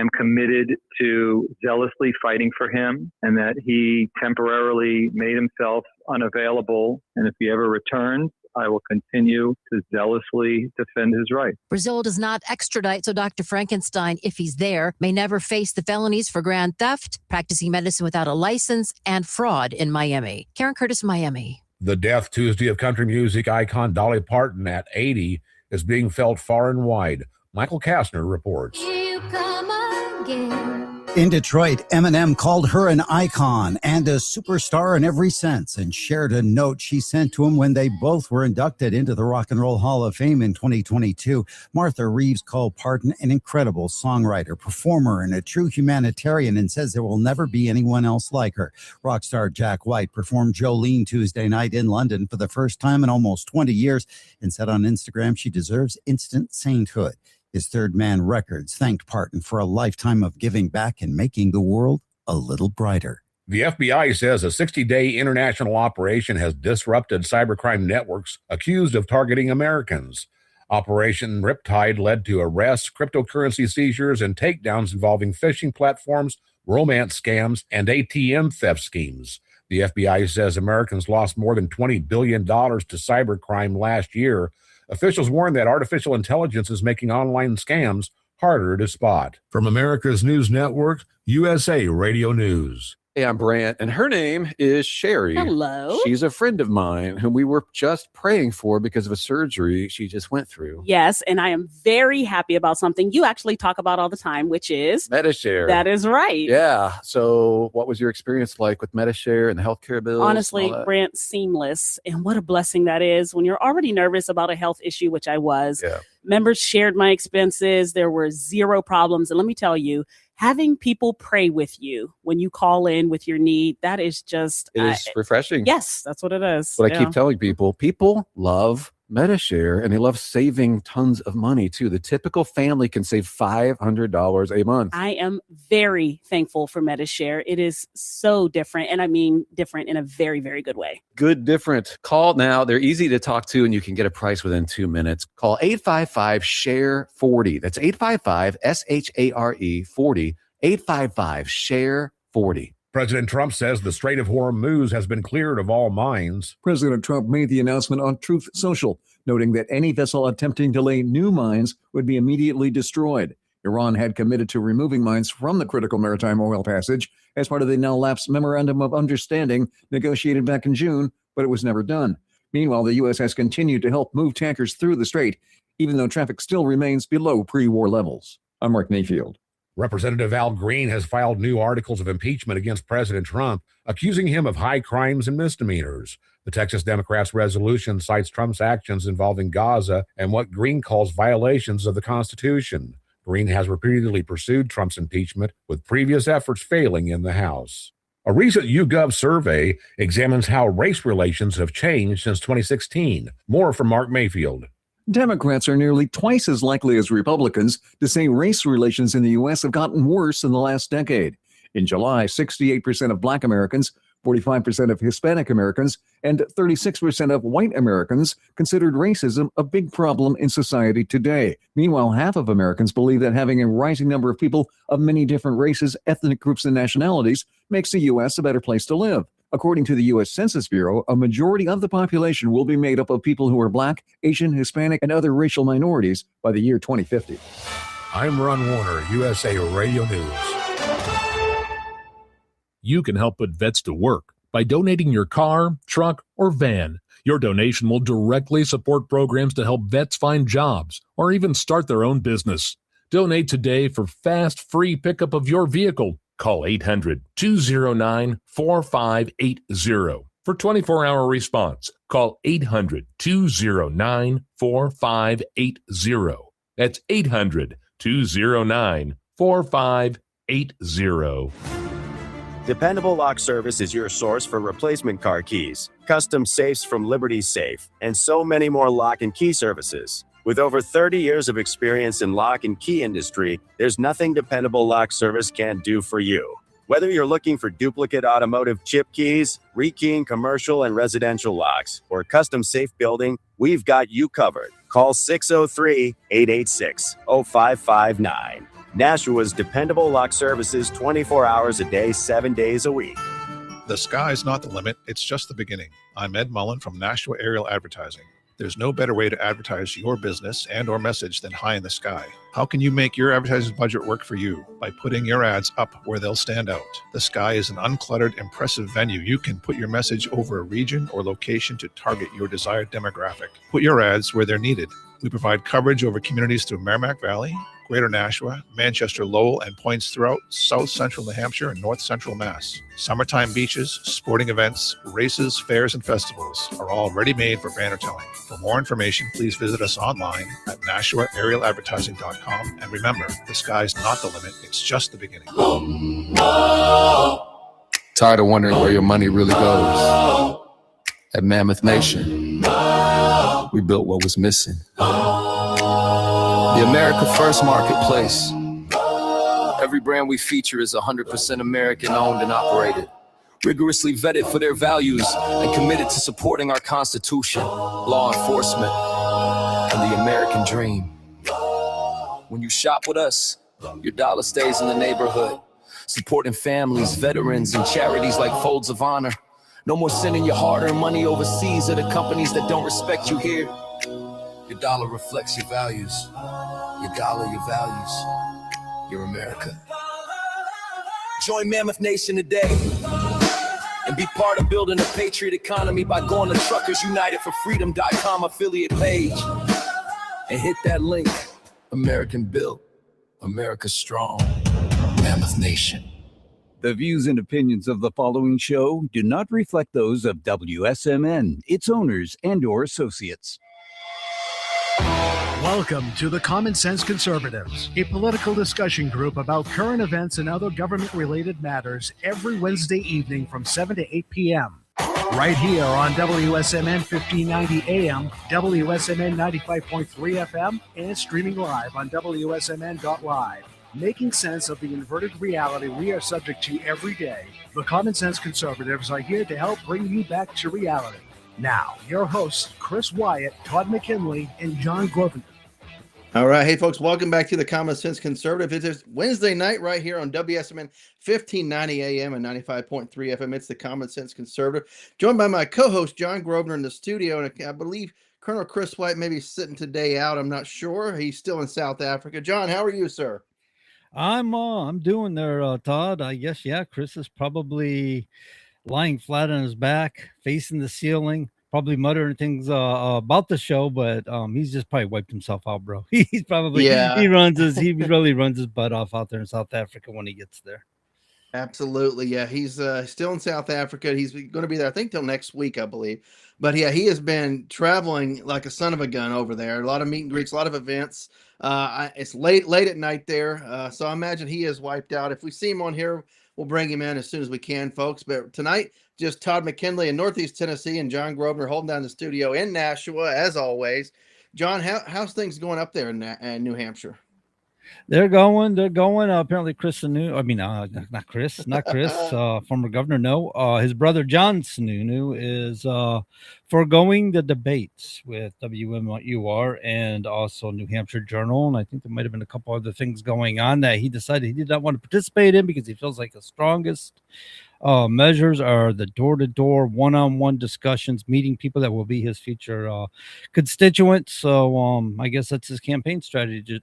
am committed to zealously fighting for him, and that he temporarily made himself unavailable. And if he ever returns, I will continue to zealously defend his rights. Brazil does not extradite, so Dr. Frankenstein, if he's there, may never face the felonies for grand theft, practicing medicine without a license, and fraud in Miami. Karen Curtis, Miami. The death Tuesday of country music icon Dolly Parton at 80 is being felt far and wide. Michael Kastner reports. Here you come again. In Detroit, Eminem called her an icon and a superstar in every sense and shared a note she sent to him when they both were inducted into the Rock and Roll Hall of Fame in 2022. Martha Reeves called Parton an incredible songwriter, performer, and a true humanitarian, and says there will never be anyone else like her. Rock star Jack White performed Jolene Tuesday night in London for the first time in almost 20 years and said on Instagram she deserves instant sainthood. His Third Man Records thanked Parton for a lifetime of giving back and making the world a little brighter. The FBI says a 60-day international operation has disrupted cybercrime networks accused of targeting Americans. Operation Riptide led to arrests, cryptocurrency seizures, and takedowns involving phishing platforms, romance scams, and ATM theft schemes. The FBI says Americans lost more than $20 billion to cybercrime last year. Officials warn that artificial intelligence is making online scams harder to spot. From America's News Network, USA Radio News. Hey, I'm Brant, and her name is Sherry. Hello. She's a friend of mine whom we were just praying for because of a surgery she just went through. Yes, and I am very happy about something you actually talk about all the time, which is MediShare. That is right. Yeah. So what was your experience like with MediShare and the healthcare bills? Honestly, Brant, seamless. And what a blessing that is when you're already nervous about a health issue, which I was. Yeah. Members shared my expenses. There were zero problems. And let me tell you, having people pray with you when you call in with your need, that is just... It is refreshing. Yes, that's what it is. What I keep telling people love MediShare, and they love saving tons of money, too. The typical family can save $500 a month. I am very thankful for MediShare. It is so different, and I mean different in a very, very good way. Good different. Call now. They're easy to talk to, and you can get a price within 2 minutes. Call 855-SHARE-40. That's 855-SHARE 40. 855-SHARE-40. President Trump says the Strait of Hormuz has been cleared of all mines. President Trump made the announcement on Truth Social, noting that any vessel attempting to lay new mines would be immediately destroyed. Iran had committed to removing mines from the critical maritime oil passage as part of the now-lapsed Memorandum of Understanding negotiated back in June, but it was never done. Meanwhile, the U.S. has continued to help move tankers through the strait, even though traffic still remains below pre-war levels. I'm Mark Mayfield. Representative Al Green has filed new articles of impeachment against President Trump, accusing him of high crimes and misdemeanors. The Texas Democrats' resolution cites Trump's actions involving Gaza and what Green calls violations of the Constitution. Green has repeatedly pursued Trump's impeachment, with previous efforts failing in the House. A recent YouGov survey examines how race relations have changed since 2016. More from Mark Mayfield. Democrats are nearly twice as likely as Republicans to say race relations in the U.S. have gotten worse in the last decade. In July, 68% of Black Americans, 45% of Hispanic Americans, and 36% of white Americans considered racism a big problem in society today. Meanwhile, half of Americans believe that having a rising number of people of many different races, ethnic groups, and nationalities makes the U.S. a better place to live. According to the U.S. Census Bureau, a majority of the population will be made up of people who are Black, Asian, Hispanic, and other racial minorities by the year 2050. I'm Ron Warner, USA Radio News. You can help put vets to work by donating your car, truck, or van. Your donation will directly support programs to help vets find jobs or even start their own business. Donate today for fast, free pickup of your vehicle. Call 800-209-4580 for 24-hour response. Call 800-209-4580. That's 800-209-4580. Dependable Lock Service is your source for replacement car keys, custom safes from Liberty Safe, and so many more lock and key services. With over 30 years of experience in lock and key industry, there's nothing Dependable Lock Service can't do for you. Whether you're looking for duplicate automotive chip keys, rekeying commercial and residential locks, or custom safe building, we've got you covered. Call 603-886-0559. Nashua's dependable lock services 24 hours a day, 7 days a week. The sky's not the limit, it's just the beginning. I'm Ed Mullen from Nashua Aerial Advertising. There's no better way to advertise your business and or message than high in the sky. How can you make your advertising budget work for you? By putting your ads up where they'll stand out. The sky is an uncluttered, impressive venue. You can put your message over a region or location to target your desired demographic. Put your ads where they're needed. We provide coverage over communities through Merrimack Valley, Greater Nashua, Manchester, Lowell, and points throughout South Central New Hampshire and North Central Mass. Summertime beaches, sporting events, races, fairs, and festivals are all ready-made for banner telling. For more information, please visit us online at NashuaAerialAdvertising.com. And remember, the sky's not the limit, it's just the beginning. Tired of wondering where your money really goes? At Mammoth Nation, we built what was missing. The America First Marketplace. Every brand we feature is 100% American owned and operated, rigorously vetted for their values and committed to supporting our Constitution, law enforcement, and the American dream. When you shop with us, your dollar stays in the neighborhood, supporting families, veterans, and charities like Folds of Honor. No more sending your hard-earned money overseas to the companies that don't respect you here. Your dollar reflects your values. Your dollar, your values. Your America. Join Mammoth Nation today and be part of building a patriot economy by going to truckersunitedforfreedom.com affiliate page and hit that link. American built, America strong, Mammoth Nation. The views and opinions of the following show do not reflect those of WSMN, its owners, and/or associates. Welcome to the Common Sense Conservatives, a political discussion group about current events and other government-related matters every Wednesday evening from 7 to 8 p.m. Right here on WSMN 1590 AM, WSMN 95.3 FM, and streaming live on wsmn.live. Making sense of the inverted reality we are subject to every day, the Common Sense Conservatives are here to help bring you back to reality. Now, your hosts, Chris Wyatt, Todd McKinley, and John Grosvenor. All right. Hey, folks, welcome back to the Common Sense Conservative. It is Wednesday night right here on WSMN 1590 AM and 95.3 FM. It's the Common Sense Conservative. Joined by my co-host, John Grosvenor, in the studio. And I believe Colonel Chris Wyatt may be sitting today out. I'm not sure. He's still in South Africa. John, how are you, sir? I'm doing there, Todd. I guess, yeah, Chris is probably lying flat on his back, facing the ceiling, probably muttering things about the show, but he's just probably wiped himself out, bro. He's probably he really runs his butt off out there in South Africa when he gets there. Absolutely. Yeah, he's still in South Africa. He's going to be there, I think, till next week, I believe. But yeah, he has been traveling like a son of a gun over there. A lot of meet and greets, a lot of events. It's late at night there. So I imagine he is wiped out. If we see him on here, we'll bring him in as soon as we can, folks. But tonight, just Todd McKinley in Northeast Tennessee and John Grosvenor holding down the studio in Nashua, as always. John, how's things going up there in New Hampshire? They're going. Apparently, Chris Sununu, not Chris, former governor. No, his brother John Sununu is foregoing the debates with WMUR and also New Hampshire Journal. And I think there might have been a couple other things going on that he decided he did not want to participate in because he feels like the strongest measures are the door-to-door, one-on-one discussions, meeting people that will be his future constituents. So I guess that's his campaign strategy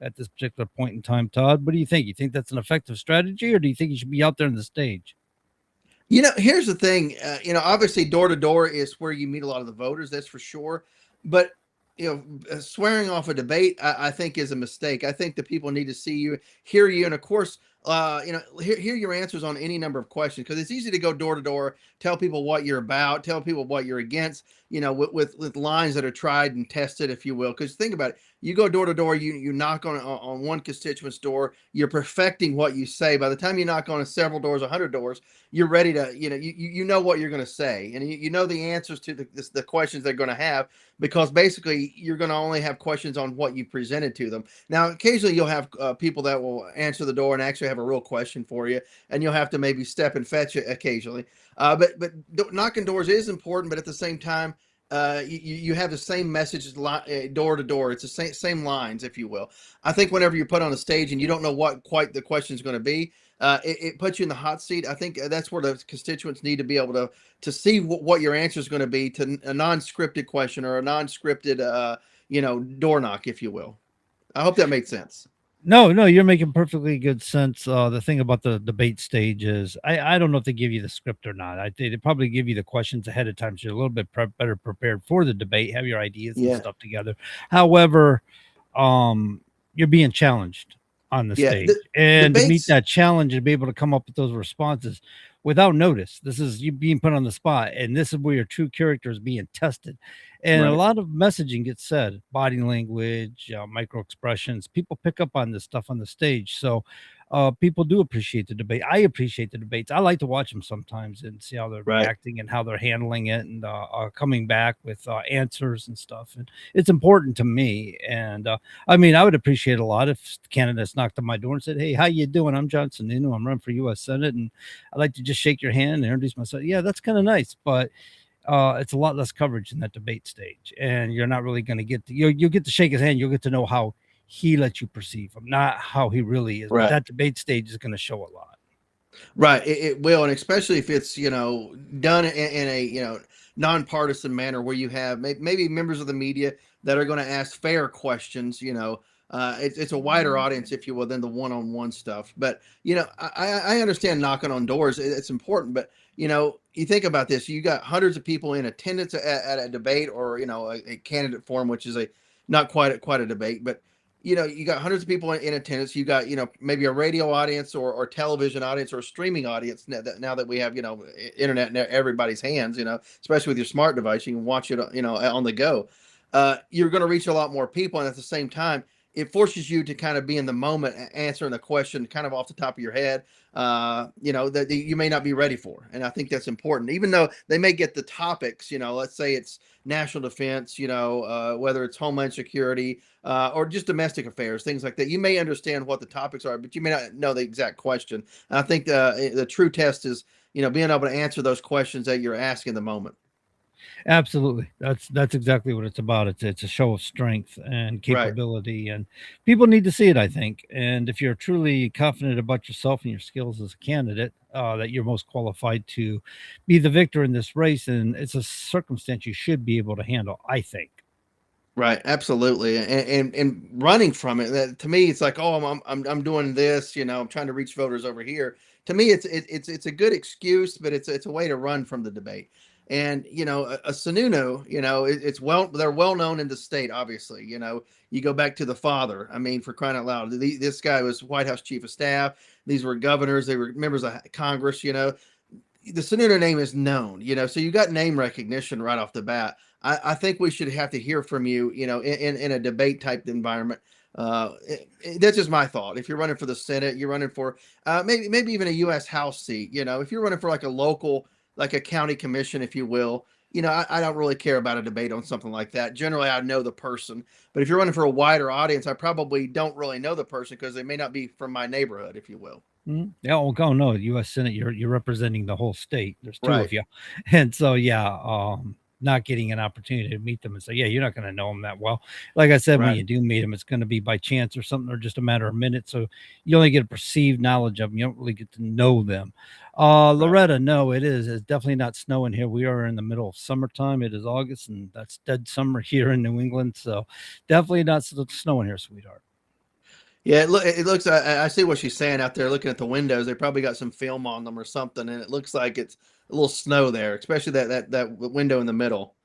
at this particular point in time. Todd, what do you think? You think that's an effective strategy, or do you think he should be out there on the stage? You know, here's the thing. Obviously, door-to-door is where you meet a lot of the voters. That's for sure. But swearing off a debate, I think, is a mistake. I think the people need to see you, hear you, and of course, hear your answers on any number of questions, because it's easy to go door to door, tell people what you're about, tell people what you're against, with lines that are tried and tested, if you will. Because think about it, you go door to door, you knock on one constituent's door, you're perfecting what you say. By the time you knock on several doors, 100 doors, you're ready to, you know what you're going to say, and you know the answers to the questions they're going to have, because basically you're going to only have questions on what you presented to them. Now, occasionally you'll have people that will answer the door and actually have a real question for you, and you'll have to maybe step and fetch it occasionally. But knocking doors is important, but at the same time, you have the same messages door to door. It's the same lines, if you will. I think whenever you put on a stage and you don't know what quite the question is going to be, it puts you in the hot seat. I think that's where the constituents need to be able to see what your answer is going to be to a non-scripted question or a non-scripted, door knock, if you will. I hope that made sense. No, you're making perfectly good sense. The thing about the debate stage is I don't know if they give you the script or not. They probably give you the questions ahead of time, so you're a little bit better prepared for the debate, have your ideas and stuff together. However, you're being challenged on the stage, and to meet that challenge and be able to come up with those responses without notice. This is you being put on the spot, and this is where your true character is being tested. And a lot of messaging gets said, body language, micro expressions. People pick up on this stuff on the stage. So people do appreciate the debate. I appreciate the debates. I like to watch them sometimes and see how they're reacting and how they're handling it and coming back with answers and stuff. And it's important to me. And I mean, I would appreciate a lot if candidates knocked on my door and said, "Hey, how you doing? I'm John Sununu. I'm running for U.S. Senate, and I'd like to just shake your hand and introduce myself." Yeah, that's kind of nice, but it's a lot less coverage in that debate stage, and you're not really going to get you'll get to shake his hand. You'll get to know how he lets you perceive him, not how he really is. But that debate stage is going to show a lot. Right, it will, and especially if it's done in a nonpartisan manner where you have maybe members of the media that are going to ask fair questions. It's a wider audience, if you will, than the one-on-one stuff. But I understand knocking on doors; it's important. But you think about this: you got hundreds of people in attendance at a debate, or a candidate forum, which is not quite a debate, but you got hundreds of people in attendance. You got maybe a radio audience or television audience or a streaming audience. Now that we have internet in everybody's hands, especially with your smart device, you can watch it on the go. You're going to reach a lot more people, and at the same time, it forces you to kind of be in the moment, answering a question kind of off the top of your head, that you may not be ready for. And I think that's important, even though they may get the topics, let's say it's national defense, whether it's homeland security, or just domestic affairs, things like that. You may understand what the topics are, but you may not know the exact question. And I think the true test is, being able to answer those questions that you're asking in the moment. Absolutely. That's exactly what it's about. It's a show of strength and capability, and people need to see it, I think. And if you're truly confident about yourself and your skills as a candidate, that you're most qualified to be the victor in this race, and it's a circumstance you should be able to handle, I think. Right, absolutely, and running from it, to me, it's like, oh, I'm doing this, I'm trying to reach voters over here. To me, it's a good excuse, but it's a way to run from the debate. And a Sununu, they're well known in the state. Obviously, you go back to the father. I mean, for crying out loud, this guy was White House chief of staff. These were governors. They were members of Congress. The Sununu name is known. So you got name recognition right off the bat. I think we should have to hear from you. In a debate type environment. That's just my thought. If you're running for the Senate, you're running for maybe even a U.S. House seat. If you're running for like a local, like a county commission, if you will, I don't really care about a debate on something like that. Generally, I know the person, but if you're running for a wider audience, I probably don't really know the person because they may not be from my neighborhood, if you will. Mm-hmm. Yeah, oh no, U.S. Senate, you're representing the whole state. There's two of you, and so not getting an opportunity to meet them and say, yeah, you're not going to know them that well. Like I said, when you do meet them, it's going to be by chance or something, or just a matter of minutes. So you only get a perceived knowledge of them. You don't really get to know them. Loretta, no, it's definitely not snowing here. We are in the middle of summertime. It is August, and that's dead summer here in New England. So definitely not snowing here, sweetheart. Yeah, it looks. I see what she's saying out there. Looking at the windows, they probably got some film on them or something, and it looks like it's a little snow there, especially that window in the middle.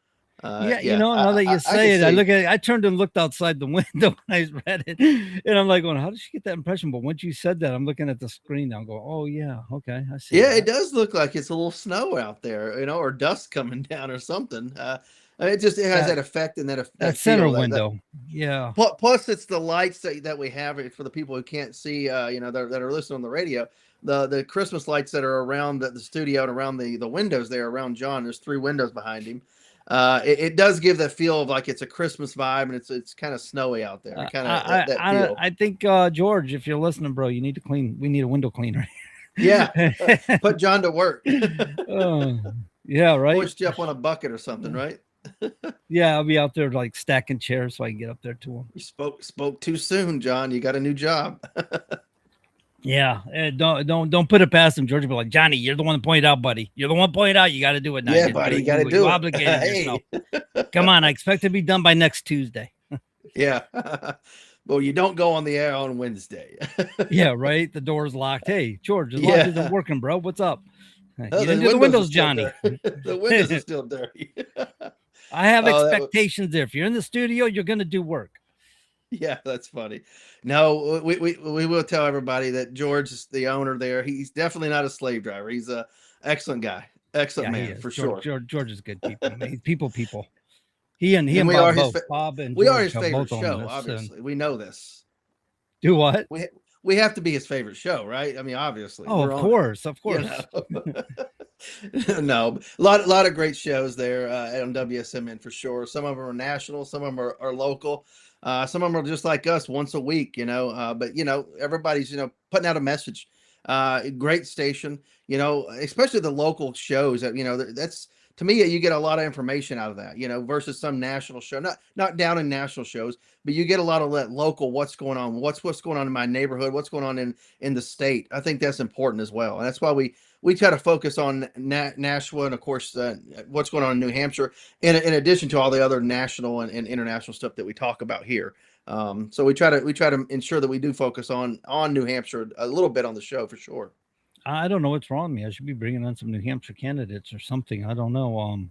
Now that you say it, I turned and looked outside the window when I read it, and I'm like, going, how did she get that impression? But once you said that, I'm looking at the screen now, going, oh yeah, okay, I see. Yeah, it does look like it's a little snow out there, or dust coming down or something. It has that effect and that center window. Yeah. Plus, it's the lights that we have for the people who can't see, that are listening on the radio. The Christmas lights that are around the studio and around the windows there around John. There's 3 windows behind him. It does give that feel of like it's a Christmas vibe, and it's kind of snowy out there. Kind of that feel. I think George, if you're listening, bro, you need to clean. We need a window cleaner. Yeah, put John to work. Yeah, right. Push Jeff on a bucket or something, right? Yeah, I'll be out there like stacking chairs so I can get up there to him. You spoke too soon, John. You got a new job. Yeah, don't put it past him. George will be like, Johnny, you're the one that pointed out, buddy. You're the one pointed out. You got to do it now. Yeah, buddy, you got to do you it. obligated yourself. Come on, I expect to be done by next Tuesday. Yeah. Well, you don't go on the air on Wednesday. Yeah, right. The door's locked. Hey, George, the Yeah. lock isn't working, bro. What's up? You Oh, didn't do the windows, Johnny. The windows are still dirty. I have Oh, expectations there. If you're in the studio, you're going to do work. Yeah, that's funny. No, we will tell everybody that George is the owner there. He's definitely not a slave driver. He's a excellent guy, excellent Yeah, he man is. for George, sure. George is good people. He's people. He and we Bob are both. his Bob and we are George his have favorite both owned show. this, Obviously, we know this. Do what? We have to be his favorite show, right? I mean, obviously. Oh, we're of on course, it, of course. No, a lot of great shows there on WSMN for sure. Some of them are national, some of them are local. Some of them are just like us once a week, but everybody's, putting out a message. Great station, especially the local shows that, that's to me, you get a lot of information out of that, versus some national show, not down in national shows, but you get a lot of that local, what's going on, what's going on in my neighborhood, what's going on in the state. I think that's important as well. And that's why we try to focus on Nashua and of course, what's going on in New Hampshire, in addition to all the other national and international stuff that we talk about here. So we try to ensure that we do focus on New Hampshire a little bit on the show for sure. I don't know what's wrong with me. I should be bringing on some New Hampshire candidates or something. I don't know.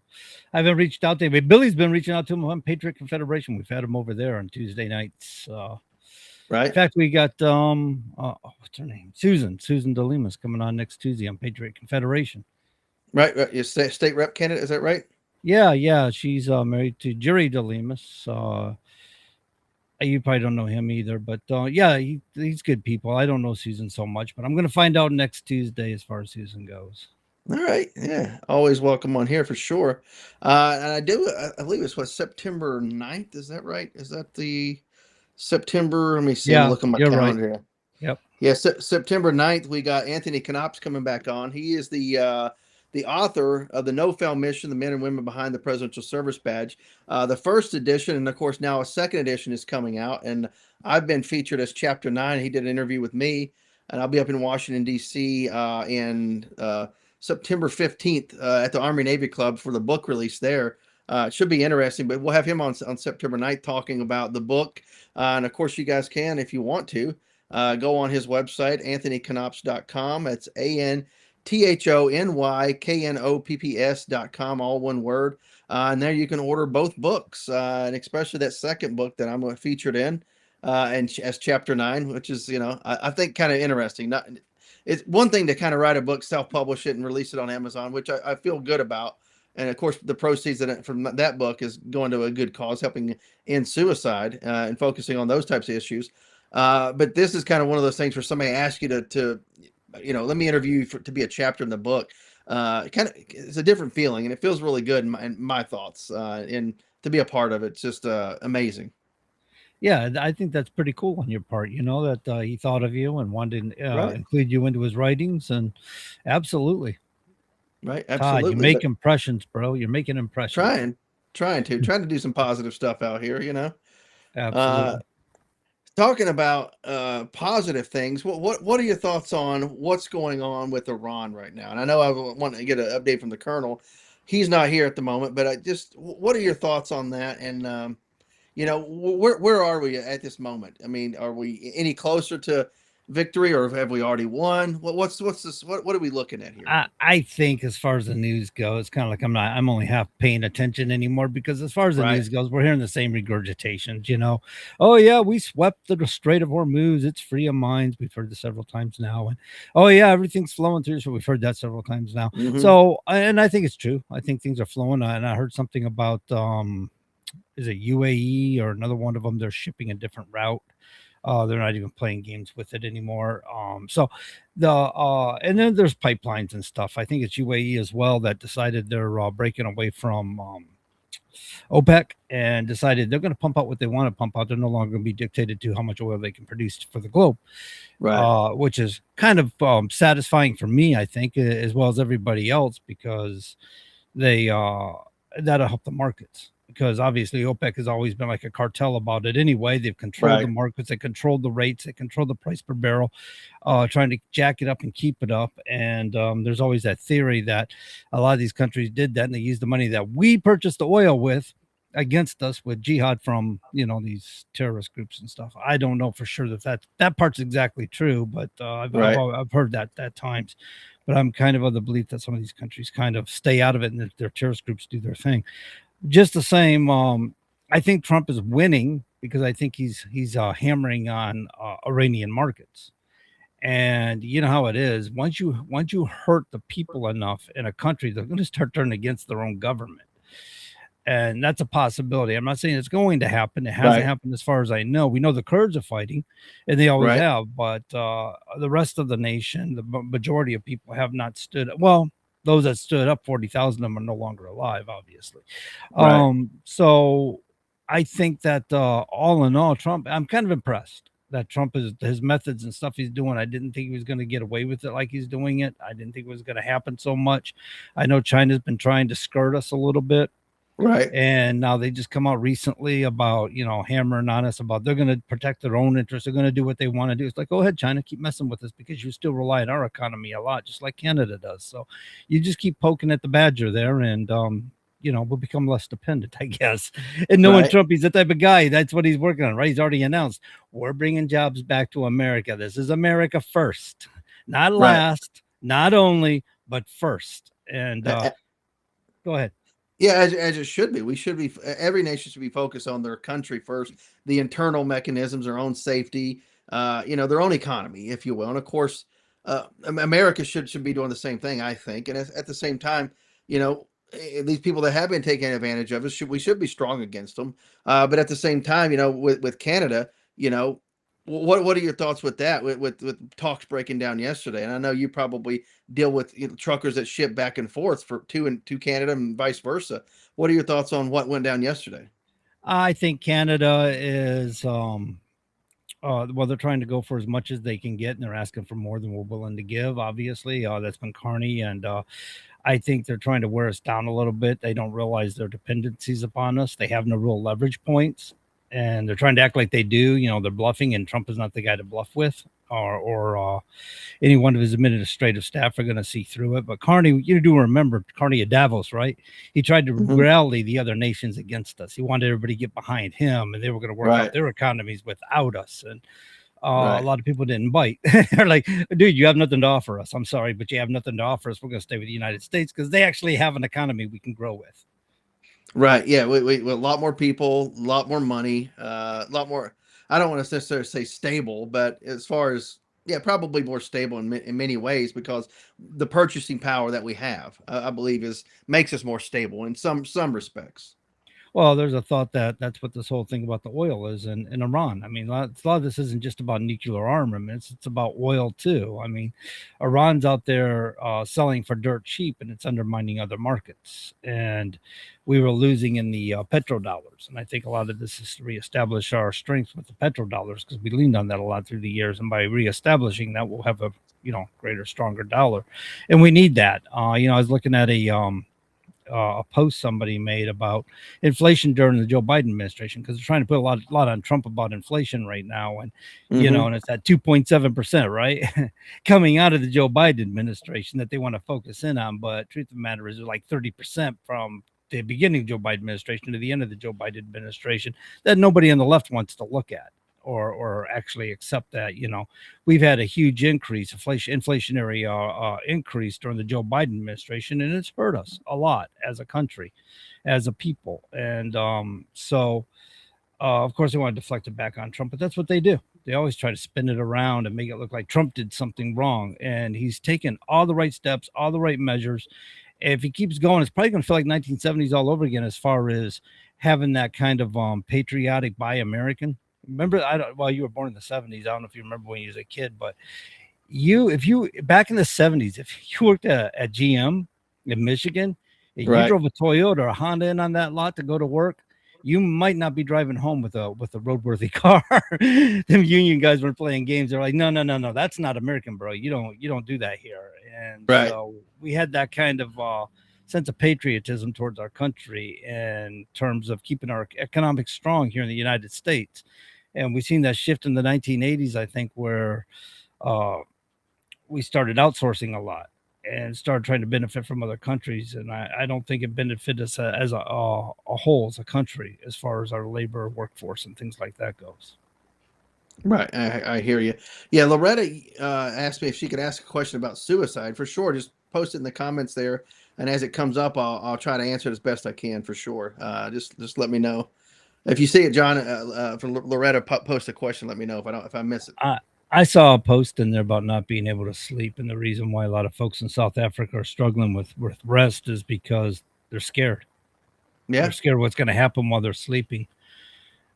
I haven't reached out to him. Billy's been reaching out to him on Patriot Confederation. We've had him over there on Tuesday nights. Right. In fact, we got what's her name? Susan DeLimas coming on next Tuesday on Patriot Confederation. Right. Your state rep candidate, is that right? Yeah. She's married to Jerry DeLimas. You probably don't know him either, but yeah, he's good people. I don't know Susan so much, but I'm going to find out next Tuesday as far as Susan goes. All right. Yeah. Always welcome on here for sure. And I believe it's September 9th. Is that right? Is that the September? Let me see. Yeah, I'm looking at my you're calendar right. here. Yep. Yeah. September 9th, we got Anthony Knops coming back on. He is the author of the No Fail Mission, the men and women behind the Presidential Service Badge. The first edition, and of course now a second edition is coming out, and I've been featured as Chapter 9. He did an interview with me, and I'll be up in Washington, D.C. In September 15th at the Army Navy Club for the book release there. It should be interesting, but we'll have him on September 9th talking about the book. And of course, you guys can, if you want to, go on his website, anthonyknops.com. That's ANTHONYKNOPPS.com, all one word. And there you can order both books, and especially that second book that I'm featured in, and as Chapter 9, which is, I think kind of interesting. It's one thing to kind of write a book, self-publish it, and release it on Amazon, which I feel good about. And of course, the proceeds from that book is going to a good cause, helping end suicide and focusing on those types of issues. But this is kind of one of those things where somebody asks you to let me interview you to be a chapter in the book. It's a different feeling, and it feels really good in my thoughts. And to be a part of it's just amazing. Yeah, I think that's pretty cool on your part. That he thought of you and wanted to include you into his writings, and absolutely. Right, absolutely. Todd, you make impressions, bro. You're making impressions. Trying to do some positive stuff out here. Absolutely. Talking about positive things, what are your thoughts on what's going on with Iran right now? And I know I want to get an update from the Colonel. He's not here at the moment, but what are your thoughts on that? And where are we at this moment? I mean, are we any closer to victory, or have we already won? What's this? What are we looking at here? I think as far as the news goes, it's kind of like I'm only half paying attention anymore, because as far as the news goes, we're hearing the same regurgitations. Oh yeah, we swept the Strait of Hormuz, it's free of mines. We've heard this several times now. And oh yeah, everything's flowing through. So we've heard that several times now. Mm-hmm. So, and I think it's true. I think things are flowing. And I heard something about is it UAE or another one of them? They're shipping a different route. They're not even playing games with it anymore. So and then there's pipelines and stuff. I think it's UAE as well that decided they're breaking away from OPEC and decided they're going to pump out what they want to pump out. They're no longer going to be dictated to how much oil they can produce for the globe, which is kind of satisfying for me, I think, as well as everybody else, because they that'll help the markets, because obviously OPEC has always been like a cartel about it anyway. They've controlled the markets, they controlled the rates, they controlled the price per barrel, trying to jack it up and keep it up. And there's always that theory that a lot of these countries did that, and they used the money that we purchased the oil with against us with jihad from, these terrorist groups and stuff. I don't know for sure that part's exactly true, but I've heard that at times. But I'm kind of the belief that some of these countries kind of stay out of it, and their terrorist groups do their thing. Just the same, I think Trump is winning because I think he's hammering on Iranian markets. And you know how it is. Once you hurt the people enough in a country, they're going to start turning against their own government. And that's a possibility. I'm not saying it's going to happen. It hasn't happened as far as I know. We know the Kurds are fighting, and they always have. But the rest of the nation, the majority of people have not stood up. Well, those that stood up, 40,000 of them are no longer alive, obviously. So I think that all in all, Trump, I'm kind of impressed that Trump is his methods and stuff he's doing. I didn't think he was going to get away with it like he's doing it. I didn't think it was going to happen so much. I know China's been trying to skirt us a little bit. And now they just come out recently about, hammering on us about they're going to protect their own interests. They're going to do what they want to do. It's like, go ahead, China, keep messing with us, because you still rely on our economy a lot, just like Canada does. So you just keep poking at the badger there, and, we'll become less dependent, I guess. And knowing Trump, he's the type of guy, that's what he's working on, right? He's already announced, we're bringing jobs back to America. This is America first, not last, not only, but first. And go ahead. Yeah, as it should be. We should be. Every nation should be focused on their country first, the internal mechanisms, their own safety, their own economy, if you will. And of course, America should be doing the same thing, I think. And at the same time, these people that have been taking advantage of us, we should be strong against them. But at the same time, with Canada, what are your thoughts with that? With talks breaking down yesterday, and I know you probably deal with truckers that ship back and forth to Canada and vice versa. What are your thoughts on what went down yesterday? I think Canada is, they're trying to go for as much as they can get, and they're asking for more than we're willing to give. Obviously, that's been carny, and I think they're trying to wear us down a little bit. They don't realize their dependencies upon us. They have no real leverage points. And they're trying to act like they do, they're bluffing, and Trump is not the guy to bluff with, or any one of his administrative staff are going to see through it. But Carney, you do remember Carney at Davos, right? He tried to rally the other nations against us. He wanted everybody to get behind him, and they were going to work out their economies without us. And a lot of people didn't bite. They're like, dude, you have nothing to offer us. I'm sorry, but you have nothing to offer us. We're going to stay with the United States because they actually have an economy we can grow with. Right. Yeah. We a lot more people, a lot more money, a lot more. I don't want to necessarily say stable, but as far as, probably more stable in many ways, because the purchasing power that we have, I believe, makes us more stable in some respects. Well, there's a thought that that's what this whole thing about the oil is in Iran. I mean, a lot of this isn't just about nuclear armaments. It's about oil, too. I mean, Iran's out there selling for dirt cheap, and it's undermining other markets. And we were losing in the petrodollars. And I think a lot of this is to reestablish our strength with the petrodollars, because we leaned on that a lot through the years. And by reestablishing that, we'll have a, greater, stronger dollar. And we need that. I was looking at a post somebody made about inflation during the Joe Biden administration, because they're trying to put a lot on Trump about inflation right now, and and it's at 2.7%, right? Coming out of the Joe Biden administration that they want to focus in on. But truth of the matter is, they're like 30% from the beginning of Joe Biden administration to the end of the Joe Biden administration that nobody on the left wants to look at or actually accept that. We've had a huge increase, inflationary increase during the Joe Biden administration, and it's hurt us a lot as a country, as a people. And so of course they want to deflect it back on Trump, but that's what they do. They always try to spin it around and make it look like Trump did something wrong. And he's taken all the right steps, all the right measures. If he keeps going, it's probably going to feel like 1970s all over again, as far as having that kind of patriotic buy American. Remember, you were born in the 70s. I don't know if you remember when you was a kid, but if you back in the 70s, if you worked at GM in Michigan, and you drove a Toyota or a Honda in on that lot to go to work, you might not be driving home with a roadworthy car. Them union guys were playing games. They're like, no, that's not American, bro. You don't do that here. And so we had that kind of sense of patriotism towards our country in terms of keeping our economics strong here in the United States. And we've seen that shift in the 1980s, I think, where we started outsourcing a lot and started trying to benefit from other countries. And I don't think it benefited us as a whole, as a country, as far as our labor workforce and things like that goes. Right. I hear you. Yeah. Loretta asked me if she could ask a question about suicide. For sure. Just post it in the comments there. And as it comes up, I'll try to answer it as best I can, for sure. Just let me know. If you see it, John, for Loretta, post a question. Let me know if I miss it. I saw a post in there about not being able to sleep, and the reason why a lot of folks in South Africa are struggling with rest is because they're scared. Yeah, they're scared what's going to happen while they're sleeping.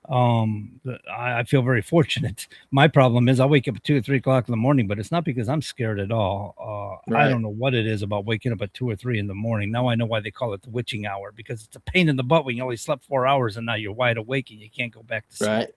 I feel very fortunate. My problem is I wake up at 2 or 3 o'clock in the morning, but it's not because I'm scared at all. Right. I don't know what it is about waking up at 2 or 3 in the morning. Now I know why they call it the witching hour, because it's a pain in the butt when you only slept 4 hours and now you're wide awake and you can't go back to sleep. Right.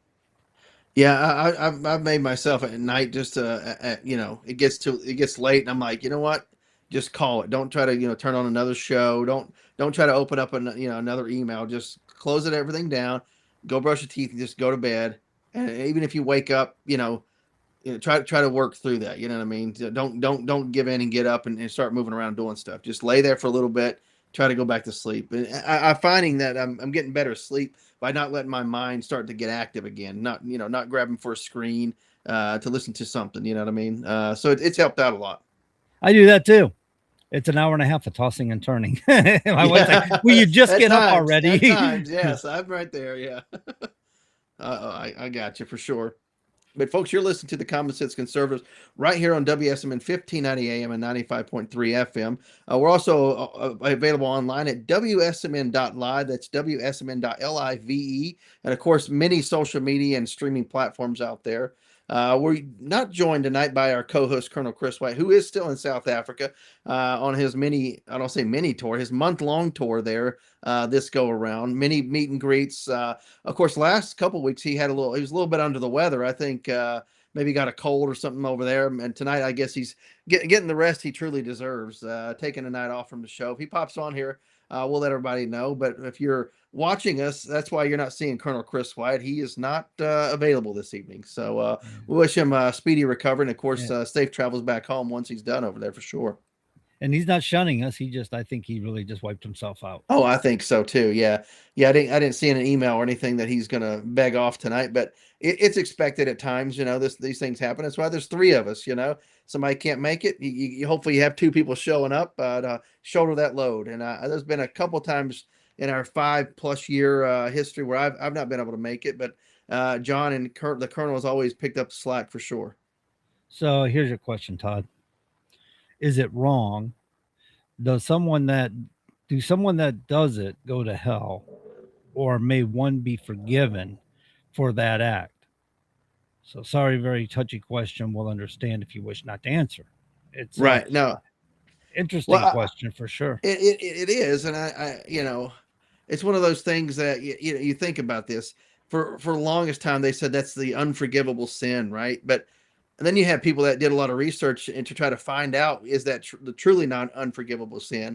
Yeah, I've made myself at night just it gets late and I'm like, you know what? Just call it. Don't try to turn on another show. Don't try to open up another email. Just close everything down. Go brush your teeth and just go to bed. And even if you wake up, try to work through that. You know what I mean? Don't give in and get up and start moving around doing stuff. Just lay there for a little bit. Try to go back to sleep. And I'm finding that I'm getting better sleep by not letting my mind start to get active again. Not grabbing for a screen to listen to something. You know what I mean? So it's helped out a lot. I do that too. It's an hour and a half of tossing and turning. My wife's like, will you just get up already? At times, yes, I'm right there. Yeah. I got you for sure. But folks, you're listening to the Common Sense Conservatives right here on WSMN 1590 AM and 95.3 FM. We're also available online at wsmn.live. That's wsmn.live. And of course, many social media and streaming platforms out there. We're not joined tonight by our co-host, Colonel Chris Wyatt, who is still in South Africa on his his month-long tour there this go-around. Many meet and greets. Of course, last couple of weeks, he was a little bit under the weather. I think maybe got a cold or something over there. And tonight, I guess he's getting the rest he truly deserves, taking a night off from the show. If he pops on here, we'll let everybody know. But if you're watching us, that's why you're not seeing Colonel Chris Wyatt. He is not available this evening. So we wish him a speedy recovery. And of course, safe travels back home once he's done over there for sure. And he's not shunning us. I think he really just wiped himself out. Oh, I think so too. Yeah. I didn't see in an email or anything that he's going to beg off tonight, but it's expected at times, these things happen. That's why there's 3 of us, somebody can't make it. You hopefully you have 2 people showing up, shoulder that load. And there's been a couple times in our 5+ year history where I've not been able to make it, but John and the Colonel has always picked up the slack for sure. So here's your question, Todd. Is it wrong? Do someone that does it go to hell, or may one be forgiven for that act? So sorry, very touchy question. We'll understand if you wish not to answer. It's right. No, interesting question for sure. It is, and I it's one of those things that you think about this for the longest time. They said that's the unforgivable sin, right? And then you have people that did a lot of research and to try to find out, is that the truly unforgivable sin?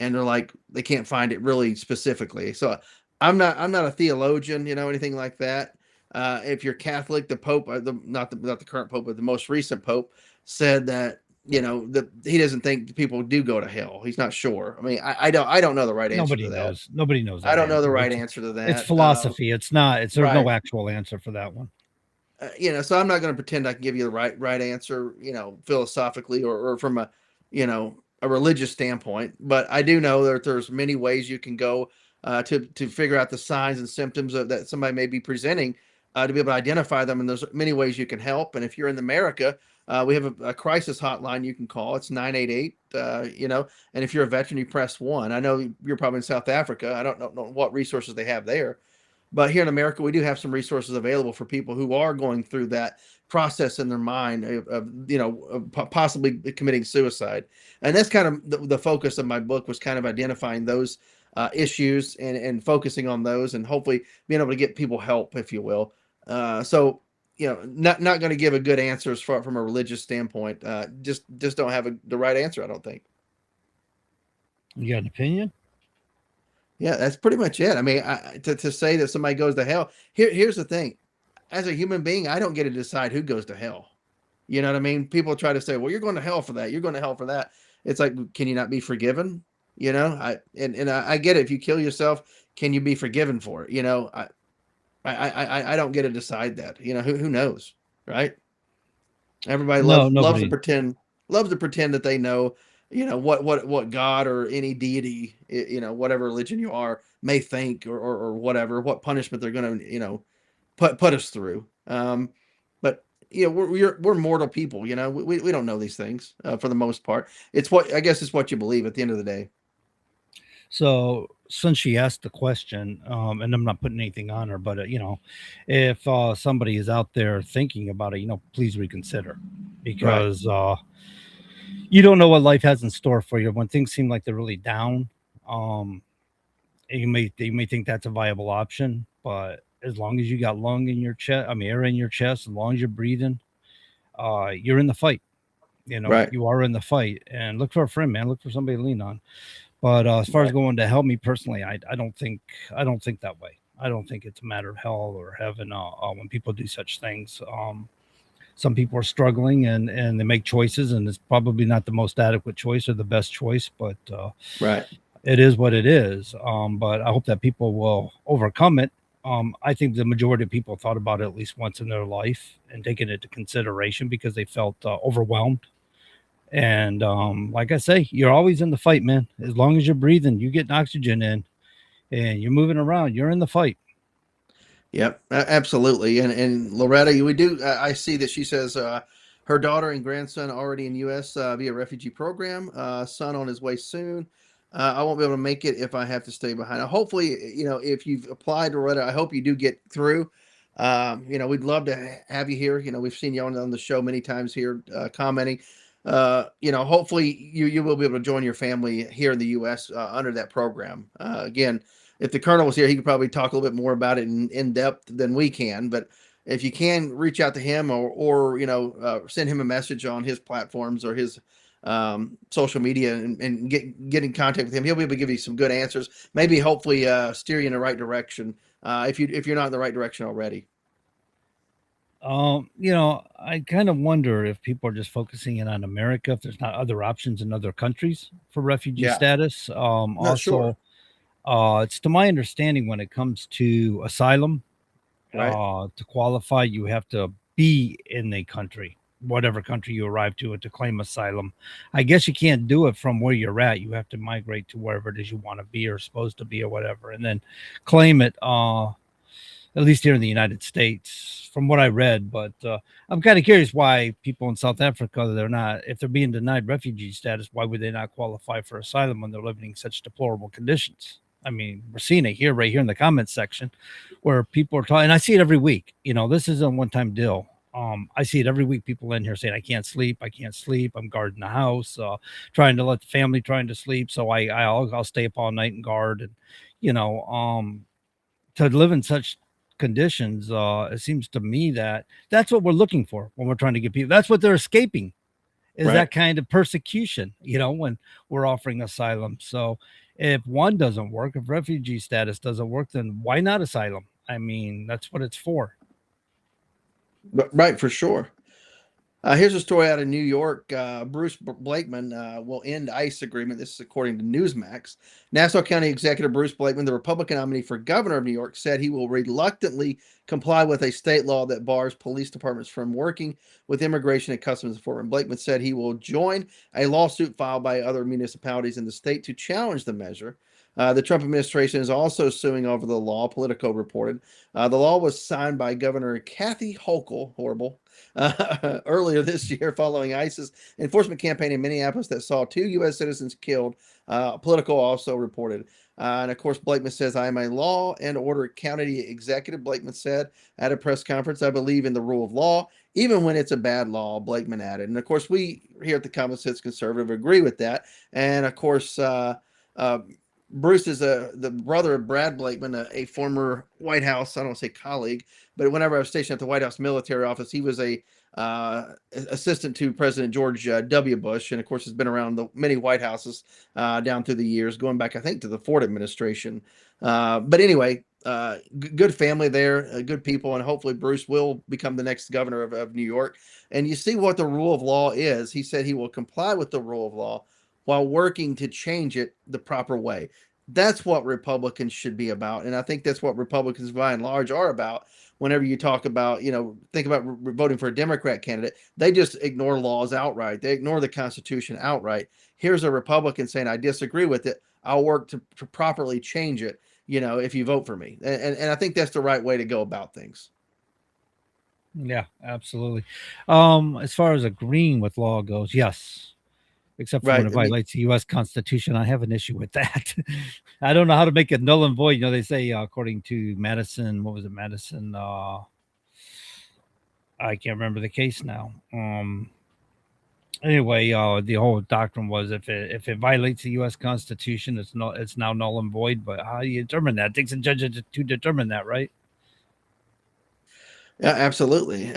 And they're like, they can't find it really specifically. So I'm not a theologian, anything like that. If you're Catholic, the Pope, not the current Pope, but the most recent Pope said that, he doesn't think people do go to hell. He's not sure. I mean, I don't know the right answer to that. Nobody knows. That I don't know the right answer to that. It's philosophy. There's no actual answer for that one. So I'm not going to pretend I can give you the right answer, philosophically or from a religious standpoint. But I do know that there's many ways you can go to figure out the signs and symptoms that somebody may be presenting to be able to identify them. And there's many ways you can help. And if you're in America, we have a crisis hotline you can call. It's 988, and if you're a veteran, you press 1. I know you're probably in South Africa. I don't know what resources they have there. But here in America, we do have some resources available for people who are going through that process in their mind of possibly committing suicide. And that's kind of the focus of my book, was kind of identifying those issues and focusing on those and hopefully being able to get people help, if you will. So, not going to give a good answer from a religious standpoint. Just don't have the right answer, I don't think. You got an opinion? Yeah, that's pretty much it. I mean, to say that somebody goes to hell, here's the thing. As a human being, I don't get to decide who goes to hell. You know what I mean? People try to say, well, you're going to hell for that. You're going to hell for that. It's like, can you not be forgiven? You know, I get it. If you kill yourself, can you be forgiven for it? You know, I don't get to decide that. You know, who knows, right? Everybody No, loves to nobody. pretend that they know, you know, what God or any deity, you know, whatever religion you are, may think, or whatever, what punishment they're going to, you know, put us through. But you know, we're mortal people. You know, we don't know these things for the most part. It's what, I guess, it's what you believe at the end of the day. So since she asked the question, and I'm not putting anything on her, but you know, if somebody is out there thinking about it, you know, please reconsider, Right. because you don't know what life has in store for you when things seem like they're really down. Um, you may think that's a viable option, but as long as you got lung in your chest, I mean, air in your chest, as long as you're breathing, you're in the fight. You know, Right. you are in the fight, and look for a friend, man. Look for somebody to lean on. But as far as Right. going to help me personally, I don't think that way. I don't think it's a matter of hell or heaven when people do such things. Some people are struggling and they make choices, and it's probably not the most adequate choice or the best choice, but Right. it is what it is. But I hope that people will overcome it. I think the majority of people thought about it at least once in their life and taken it into consideration because they felt overwhelmed. And like I say, you're always in the fight, man. As long as you're breathing, you getting oxygen in, and you're moving around, you're in the fight. Yep, absolutely. And Loretta, we do. I see that she says her daughter and grandson already in U.S. Via refugee program. Son on his way soon. I won't be able to make it if I have to stay behind. Hopefully, you know, if you've applied, Loretta, I hope you do get through. You know, we'd love to have you here. You know, we've seen you on the show many times here, commenting. You know, hopefully you will be able to join your family here in the U.S. Under that program. Again, if the colonel was here, he could probably talk a little bit more about it in depth than we can. But if you can reach out to him or you know, send him a message on his platforms or his social media and get in contact with him, he'll be able to give you some good answers. Maybe hopefully steer you in the right direction if you're not in the right direction already. You know, I kind of wonder if people are just focusing in on America, if there's not other options in other countries for refugee Yeah, status. not sure. Also, it's to my understanding when it comes to asylum, Right. to qualify, you have to be in a country, whatever country you arrive to claim asylum. I guess you can't do it from where you're at. You have to migrate to wherever it is you want to be or supposed to be or whatever, and then claim it. At least here in the United States, from what I read. But I'm kind of curious why people in South Africa, they're not, if they're being denied refugee status, why would they not qualify for asylum when they're living in such deplorable conditions? I mean, we're seeing it here, right here in the comments section, where people are talking, and I see it every week. You know, this is a one-time deal. I see it every week. People in here saying, "I can't sleep. I can't sleep. I'm guarding the house, trying to let the family trying to sleep. So I'll stay up all night and guard." And you know, to live in such conditions, it seems to me that that's what we're looking for when we're trying to get people. That's what they're escaping, is Right. that kind of persecution, you know, when we're offering asylum. So if one doesn't work, if refugee status doesn't work, then why not asylum? I mean, that's what it's for. Right, for sure. Here's a story out of New York. Bruce Blakeman will end ICE agreement. This is according to Newsmax. Nassau County Executive Bruce Blakeman, the Republican nominee for governor of New York, said he will reluctantly comply with a state law that bars police departments from working with Immigration and Customs Enforcement. Blakeman said he will join a lawsuit filed by other municipalities in the state to challenge the measure. The Trump administration is also suing over the law, Politico reported. The law was signed by Governor Kathy Hochul, horrible, earlier this year following ICE's enforcement campaign in Minneapolis that saw 2 U.S. citizens killed. Politico also reported. And of course, Blakeman says, I am a law and order county executive. Blakeman said at a press conference, I believe in the rule of law, even when it's a bad law, Blakeman added. And of course, we here at the Common Sense Conservative agree with that. And of course, Bruce is the brother of Brad Blakeman, a former White House, I don't say colleague, but whenever I was stationed at the White House military office, he was a assistant to President George W. Bush, and of course has been around the many White Houses down through the years, going back I think to the Ford administration. But anyway, good family there, good people, and hopefully Bruce will become the next governor of New York. And you see what the rule of law is. He said he will comply with the rule of law while working to change it the proper way. That's what Republicans should be about. And I think that's what Republicans by and large are about. Whenever you talk about, think about voting for a Democrat candidate, they just ignore laws outright. They ignore the Constitution outright. Here's a Republican saying, I disagree with it. I'll work to properly change it, if you vote for me. And I think that's the right way to go about things. Yeah, absolutely. As far as agreeing with law goes, yes. Except for when it violates the U.S. Constitution, I have an issue with that. I don't know how to make it null and void. They say according to Madison, what was it, Madison? I can't remember the case now. Anyway, the whole doctrine was if it violates the U.S. Constitution, it's now null and void. But how do you determine that? It takes a judge to determine that, right? Yeah, absolutely.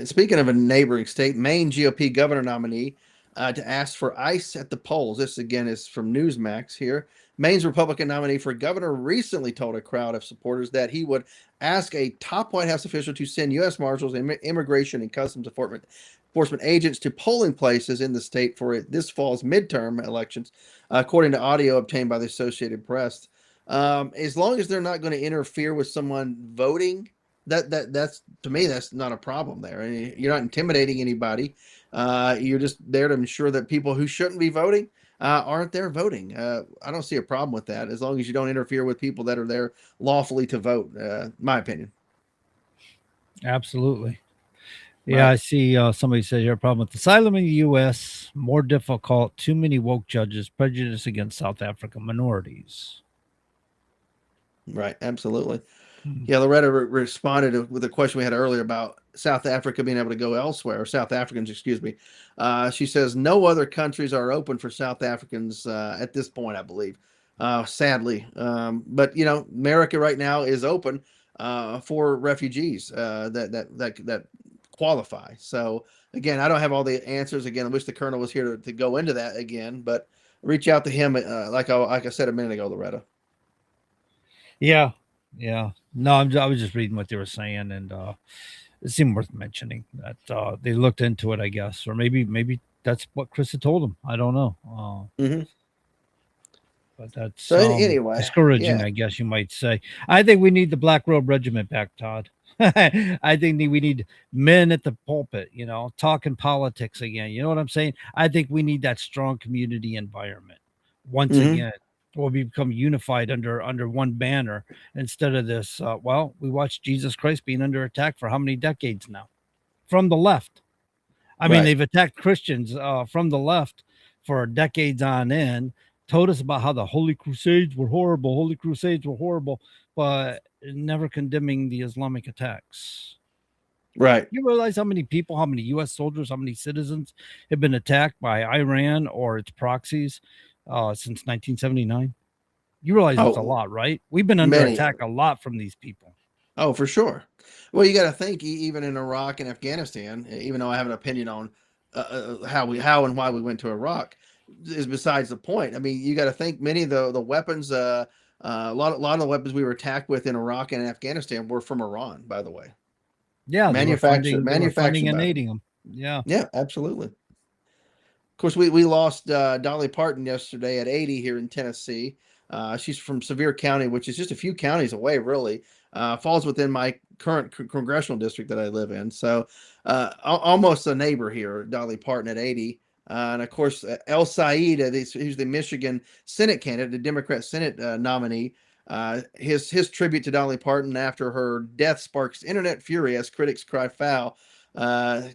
Speaking of a neighboring state, Maine GOP governor nominee to ask for ICE at the polls. This again is from Newsmax here. Maine's Republican nominee for governor recently told a crowd of supporters that he would ask a top White House official to send U.S. Marshals and Immigration and Customs Enforcement agents to polling places in the state for this fall's midterm elections, according to audio obtained by the Associated Press. As long as they're not going to interfere with someone voting, that's to me, that's not a problem there. I mean, you're not intimidating anybody. You're just there to ensure that people who shouldn't be voting aren't there voting. I don't see a problem with that as long as you don't interfere with people that are there lawfully to vote. My opinion. Absolutely. Yeah, I see somebody said here a problem with asylum in the U.S. More difficult. Too many woke judges. Prejudice against South African minorities. Right. Absolutely. Yeah, Loretta responded with a question we had earlier about South Africa being able to go elsewhere, or South Africans, excuse me. She says no other countries are open for South Africans at this point, I believe, sadly. But America right now is open for refugees that qualify. So again, I don't have all the answers. Again, I wish the Colonel was here to go into that again, but reach out to him like I said a minute ago, Loretta. Yeah. No, I was just reading what they were saying, and it seemed worth mentioning that they looked into it, I guess, or maybe that's what Chris had told them. I don't know. But that's so anyway discouraging, I guess you might say. I think we need the Black Robe Regiment back, Todd. I think we need men at the pulpit, talking politics again. You know what I'm saying? I think we need that strong community environment once again. Will become unified under one banner instead of this. We watched Jesus Christ being under attack for how many decades now from the left. I mean, they've attacked Christians from the left for decades on end, told us about how the Holy Crusades were horrible, but never condemning the Islamic attacks. Right. You realize how many people, how many U.S. soldiers, how many citizens have been attacked by Iran or its proxies since 1979? You realize it's a lot, right? We've been under attack a lot from these people. Oh, for sure. Well, you got to think even in Iraq and Afghanistan, even though I have an opinion on how and why we went to Iraq, is besides the point. I mean, you got to think many of the weapons, a lot of the weapons we were attacked with in Iraq and Afghanistan were from Iran, by the way. Yeah, manufacturing and aiding them. Yeah, absolutely. Of course, we lost Dolly Parton yesterday at 80 here in Tennessee. She's from Sevier County, which is just a few counties away, really. Falls within my current congressional district that I live in. So almost a neighbor here, Dolly Parton at 80. And of course, El Said, who's the Michigan Senate candidate, the Democrat Senate nominee. His tribute to Dolly Parton after her death sparks internet fury as critics cry foul.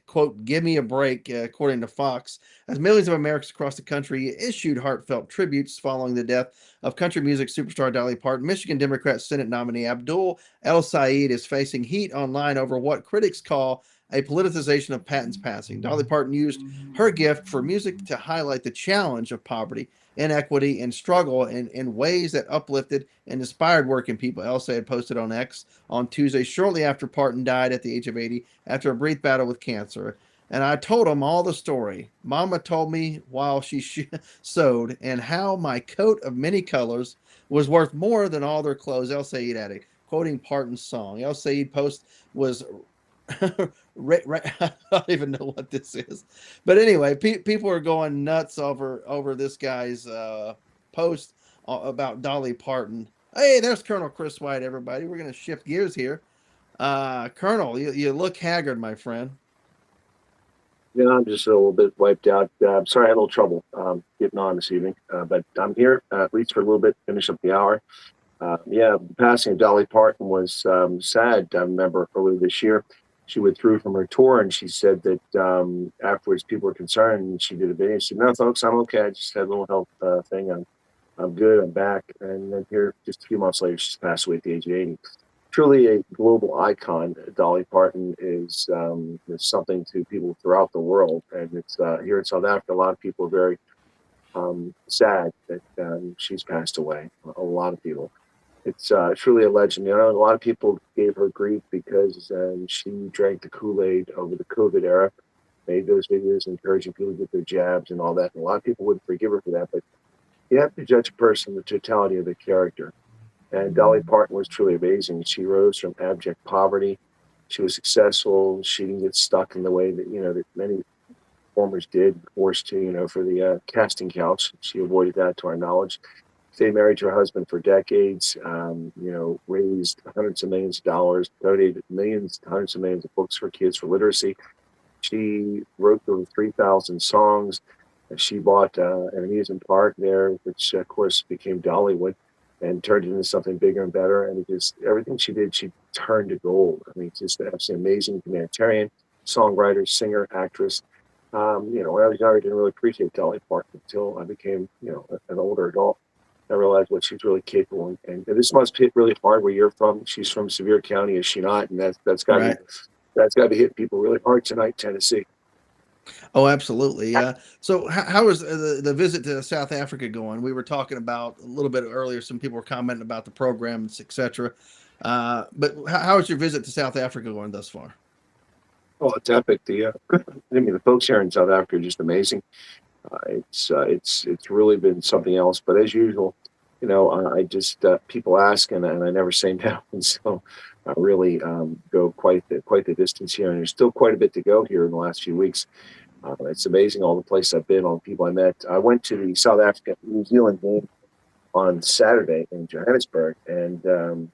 Quote, give me a break, according to Fox, as millions of Americans across the country issued heartfelt tributes following the death of country music superstar Dolly Parton. Michigan Democrat Senate nominee Abdul El Said is facing heat online over what critics call a politicization of Patton's passing. Dolly Parton used her gift for music to highlight the challenge of poverty, inequity, and struggle in ways that uplifted and inspired working people. Elsa had posted on X on Tuesday, shortly after Parton died at the age of 80 after a brief battle with cancer. And I told him all the story. Mama told me while she sewed, and how my coat of many colors was worth more than all their clothes. El Sayed added, quoting Parton's song. El Sayed post was I don't even know what this is, but anyway, people are going nuts over this guy's post about Dolly Parton. Hey, there's Colonel Chris Wyatt. Everybody, we're going to shift gears here. Colonel, you look haggard, my friend. Yeah, I'm just a little bit wiped out. I'm sorry I had a little trouble getting on this evening, but I'm here at least for a little bit, finish up the hour. Yeah, the passing of Dolly Parton was sad. I remember earlier this year, she withdrew from her tour, and she said that afterwards people were concerned, and she did a video. She said, "No, folks, I'm okay. I just had a little health thing. I'm good. I'm back." And then here, just a few months later, she's passed away at the age of 80. Truly a global icon. Dolly Parton is something to people throughout the world, and it's here in South Africa. A lot of people are very sad that she's passed away. A lot of people. It's truly a legend. You know, a lot of people gave her grief because she drank the Kool-Aid over the COVID era, made those videos encouraging people to get their jabs and all that. And a lot of people wouldn't forgive her for that, but you have to judge a person the totality of their character. And Dolly Parton was truly amazing. She rose from abject poverty. She was successful. She didn't get stuck in the way that, that many performers did, forced to, for the casting couch. She avoided that, to our knowledge. Stayed married to her husband for decades, raised hundreds of millions of dollars, donated hundreds of millions of books for kids for literacy. She wrote over 3,000 songs. She bought an amusement park there, which, of course, became Dollywood, and turned it into something bigger and better. And everything she did, she turned to gold. I mean, just absolutely amazing humanitarian, songwriter, singer, actress. When I was younger, I didn't really appreciate Dolly Parton until I became, an older adult. I realized what she's really capable. And this must hit really hard where you're from. She's from Sevier County, is she not? And that's got to be hitting people really hard tonight, Tennessee. Oh, absolutely. So how is the visit to South Africa going? We were talking about a little bit earlier. Some people were commenting about the programs, etc. But how is your visit to South Africa going thus far? Oh, it's epic. The folks here in South Africa are just amazing. It's really been something else. But as usual, I just people ask and I never say no. And so I really go quite the distance here, and there's still quite a bit to go here in the last few weeks. It's amazing all the places I've been, all the people I met. I went to the South Africa New Zealand game on Saturday in Johannesburg, and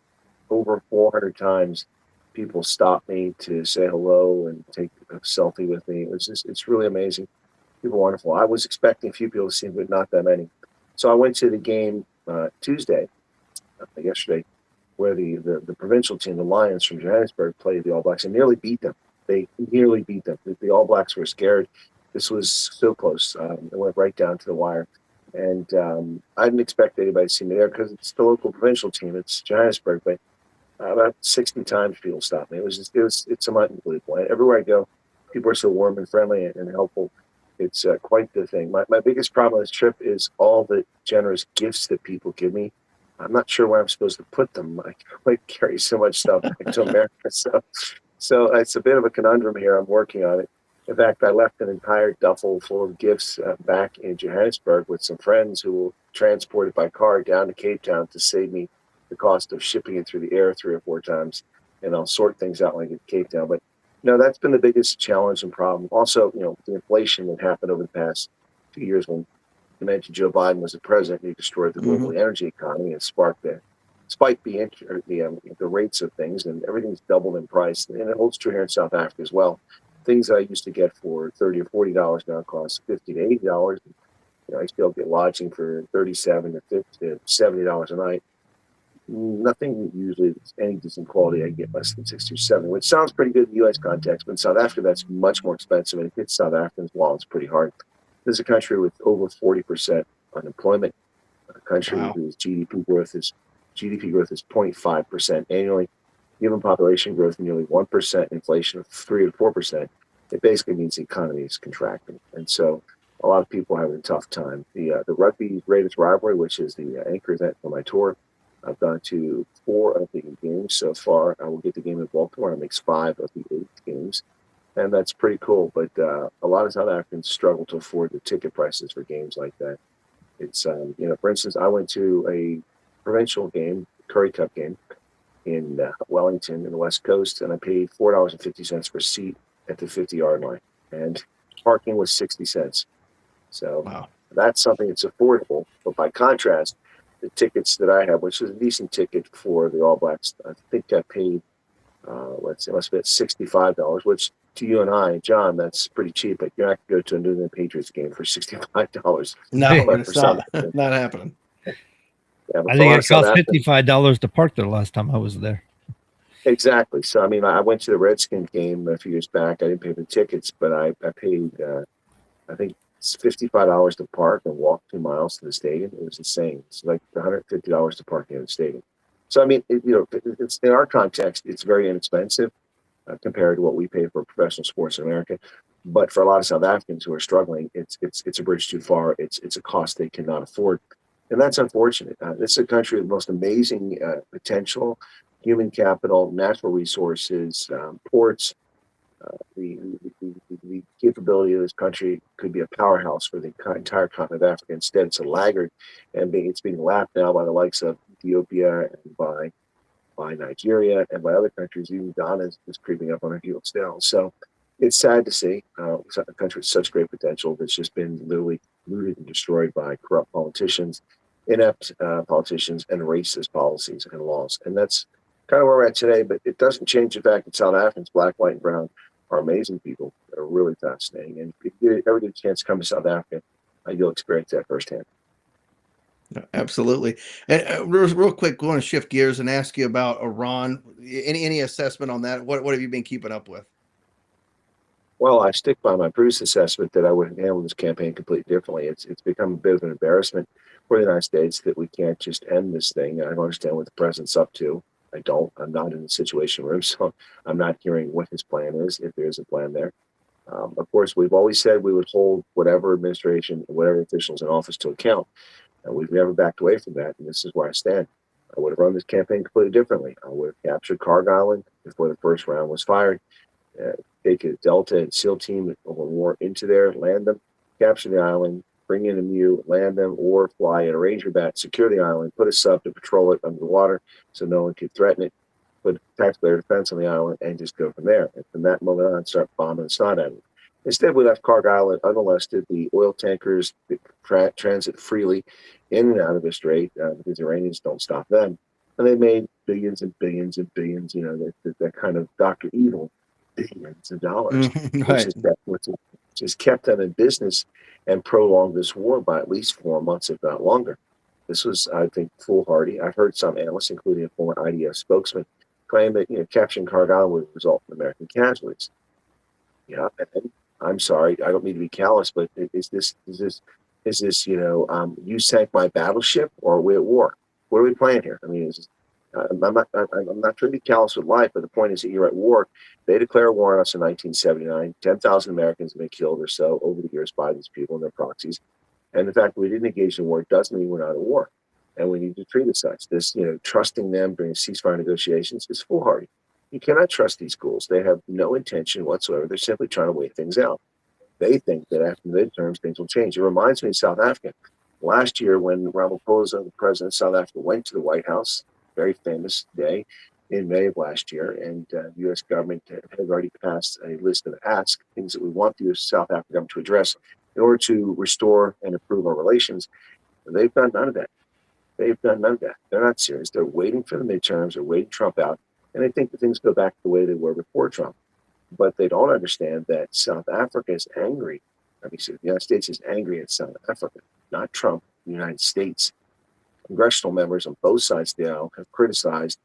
over 400 times people stopped me to say hello and take a selfie with me. It's really amazing. People are wonderful. I was expecting a few people to see, but not that many. So I went to the game Tuesday, yesterday, where the provincial team, the Lions from Johannesburg, played the All Blacks and nearly beat them. They nearly beat them. The All Blacks were scared. This was so close. It went right down to the wire. And I didn't expect anybody to see me there because it's the local provincial team. It's Johannesburg, but about 60 times people stopped me. It's unbelievable. And everywhere I go, people are so warm and friendly and helpful. It's quite the thing. My biggest problem on this trip is all the generous gifts that people give me. I'm not sure where I'm supposed to put them. I carry so much stuff back to America. So it's a bit of a conundrum here. I'm working on it. In fact, I left an entire duffel full of gifts back in Johannesburg with some friends who will transport it by car down to Cape Town to save me the cost of shipping it through the air 3 or 4 times. And I'll sort things out when I get to Cape Town. But that's been the biggest challenge and problem. Also, the inflation that happened over the past 2 years when you mentioned Joe Biden was the president, he destroyed the global energy economy and spiked the rates of things, and everything's doubled in price. And it holds true here in South Africa as well. Things I used to get for $30 or $40 now cost $50 to $80. I used to be able to get lodging for $37 to $50 to $70 a night. Nothing usually any decent quality. I get less than 60 or 70, which sounds pretty good in the U.S. context, but in South Africa that's much more expensive, and it hits South Africans' wallets pretty hard. This is a country with over 40% unemployment, a country whose GDP growth is 0.5% annually. Human population growth of nearly 1%, inflation of 3 to 4%, it basically means the economy is contracting. And so a lot of people are having a tough time. The rugby greatest rivalry, which is the anchor event for my tour, I've gone to 4 of the games so far. I will get the game in Baltimore. It makes 5 of the 8 games. And that's pretty cool. But a lot of South Africans struggle to afford the ticket prices for games like that. It's, for instance, I went to a provincial game, Currie Cup game, in Wellington in the West Coast, and I paid $4.50 per seat at the 50-yard line. And parking was 60 cents. So wow. That's something that's affordable. But by contrast, the tickets that I have, which is a decent ticket for the All Blacks, I think I paid, let's say, must have been $65, which to you and I, John, that's pretty cheap. But you're not going to go to a New England Patriots game for $65. No, it's not happening. Yeah, I think it cost $55 to park there last time I was there. Exactly. So, I mean, I went to the Redskins game a few years back. I didn't pay for tickets, but I paid, I think, it's $55 to park and walk 2 miles to the stadium. It was insane. It's like $150 to park in the stadium. So, I mean, it's in our context, it's very inexpensive compared to what we pay for professional sports in America. But for a lot of South Africans who are struggling, it's a bridge too far. It's a cost they cannot afford. And that's unfortunate. This is a country with the most amazing potential, human capital, natural resources, ports. The capability of this country could be a powerhouse for the entire continent of Africa. Instead, it's a laggard, and it's being lapped now by the likes of Ethiopia and by Nigeria and by other countries. Even Ghana is creeping up on our heels now. So it's sad to see a country with such great potential that's just been literally looted and destroyed by corrupt politicians, inept politicians, and racist policies and laws. And that's kind of where we're at today. But it doesn't change the fact that South Africans, black, white, and brown, are amazing people. They're really fascinating. And if you ever get a chance to come to South Africa, you'll experience that firsthand. Absolutely. And real quick, I want to shift gears and ask you about Iran. Any assessment on that? What have you been keeping up with? Well, I stick by my previous assessment that I would handle this campaign completely differently. It's become a bit of an embarrassment for the United States that we can't just end this thing. I don't understand what the president's up to. I don't. I'm not in the Situation Room, so I'm not hearing what his plan is, if there is a plan there. Of course, we've always said we would hold whatever administration, whatever officials in office to account. And we've never backed away from that, and this is where I stand. I would have run this campaign completely differently. I would have captured Carg Island before the first round was fired, take a Delta and SEAL team or more into there, land them, capture the island, bring in a MEU, land them, or fly in a Ranger bat, secure the island, put a sub to patrol it under the water so no one could threaten it, put tactical air defense on the island, and just go from there. And from that moment on, start bombing the snot out of it. Instead, we left Carg Island unmolested. The oil tankers transit freely in and out of the strait because the Iranians don't stop them. And they made billions and billions and billions, that kind of Dr. Evil billions of dollars, Right. which has kept them in business and prolonged this war by at least 4 months, if not longer. This was, I think, foolhardy. I've heard some analysts, including a former IDF spokesman, claim that capturing Carg Island would result in American casualties. Yeah, and I'm sorry, I don't mean to be callous, but is this you sank my battleship, or are we at war? What are we playing here? I mean, I'm not trying to be callous with life, but the point is that you're at war. They declare war on us in 1979. 10,000 Americans have been killed or so over the years by these people and their proxies. And the fact that we didn't engage in war doesn't mean we're not at war. And we need to treat it such. This, trusting them during ceasefire negotiations is foolhardy. You cannot trust these schools. They have no intention whatsoever. They're simply trying to wait things out. They think that after the midterms, things will change. It reminds me of South Africa. Last year, when Ramaphosa, the president of South Africa, went to the White House, very famous day in May of last year, and the U.S. government had already passed a list of asks, things that we want the U.S. South African government to address in order to restore and improve our relations. And they've done none of that. They've done none of that. They're not serious. They're waiting for the midterms. They're waiting Trump out. And they think that things go back the way they were before Trump. But they don't understand that South Africa is angry. The United States is angry at South Africa, not Trump, the United States. Congressional members on both sides of the aisle have criticized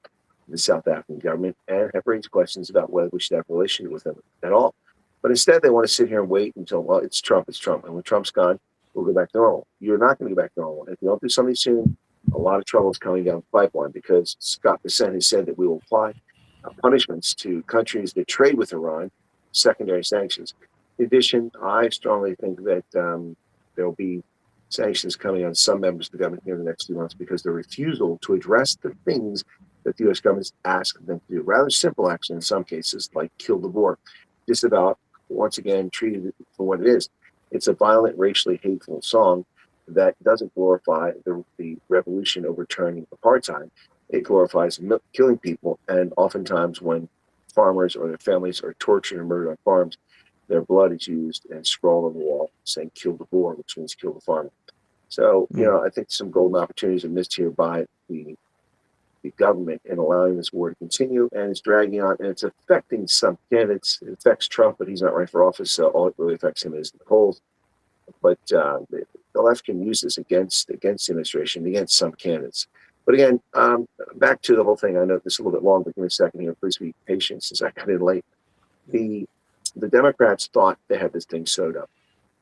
the South African government and have raised questions about whether we should have a relationship with them at all. But instead, they want to sit here and wait until, well, it's Trump. And when Trump's gone, we'll go back to normal. You're not going to go back to normal. If you don't do something soon, a lot of trouble is coming down the pipeline, because Scott Bessent has said that we will apply punishments to countries that trade with Iran, secondary sanctions. In addition, I strongly think that there'll be sanctions coming on some members of the government here in the next few months because their refusal to address the things that the U.S. government asked them to do. Rather simple action in some cases, like kill the war. Disavow, once again, treated it for what it is. It's a violent, racially hateful song that doesn't glorify the revolution overturning apartheid. It glorifies killing people, and oftentimes when farmers or their families are tortured and murdered on farms, their blood is used and scrawled on the wall saying kill the Boer, which means kill the farmer. So, I think some golden opportunities are missed here by the government in allowing this war to continue, and it's dragging on, and it's affecting some candidates. It affects Trump, but he's not running for office, so all it really affects him is the polls. But the left can use this against the administration, against some candidates. But again, back to the whole thing. I know this is a little bit long, but give me a second here. Please be patient since I got in late. The Democrats thought they had this thing sewed up.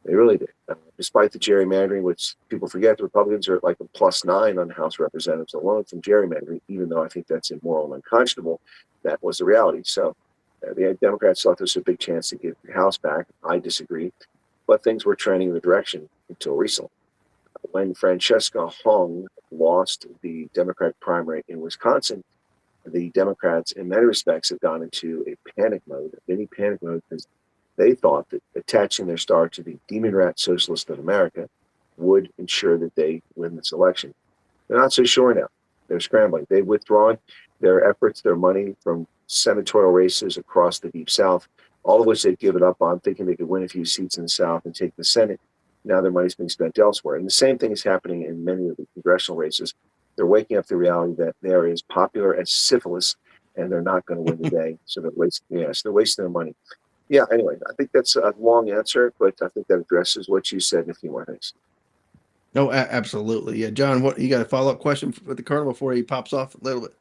They really did. Despite the gerrymandering, which people forget, the Republicans are at like a +9 on the House of Representatives alone from gerrymandering, even though I think that's immoral and unconscionable. That was the reality. So the Democrats thought there was a big chance to get the House back. I disagree. But things were trending in the direction until recently. When Francesca Hung lost the Democratic primary in Wisconsin, the Democrats, in many respects, have gone into a panic mode, a mini panic mode, because they thought that attaching their star to the demon rat socialist of America would ensure that they win this election. They're not so sure now. They're scrambling. They've withdrawn their efforts, their money from senatorial races across the Deep South, all of which they've given up on, thinking they could win a few seats in the South and take the Senate. Now their money's being spent elsewhere. And the same thing is happening in many of the congressional races. They're waking up to the reality that they're as popular as syphilis, and they're not going to win the day. So they're wasting their money. Yeah, anyway, I think that's a long answer, but I think that addresses what you said and a few more things. No, absolutely. Yeah, John, what you got a follow-up question for the Colonel before he pops off a little bit?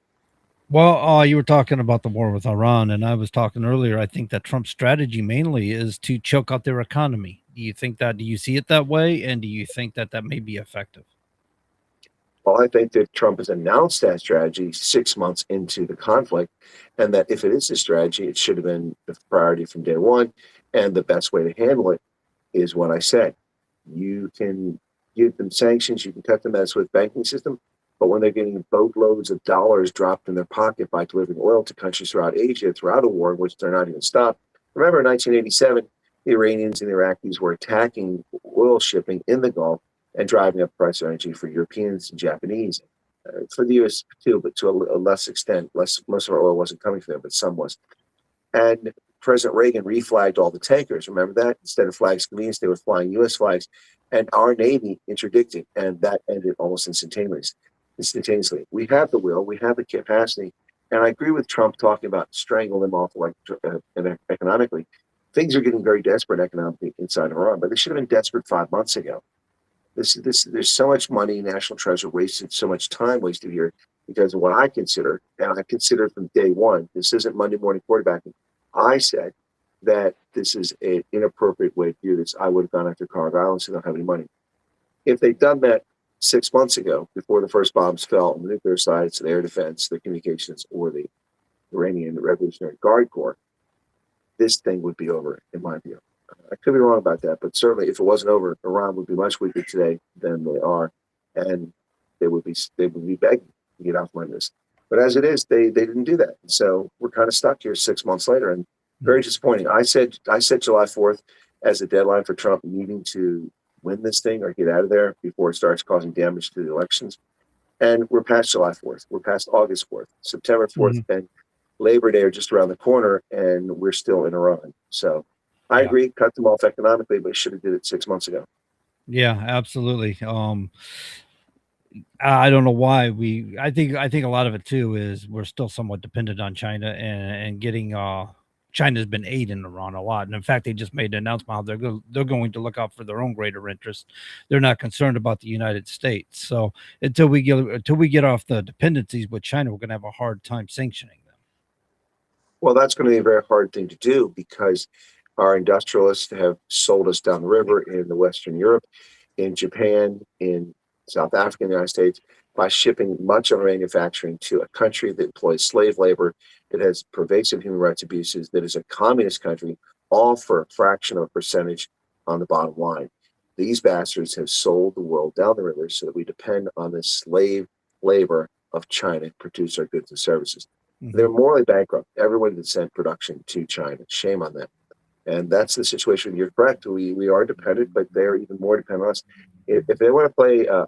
Well, you were talking about the war with Iran, and I was talking earlier. I think that Trump's strategy mainly is to choke out their economy. Do you see it that way? And do you think that that may be effective? Well, I think that Trump has announced that strategy 6 months into the conflict, and that if it is a strategy, it should have been the priority from day one. And the best way to handle it is what I said. You can give them sanctions, you can cut them as with banking system, but when they're getting boatloads of dollars dropped in their pocket by delivering oil to countries throughout Asia, throughout a war in which they're not even stopped. Remember in 1987, the Iranians and the Iraqis were attacking oil shipping in the Gulf and driving up price of energy for Europeans and Japanese, for the U.S. too, but to a less extent. Most of our oil wasn't coming from there, but some was. And President Reagan reflagged all the tankers. Remember that? Instead of flags convenience, they were flying U.S. flags. And our Navy interdicted, and that ended almost instantaneously. We have the will, we have the capacity. And I agree with Trump talking about strangle them off economically. Things are getting very desperate economically inside Iran, but they should have been desperate 5 months ago. There's so much money, national treasure wasted, so much time wasted here because of what I consider, and I considered from day one, this isn't Monday morning quarterbacking. I said that this is an inappropriate way to do this. I would have gone after Cargill Island, so they don't have any money. If they'd done that 6 months ago, before the first bombs fell on the nuclear side, so the air defense, the communications, or the Iranian Revolutionary Guard Corps, this thing would be over, in my view. I could be wrong about that, but certainly if it wasn't over, Iran would be much weaker today than they are, and they would be begging to get off on this. But as it is, they didn't do that. So we're kind of stuck here 6 months later, and very disappointing. I said July 4th as a deadline for Trump needing to win this thing or get out of there before it starts causing damage to the elections. And we're past July 4th. We're past August 4th. September 4th and Labor Day are just around the corner, and we're still in Iran. So I agree, cut them off economically, but should have did it 6 months ago. Yeah, absolutely. I don't know why I think a lot of it too is we're still somewhat dependent on China and getting China's been aiding Iran a lot. And in fact, they just made an announcement how they're going to look out for their own greater interest. They're not concerned about the United States. So until we get off the dependencies with China, we're going to have a hard time sanctioning them. Well, that's going to be a very hard thing to do because our industrialists have sold us down the river in the Western Europe, in Japan, in South Africa, in the United States. by shipping much of our manufacturing to a country that employs slave labor, that has pervasive human rights abuses, that is a communist country, all for a fraction of a percentage on the bottom line. These bastards have sold the world down the river so that we depend on the slave labor of China to produce our goods and services. They're morally bankrupt. Everyone that sent production to China, shame on them. And that's the situation. You're correct. We are dependent, but they're even more dependent on us. If they want to play a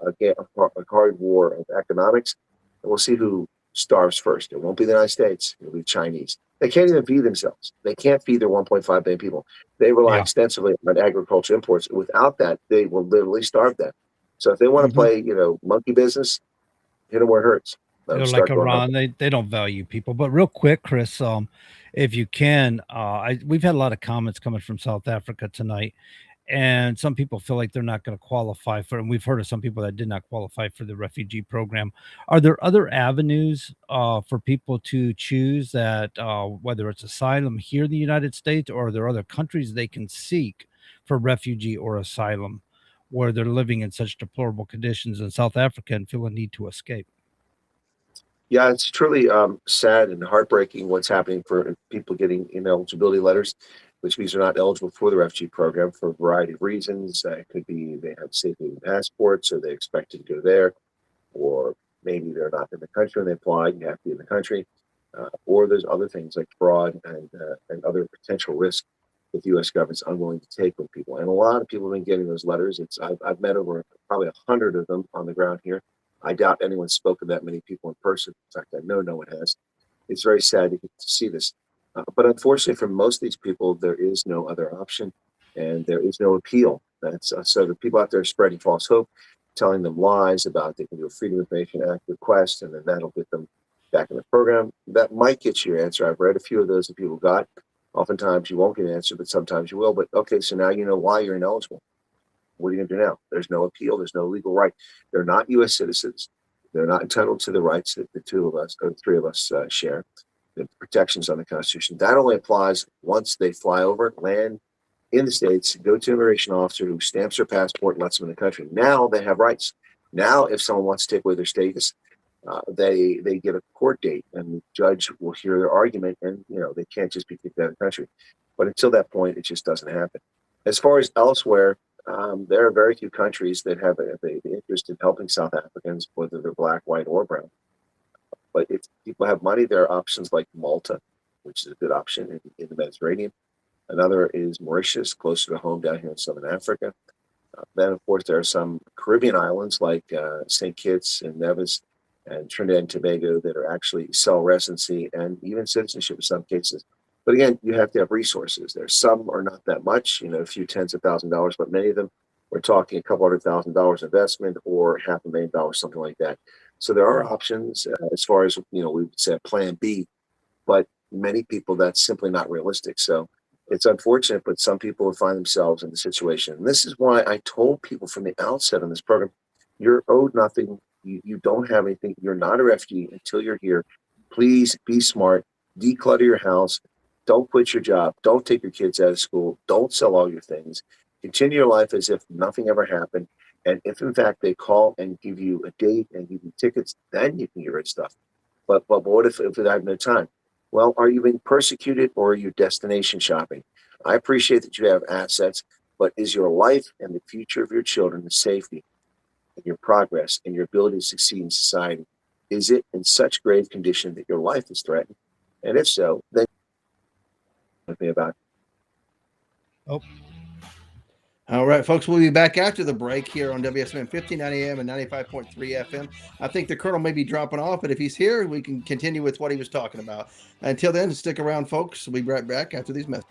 hard war of economics, we'll see who starves first. It won't be the United States. It'll be Chinese. They can't even feed themselves. They can't feed their 1.5 billion people. They rely extensively on agricultural imports. Without that, they will literally starve them. So if they want to play, monkey business, hit them where it hurts. Like Iran, they don't value people. But real quick, Chris, if you can, we've had a lot of comments coming from South Africa tonight, and some people feel like they're not going to qualify for, and we've heard of some people that did not qualify for the refugee program. Are there other avenues for people to choose that, whether it's asylum here in the United States, or are there other countries they can seek for refugee or asylum where they're living in such deplorable conditions in South Africa and feel a need to escape? Yeah, it's truly sad and heartbreaking what's happening for people getting ineligibility letters, which means they're not eligible for the refugee program for a variety of reasons. It could be they have safe haven passports, so they expect to go there, or maybe they're not in the country when they apply. You have to be in the country, or there's other things like fraud and other potential risk that the U.S. government's unwilling to take with people. And a lot of people have been getting those letters. I've met over probably 100 of them on the ground here. I doubt anyone's spoken to that many people in person. In fact, I know no one has. It's very sad to see this. But unfortunately, for most of these people, there is no other option, and there is no appeal. That's so the people out there spreading false hope, telling them lies about they can do a Freedom of Information Act request, and then that'll get them back in the program. That might get you your answer. I've read a few of those that people got. Oftentimes you won't get an answer, but sometimes you will. But okay, so now you know why you're ineligible. What are you going to do now? There's no appeal. There's no legal right. They're not U.S. citizens. They're not entitled to the rights that the two of us or the three of us share. The protections on the Constitution. That only applies once they fly over, land in the States, go to an immigration officer who stamps their passport and lets them in the country. Now they have rights. Now, if someone wants to take away their status, they get a court date, and the judge will hear their argument, and they can't just be kicked out of the country. But until that point, it just doesn't happen. As far as elsewhere, there are very few countries that have an interest in helping South Africans, whether they're black, white, or brown. But if people have money, there are options like Malta, which is a good option in the Mediterranean. Another is Mauritius, closer to home down here in Southern Africa. Then, of course, there are some Caribbean islands like St. Kitts and Nevis and Trinidad and Tobago that are actually sell residency and even citizenship in some cases. But again, you have to have resources there. Some are not that much, a few tens of $1,000s, but many of them, we're talking a couple $100,000 investment or $500,000, something like that. So there are options as far as, we would say plan B, but many people that's simply not realistic. So it's unfortunate, but some people will find themselves in the situation. And this is why I told people from the outset on this program, you're owed nothing. You don't have anything. You're not a refugee until you're here. Please be smart, declutter your house. Don't quit your job. Don't take your kids out of school. Don't sell all your things. Continue your life as if nothing ever happened. And if, in fact, they call and give you a date and give you tickets, then you can get rid of stuff. But what if I have no time? Well, are you being persecuted or are you destination shopping? I appreciate that you have assets, but is your life and the future of your children and safety and your progress and your ability to succeed in society, is it in such grave condition that your life is threatened? And if so, then me about it. Oh. All right, folks, we'll be back after the break here on WSMN 1590 AM and 95.3 FM. I think the Colonel may be dropping off, but if he's here, we can continue with what he was talking about. Until then, stick around, folks. We'll be right back after these messages.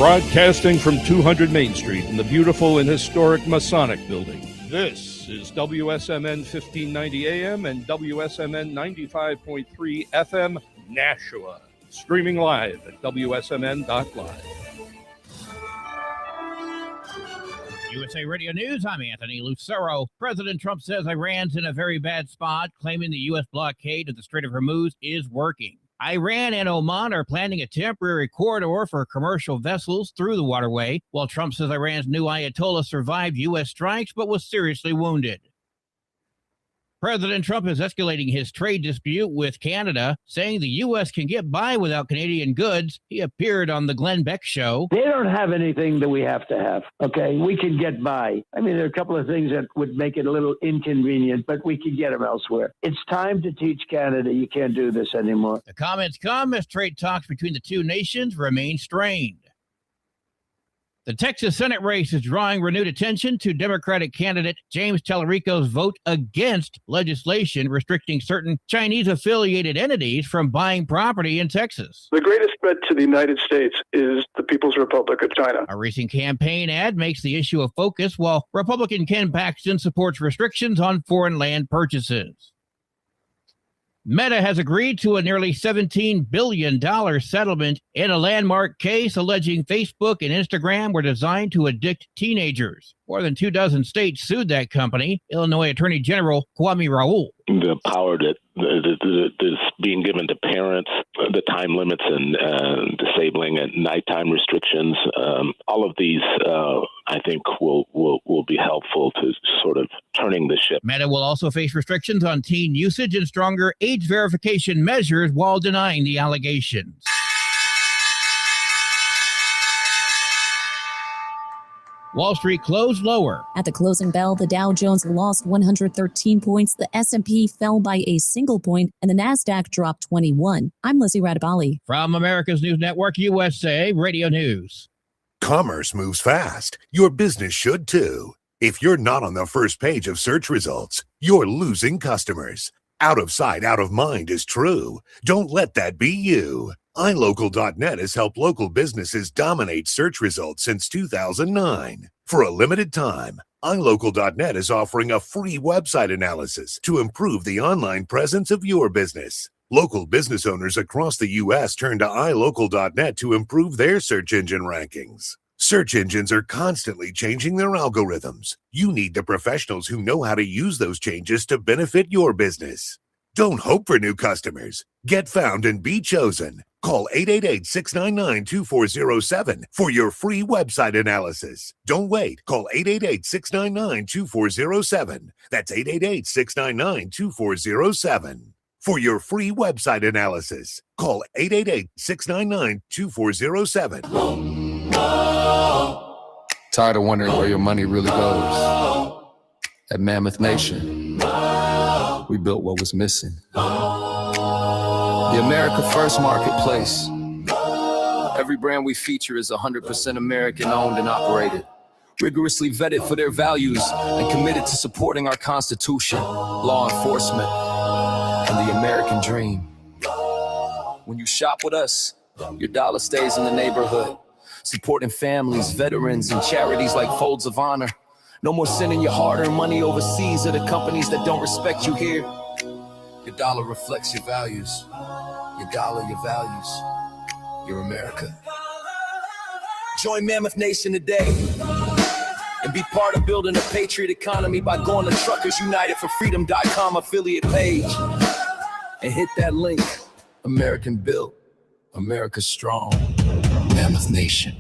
Broadcasting from 200 Main Street in the beautiful and historic Masonic Building. This is WSMN 1590 AM and WSMN 95.3 FM Nashua. Streaming live at wsmn.live. USA Radio News, I'm Anthony Lucero. President Trump says Iran's in a very bad spot, claiming the U.S. blockade of the Strait of Hormuz is working. Iran and Oman are planning a temporary corridor for commercial vessels through the waterway, while Trump says Iran's new Ayatollah survived U.S. strikes but was seriously wounded. President Trump is escalating his trade dispute with Canada, saying the U.S. can get by without Canadian goods. He appeared on the Glenn Beck Show. They don't have anything that we have to have, okay? We can get by. I mean, there are a couple of things that would make it a little inconvenient, but we can get them elsewhere. It's time to teach Canada you can't do this anymore. The comments come as trade talks between the two nations remain strained. The Texas Senate race is drawing renewed attention to Democratic candidate James Tallarico's vote against legislation restricting certain Chinese-affiliated entities from buying property in Texas. The greatest threat to the United States is the People's Republic of China. A recent campaign ad makes the issue a focus, while Republican Ken Paxton supports restrictions on foreign land purchases. Meta has agreed to a nearly $17 billion settlement in a landmark case alleging Facebook and Instagram were designed to addict teenagers. More than 24 states sued that company. Illinois Attorney General Kwame Raoul. The power that is being given to parents, the time limits and disabling and nighttime restrictions, all of these, I think, will be helpful to sort of turning the ship. Meta will also face restrictions on teen usage and stronger age verification measures while denying the allegations. Wall Street closed lower. At the closing bell, the Dow Jones lost 113 points, the S&P fell by a single point, and the Nasdaq dropped 21. I'm Lizzie Radabali. From America's News Network, USA Radio News. Commerce moves fast. Your business should too. If you're not on the first page of search results, you're losing customers. Out of sight, out of mind is true. Don't let that be you. iLocal.net has helped local businesses dominate search results since 2009. For a limited time, iLocal.net is offering a free website analysis to improve the online presence of your business. Local business owners across the U.S. turn to iLocal.net to improve their search engine rankings. Search engines are constantly changing their algorithms. You need the professionals who know how to use those changes to benefit your business. Don't hope for new customers. Get found and be chosen. Call 888-699-2407 for your free website analysis. Don't wait. Call 888-699-2407. That's 888-699-2407. For your free website analysis, call 888-699-2407. Tired of wondering where your money really goes? At Mammoth Nation, we built what was missing. The America First Marketplace. Every brand we feature is 100% American owned and operated, rigorously vetted for their values and committed to supporting our Constitution, law enforcement, and the American dream. When you shop with us, your dollar stays in the neighborhood, supporting families, veterans, and charities like Folds of Honor. No more sending your hard-earned money overseas to the companies that don't respect you here. Your dollar reflects your values. Your dollar, your values. Your America. Join Mammoth Nation today and be part of building a patriot economy by going to TruckersUnitedForFreedom.com affiliate page and hit that link. American built, America strong. Mammoth Nation.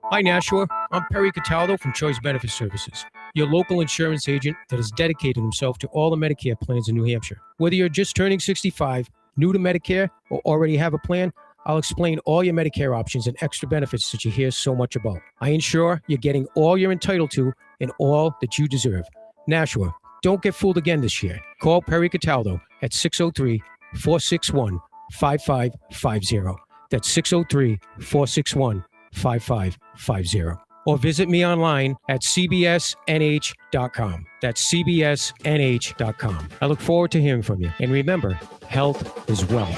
Hi, Nashua. I'm Perry Cataldo from Choice Benefit Services, your local insurance agent that has dedicated himself to all the Medicare plans in New Hampshire. Whether you're just turning 65, new to Medicare, or already have a plan, I'll explain all your Medicare options and extra benefits that you hear so much about. I ensure you're getting all you're entitled to and all that you deserve. Nashua, don't get fooled again this year. Call Perry Cataldo at 603-461-5550. That's 603-461-5550. Or visit me online at cbsnh.com. That's cbsnh.com. I look forward to hearing from you. And remember, health is wealth.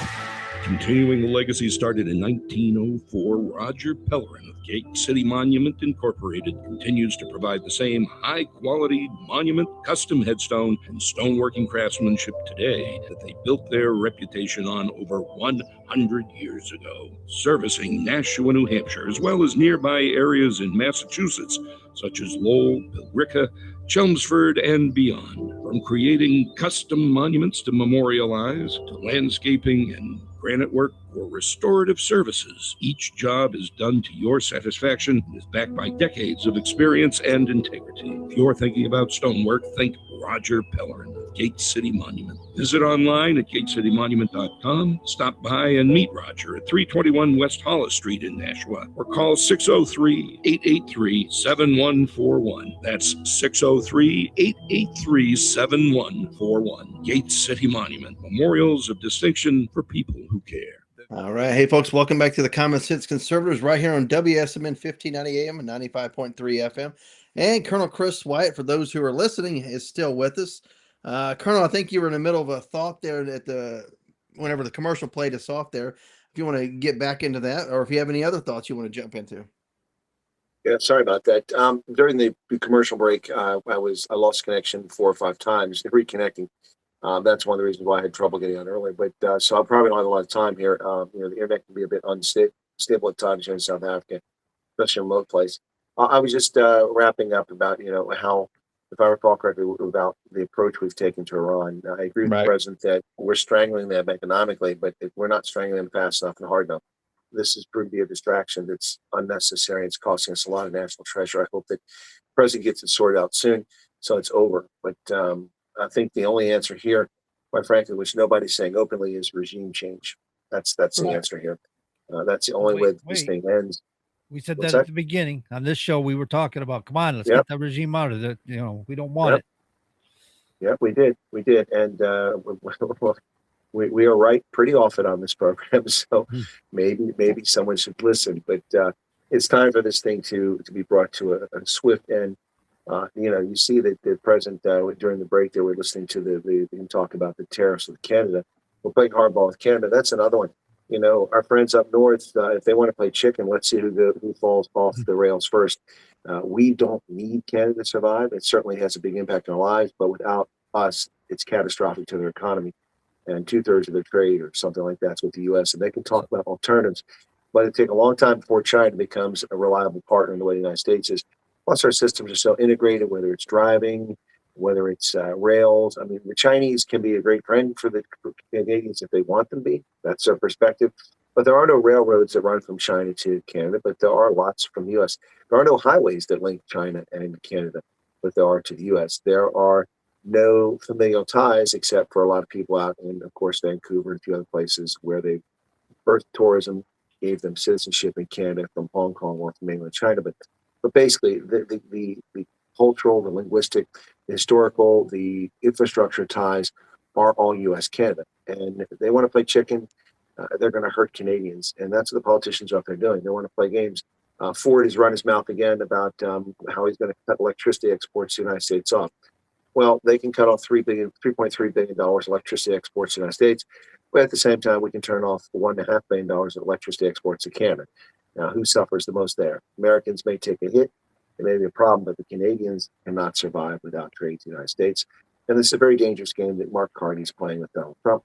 Continuing the legacy started in 1904, Roger Pellerin of Gate City Monument Incorporated continues to provide the same high-quality monument, custom headstone, and stoneworking craftsmanship today that they built their reputation on over 100 years ago, servicing Nashua, New Hampshire, as well as nearby areas in Massachusetts, such as Lowell, Billerica, Chelmsford, and beyond. From creating custom monuments to memorialize, to landscaping and granite work or restorative services, each job is done to your satisfaction and is backed by decades of experience and integrity. If you're thinking about stonework, think Roger Pellerin of Gate City Monument. Visit online at gateCityMonument.com. Stop by and meet Roger at 321 West Hollis Street in Nashua, or call 603-883-7141. That's 603-883-7141. Gate City Monument, memorials of distinction for people who care. All right. Hey, folks, welcome back to the Common Sense Conservatives right here on WSMN 1590 AM and 95.3 FM. And Colonel Chris Wyatt, for those who are listening, is still with us. Colonel, I think you were in the middle of a thought there whenever the commercial played us off there. If you want to get back into that, or if you have any other thoughts you want to jump into. Yeah, sorry about that. During the commercial break, I lost connection 4 or 5 times. Reconnecting. That's one of the reasons why I had trouble getting on early. But so I probably don't have a lot of time here. The internet can be a bit unstable at times here in South Africa, especially in a remote place. I was just wrapping up about how, if I recall correctly, about the approach we've taken to Iran. I agree with the president that we're strangling them economically, but if we're not strangling them fast enough and hard enough. This has proved to be a distraction that's unnecessary. It's costing us a lot of national treasure. I hope that the president gets it sorted out soon, so it's over. But I think the only answer here, quite frankly, which nobody's saying openly, is regime change. That's the answer here. That's the only way this thing ends. We said that at the beginning on this show. We were talking about, come on, let's get that regime out of it. We don't want it. Yep, we did, and we are right pretty often on this program. So maybe someone should listen. But it's time for this thing to be brought to a swift end. You see that the president during the break they were listening to the talk about the tariffs with Canada. We're playing hardball with Canada. That's another one. Our friends up north, if they want to play chicken, let's see who falls off the rails first. We don't need Canada to survive. It certainly has a big impact on our lives, but without us, it's catastrophic to their economy. And 2/3 of their trade or something like that's with the U.S. And they can talk about alternatives, but it take a long time before China becomes a reliable partner in the way the United States is. Plus, our systems are so integrated, whether it's driving, whether it's rails. I mean, the Chinese can be a great friend for the Canadians if they want them to be. That's their perspective. But there are no railroads that run from China to Canada, but there are lots from the U.S. There are no highways that link China and Canada, but there are to the U.S. There are no familial ties except for a lot of people out in, of course, Vancouver and a few other places where they birthed tourism, gave them citizenship in Canada from Hong Kong or from mainland China. But basically, the cultural, the linguistic, the historical, the infrastructure ties are all U.S. Canada. And if they want to play chicken, they're going to hurt Canadians. And that's what the politicians are up there doing. They want to play games. Ford has run his mouth again about how he's going to cut electricity exports to the United States off. Well, they can cut off $3.3 billion electricity exports to the United States, but at the same time, we can turn off $1.5 billion of electricity exports to Canada. Now, who suffers the most there? Americans may take a hit. It may be a problem, but the Canadians cannot survive without trade to the United States. And this is a very dangerous game that Mark Carney is playing with Donald Trump.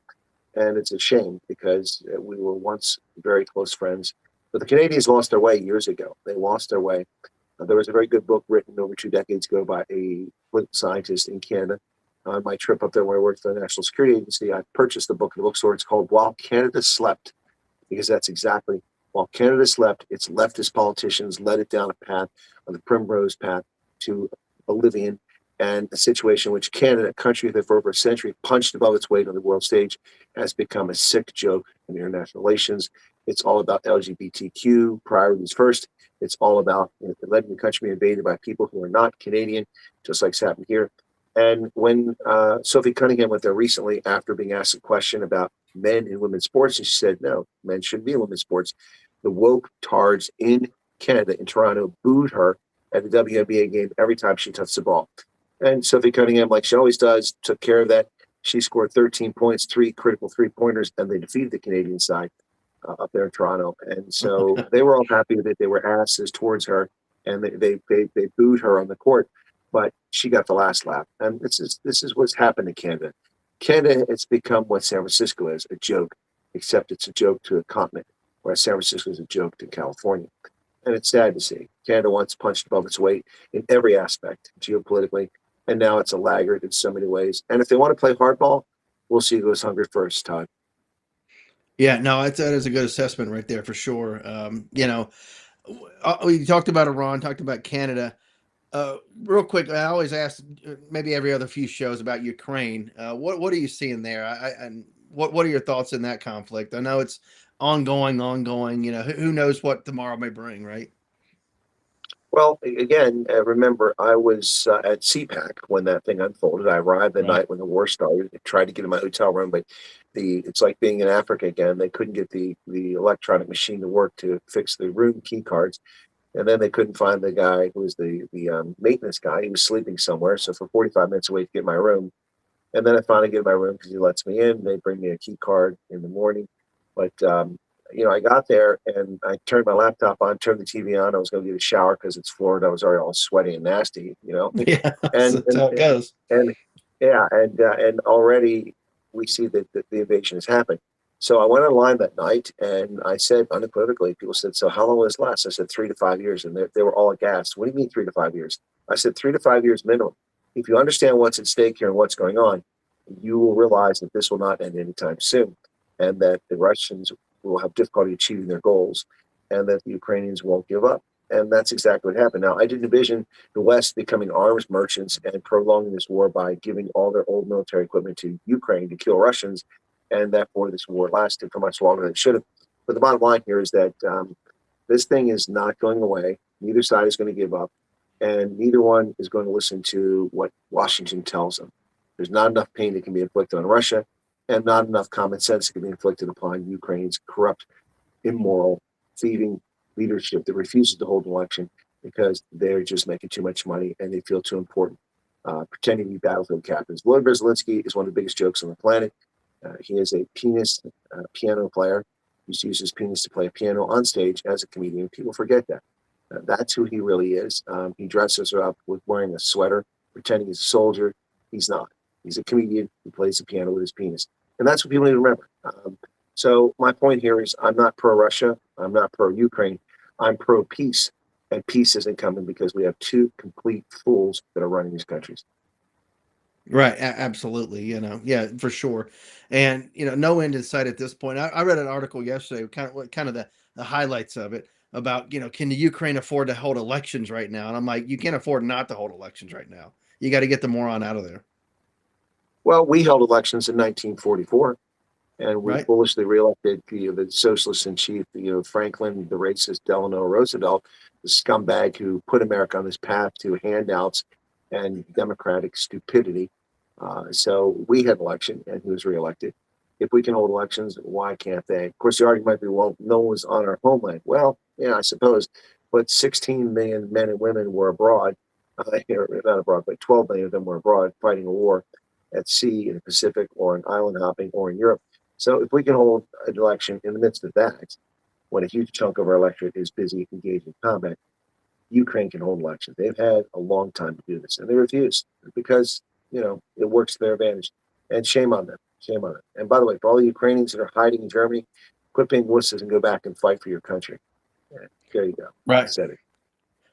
And it's a shame because we were once very close friends. But the Canadians lost their way years ago. They lost their way. There was a very good book written over 2 decades ago by a political scientist in Canada. On my trip up there when I worked for the National Security Agency, I purchased the book in the bookstore. It's called While Canada Slept, because that's exactly, while Canada slept, its leftist politicians led it down a path, on the primrose path to oblivion, and a situation in which Canada, a country that for over a century punched above its weight on the world stage, has become a sick joke in international relations. It's all about LGBTQ, priorities first. It's all about letting the country be invaded by people who are not Canadian, just like it's happened here. And when Sophie Cunningham went there recently after being asked a question about men in women's sports, and she said, no, men shouldn't be in women's sports. The woke tards in Canada, in Toronto, booed her at the WNBA game every time she touched the ball. And Sophie Cunningham, like she always does, took care of that. She scored 13 points, 3 critical 3-pointers, and they defeated the Canadian side up there in Toronto. And so they were all happy that they were asses towards her, and they booed her on the court, but she got the last laugh. And this is what's happened to Canada. Canada, it's become what San Francisco is, a joke, except it's a joke to a continent, whereas San Francisco is a joke to California. And it's sad to see. Canada once punched above its weight in every aspect, geopolitically, and now it's a laggard in so many ways. And if they want to play hardball, we'll see who's hungry first, Todd. Yeah, no, that is a good assessment right there for sure. We talked about Iran, talked about Canada. Real quick, I always ask, maybe every other few shows, about Ukraine. What are you seeing there? And what are your thoughts in that conflict? I know it's ongoing. Who knows what tomorrow may bring, right? Well, again, remember, I was at CPAC when that thing unfolded. I arrived the night when the war started. I tried to get in my hotel room, but it's like being in Africa again. They couldn't get the electronic machine to work to fix the room key cards. And then they couldn't find the guy who was the maintenance guy. He was sleeping somewhere. So for 45 minutes, I waited to get in my room. And then I finally get in my room because he lets me in. They bring me a key card in the morning. But I got there and I turned my laptop on, turned the TV on. I was going to get a shower because it's Florida. I was already all sweaty and nasty, Yeah, and that's how it goes. And already we see that the invasion has happened. So I went online that night and I said unequivocally, people said, so how long will this last? I said 3 to 5 years. And they were all aghast. What do you mean 3 to 5 years? I said 3 to 5 years minimum. If you understand what's at stake here and what's going on, you will realize that this will not end anytime soon, and that the Russians will have difficulty achieving their goals, and that the Ukrainians won't give up. And that's exactly what happened. Now, I didn't envision the West becoming arms merchants and prolonging this war by giving all their old military equipment to Ukraine to kill Russians, and therefore this war lasted for much longer than it should have. But the bottom line here is that this thing is not going away. Neither side is going to give up, and neither one is going to listen to what Washington tells them. There's not enough pain that can be inflicted on Russia, and not enough common sense that can be inflicted upon Ukraine's corrupt, immoral, thieving leadership that refuses to hold an election because they're just making too much money and they feel too important, pretending to be battlefield captains. Vladimir Zelensky is one of the biggest jokes on the planet. He is a piano player. He uses his penis to play a piano on stage as a comedian. People forget that. That's who he really is. He dresses her up with wearing a sweater, pretending he's a soldier. He's not. He's a comedian who plays the piano with his penis. And that's what people need to remember. So my point here is I'm not pro-Russia. I'm not pro-Ukraine. I'm pro-peace. And peace isn't coming because we have 2 complete fools that are running these countries. Right. Absolutely. Yeah, for sure. And, no end in sight at this point. I read an article yesterday, kind of the highlights of it about, can the Ukraine afford to hold elections right now? And I'm like, you can't afford not to hold elections right now. You got to get the moron out of there. Well, we held elections in 1944, and we foolishly reelected the socialist in chief, Franklin, the racist Delano Roosevelt, the scumbag who put America on this path to handouts and democratic stupidity. So we had an election, and he was reelected. If we can hold elections, why can't they? Of course, the argument might be, well, no one was on our homeland. Well, yeah, I suppose, but 16 million men and women were abroad, not abroad, but 12 million of them were abroad fighting a war at sea, in the Pacific, or in island hopping, or in Europe. So if we can hold an election in the midst of that, when a huge chunk of our electorate is busy engaged in combat, Ukraine can hold elections. They've had a long time to do this, and they refuse because, it works to their advantage. And shame on them. Shame on them. And by the way, for all the Ukrainians that are hiding in Germany, quit being wusses and go back and fight for your country. Yeah, there you go. Right. I said it.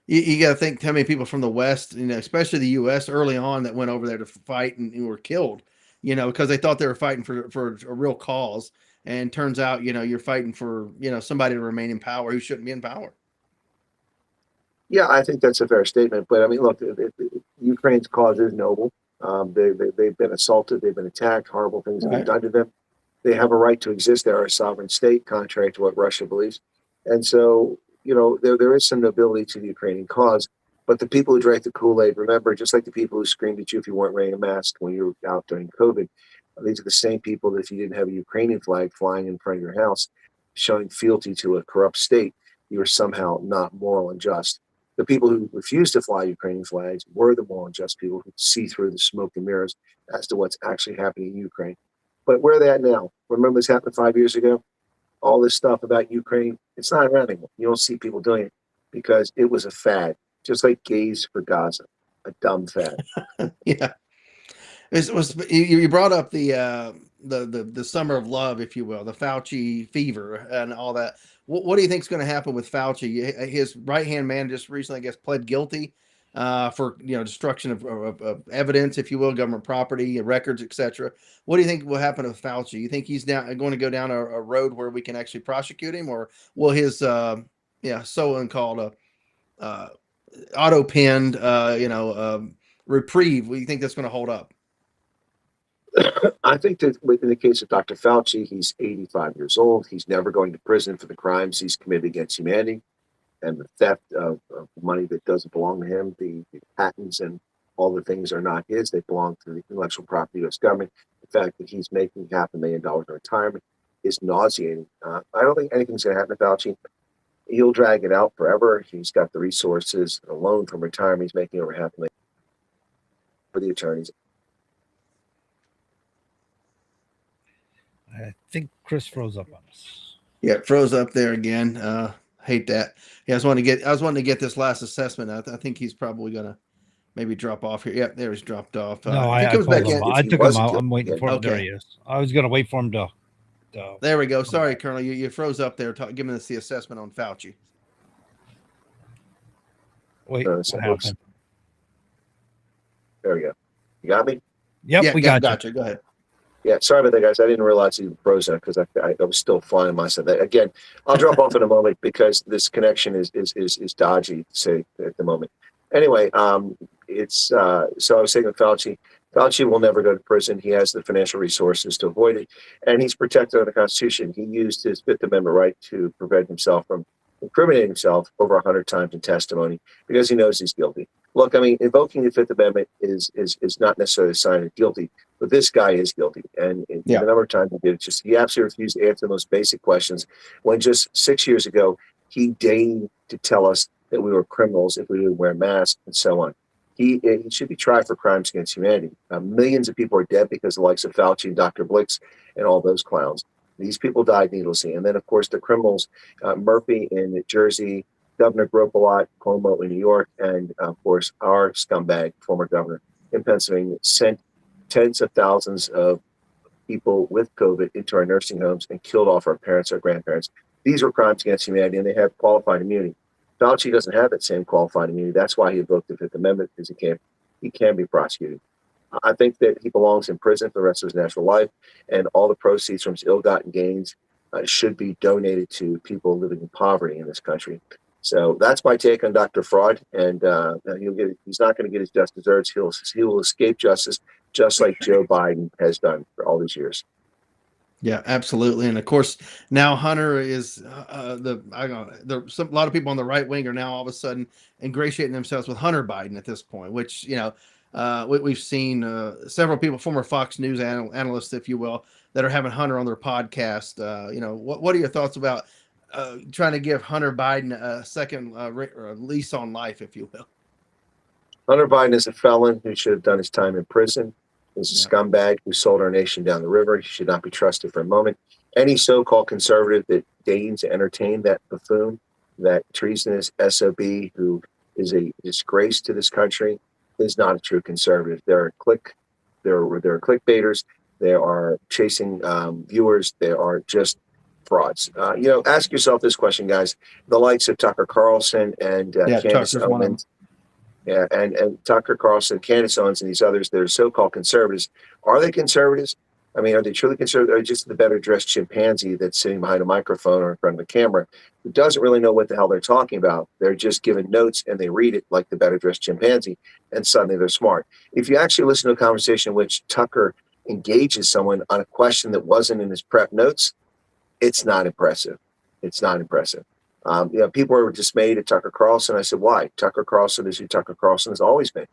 You got to think how many people from the West, especially the U.S. early on, that went over there to fight and were killed, because they thought they were fighting for a real cause. And turns out, you're fighting for, somebody to remain in power who shouldn't be in power. Yeah, I think that's a fair statement. But I mean, look, Ukraine's cause is noble. They've been assaulted. They've been attacked. Horrible things have been done to them. They have a right to exist. They're a sovereign state, contrary to what Russia believes. And so, there is some nobility to the Ukrainian cause. But the people who drank the Kool-Aid, remember, just like the people who screamed at you if you weren't wearing a mask when you were out during COVID, these are the same people that if you didn't have a Ukrainian flag flying in front of your house, showing fealty to a corrupt state, you were somehow not moral and just. The people who refused to fly Ukrainian flags were the more unjust people who see through the smoke and mirrors as to what's actually happening in Ukraine. But where are they at now? Remember this happened 5 years ago? All this stuff about Ukraine, it's not around anymore. You don't see people doing it because it was a fad, just like gays for Gaza, a dumb fad. Yeah. You brought up the summer of love, if you will, the Fauci fever and all that. What do you think is going to happen with Fauci? His right hand man just recently, I guess, pled guilty for destruction of evidence, if you will, government property, records, etc. What do you think will happen with Fauci? You think he's going to go down a road where we can actually prosecute him, or will his so-called auto pinned reprieve? What do you think that's going to hold up? I think that in the case of Dr. Fauci, he's 85 years old. He's never going to prison for the crimes he's committed against humanity and the theft of money that doesn't belong to him. The patents and all the things are not his. They belong to the intellectual property of the U.S. government. The fact that he's making $500,000 in retirement is nauseating. I don't think anything's going to happen to Fauci. He'll drag it out forever. He's got the resources alone from retirement. He's making over $500,000 for the attorneys. I think Chris froze up on us. Yeah, it froze up there again. Hate that. Yeah, I was wanting to get this last assessment. I think he's probably gonna maybe drop off here. Yeah, there he's dropped off. No, I think I it was back pulled in. him out. I took him out. I'm waiting for him. Okay. There he is. I was gonna wait for him to. There we go. Sorry, Colonel. You froze up there, giving us the assessment on Fauci. Wait, what happened? There we go. You got me? Yep, Yeah, we got you. Go ahead. Yeah, sorry about that, guys. I didn't realize he froze up because I was still flying myself. Again, I'll drop off in a moment because this connection is dodgy, to say at the moment. Anyway, so I was saying with Fauci. Fauci will never go to prison. He has the financial resources to avoid it, and he's protected under the Constitution. He used his Fifth Amendment right to prevent himself from incriminating himself over 100 times in testimony because he knows he's guilty. Look, I mean, invoking the Fifth Amendment is not necessarily a sign of guilty, but this guy is guilty. And the number of times he did it, he absolutely refused to answer the most basic questions when just 6 years ago, he deigned to tell us that we were criminals if we didn't wear masks and so on. He should be tried for crimes against humanity. Millions of people are dead because the likes of Fauci and Dr. Blix and all those clowns. These people died needlessly. And then, of course, the criminals, Murphy in New Jersey, Governor Gropalot, Cuomo in New York, and, of course, our scumbag, former governor in Pennsylvania, sent tens of thousands of people with COVID into our nursing homes and killed off our parents, our grandparents. These were crimes against humanity, and they have qualified immunity. Fauci doesn't have that same qualified immunity. That's why he invoked the Fifth Amendment, because he can be prosecuted. I think that he belongs in prison for the rest of his natural life, and all the proceeds from his ill-gotten gains should be donated to people living in poverty in this country. So that's my take on Dr. Fraud, and he's not going to get his just desserts. He will escape justice, just like Joe Biden has done for all these years. Yeah, absolutely. And of course, now Hunter is a lot of people on the right wing are now all of a sudden ingratiating themselves with Hunter Biden at this point, which, we've seen several people, former Fox News analysts, if you will, that are having Hunter on their podcast. What are your thoughts about trying to give Hunter Biden a second lease on life, if you will? Hunter Biden is a felon who should have done his time in prison. He's a scumbag who sold our nation down the river. He should not be trusted for a moment. Any so-called conservative that deigns to entertain that buffoon, that treasonous SOB who is a disgrace to this country, is not a true conservative. They're clickbaiters. They are chasing viewers. They are just frauds. Ask yourself this question, guys. The likes of Tucker Carlson and Candace Owens. Yeah, and Tucker Carlson, Candace Owens, and these others that are so-called conservatives, are they conservatives? I mean, are they truly conservative? Or are they just the better-dressed chimpanzee that's sitting behind a microphone or in front of a camera who doesn't really know what the hell they're talking about? They're just given notes and they read it like the better-dressed chimpanzee, and suddenly they're smart. If you actually listen to a conversation in which Tucker engages someone on a question that wasn't in his prep notes, it's not impressive. It's not impressive. People were dismayed at Tucker Carlson. I said, why? Tucker Carlson is who Tucker Carlson has always been.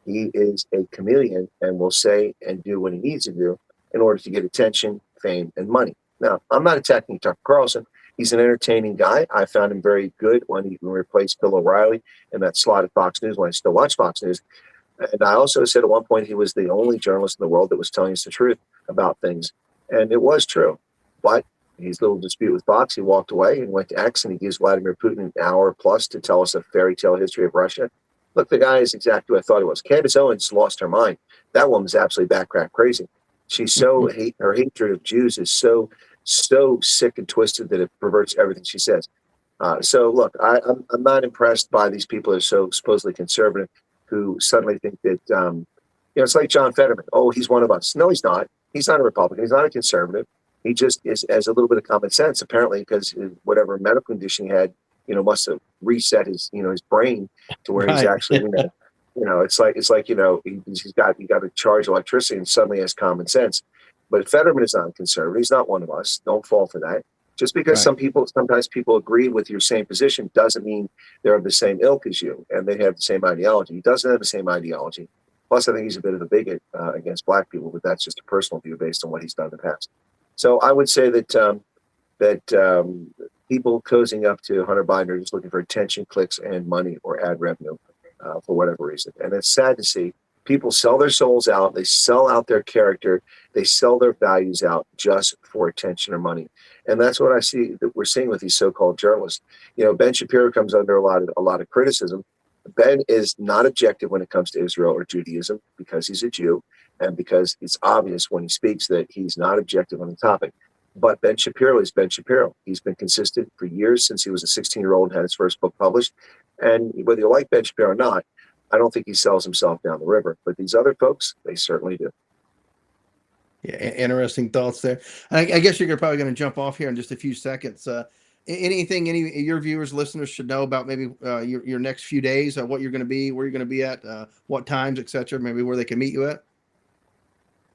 He is a chameleon and will say and do what he needs to do in order to get attention, fame, and money. Now, I'm not attacking Tucker Carlson. He's an entertaining guy. I found him very good when he replaced Bill O'Reilly in that slot at Fox News when I still watch Fox News. And I also said at one point he was the only journalist in the world that was telling us the truth about things. And it was true. But his little dispute with Fox, he walked away and went to X, and he gives Vladimir Putin an hour plus to tell us a fairy tale history of Russia. Look, the guy is exactly what I thought he was. Candace Owens lost her mind. That woman's absolutely backcrack crazy. She's so her hatred of Jews is so sick and twisted that it perverts everything she says. So look, I'm not impressed by these people who are so supposedly conservative who suddenly think that it's like John Fetterman. Oh, he's one of us. No, he's not. He's not a Republican. He's not a conservative. He just has a little bit of common sense, apparently, because whatever medical condition he had, must have reset his his brain to where he's actually it's like he's got to charge electricity and suddenly has common sense. But Fetterman is not a conservative. He's not one of us. Don't fall for that. Just because sometimes people agree with your same position doesn't mean they're of the same ilk as you and they have the same ideology. He doesn't have the same ideology. Plus, I think he's a bit of a bigot against black people, but that's just a personal view based on what he's done in the past. So I would say that people cozying up to Hunter Biden are just looking for attention, clicks, and money or ad revenue for whatever reason. And it's sad to see. People sell their souls out. They sell out their character. They sell their values out just for attention or money. And that's what I see that we're seeing with these so-called journalists. Ben Shapiro comes under a lot of criticism. Ben is not objective when it comes to Israel or Judaism because he's a Jew and because it's obvious when he speaks that he's not objective on the topic. But Ben Shapiro is Ben Shapiro. He's been consistent for years since he was a 16-year-old and had his first book published. And whether you like Ben Shapiro or not, I don't think he sells himself down the river. But these other folks, they certainly do. Yeah, interesting thoughts there. I guess you're probably going to jump off here in just a few seconds. Anything any of your viewers, listeners should know about maybe your next few days, what you're going to be, where you're going to be at, what times, etc. Maybe where they can meet you at.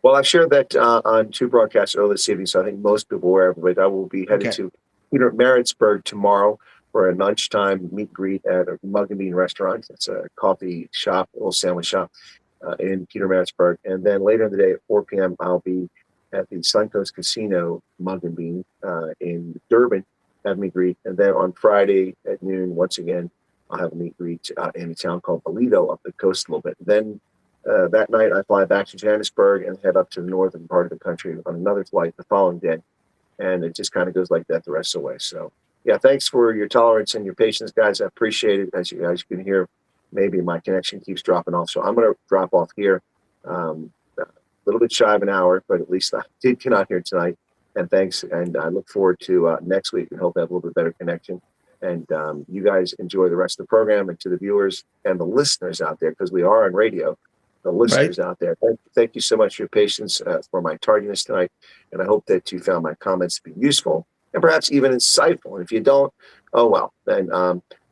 Well, I've shared that on two broadcasts earlier this evening, so I think most people are aware of it. I will be headed to Peter Maritzburg tomorrow for a lunchtime meet and greet at a Mug and Bean restaurant. It's a coffee shop, a little sandwich shop in Peter Maritzburg. And then later in the day at 4 p.m., I'll be at the Suncoast Casino Mug and Bean in Durban, have a meet and greet. And then on Friday at noon, once again, I'll have a meet and greet in a town called Aledo up the coast a little bit. Then that night, I fly back to Johannesburg and head up to the northern part of the country on another flight the following day. And it just kind of goes like that the rest of the way. So, yeah, thanks for your tolerance and your patience, guys. I appreciate it. As you can hear, maybe my connection keeps dropping off. So I'm going to drop off here a little bit shy of an hour, but at least I did get out here tonight. And thanks. And I look forward to next week and hope to have a little bit better connection. And you guys enjoy the rest of the program. And to the viewers and the listeners out there, because we are on radio, the listeners out there, thank you so much for your patience for my tardiness tonight. And I hope that you found my comments to be useful and perhaps even insightful. And if you don't, oh, well, then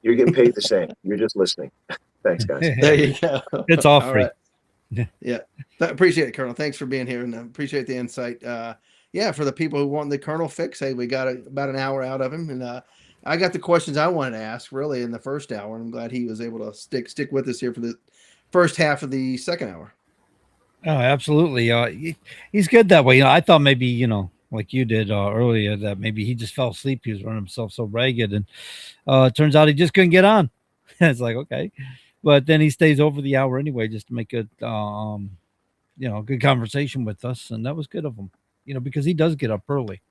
you're getting paid the same. You're just listening. Thanks, guys. There you go. It's all free. Right. Yeah. Appreciate it, Colonel. Thanks for being here and appreciate the insight. For the people who want the Colonel fix, hey, we got about an hour out of him. And I got the questions I wanted to ask really in the first hour. And I'm glad he was able to stick with us here for the first half of the second hour. Oh, absolutely. He's good that way. I thought maybe, like you did earlier, that maybe he just fell asleep. He was running himself so ragged. And it turns out he just couldn't get on. It's like, okay. But then he stays over the hour anyway, just to make good, good conversation with us. And that was good of him, because he does get up early.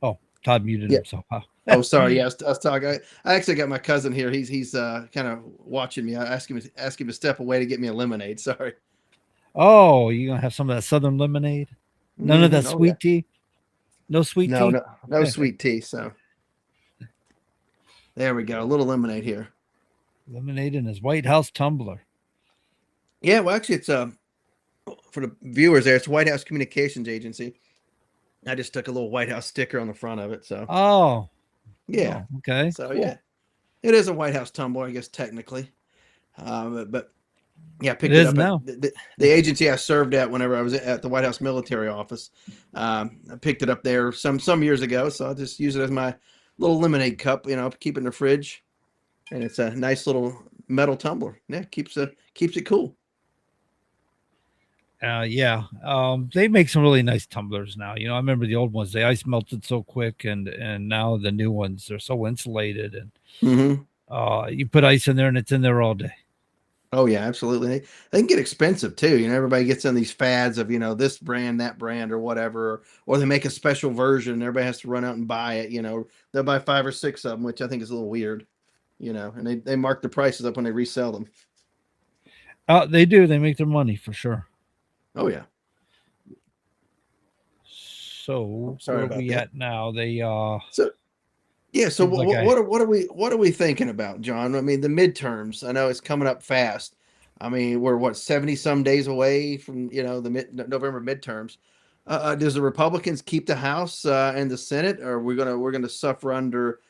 Oh, Todd muted himself. Huh? Oh, sorry. Yeah, I was talking. I actually got my cousin here. He's kind of watching me. I asked him to step away to get me a lemonade. Sorry. Oh, you gonna have some of that Southern lemonade? None of that sweet tea? No sweet tea? No sweet tea. So there we go. A little lemonade here. Lemonade in his White House tumbler. Yeah, well, actually, it's for the viewers there. It's White House Communications Agency. I just took a little White House sticker on the front of it. So. Oh. Yeah. Oh, okay. So yeah, it is a White House tumbler, I guess technically, but yeah, I picked it up now. The agency I served at whenever I was at the White House military office. I picked it up there some years ago, so I'll just use it as my little lemonade cup. Keep it in the fridge, and it's a nice little metal tumbler. Yeah, keeps it cool. Yeah. They make some really nice tumblers now. I remember the old ones, the ice melted so quick, and now the new ones, they're so insulated, and you put ice in there and it's in there all day. Oh yeah, absolutely. They can get expensive too. Everybody gets in these fads of, this brand, that brand, or whatever, or they make a special version. And everybody has to run out and buy it. They'll buy 5 or 6 of them, which I think is a little weird. And they mark the prices up when they resell them. They do. They make their money for sure. Oh yeah. So sorry where about are we that. at now? They So yeah. So Seems like what are we thinking about, John? I mean, the midterms. I know it's coming up fast. I mean, we're 70 some days away from the November midterms. Does the Republicans keep the House and the Senate, or we're gonna suffer under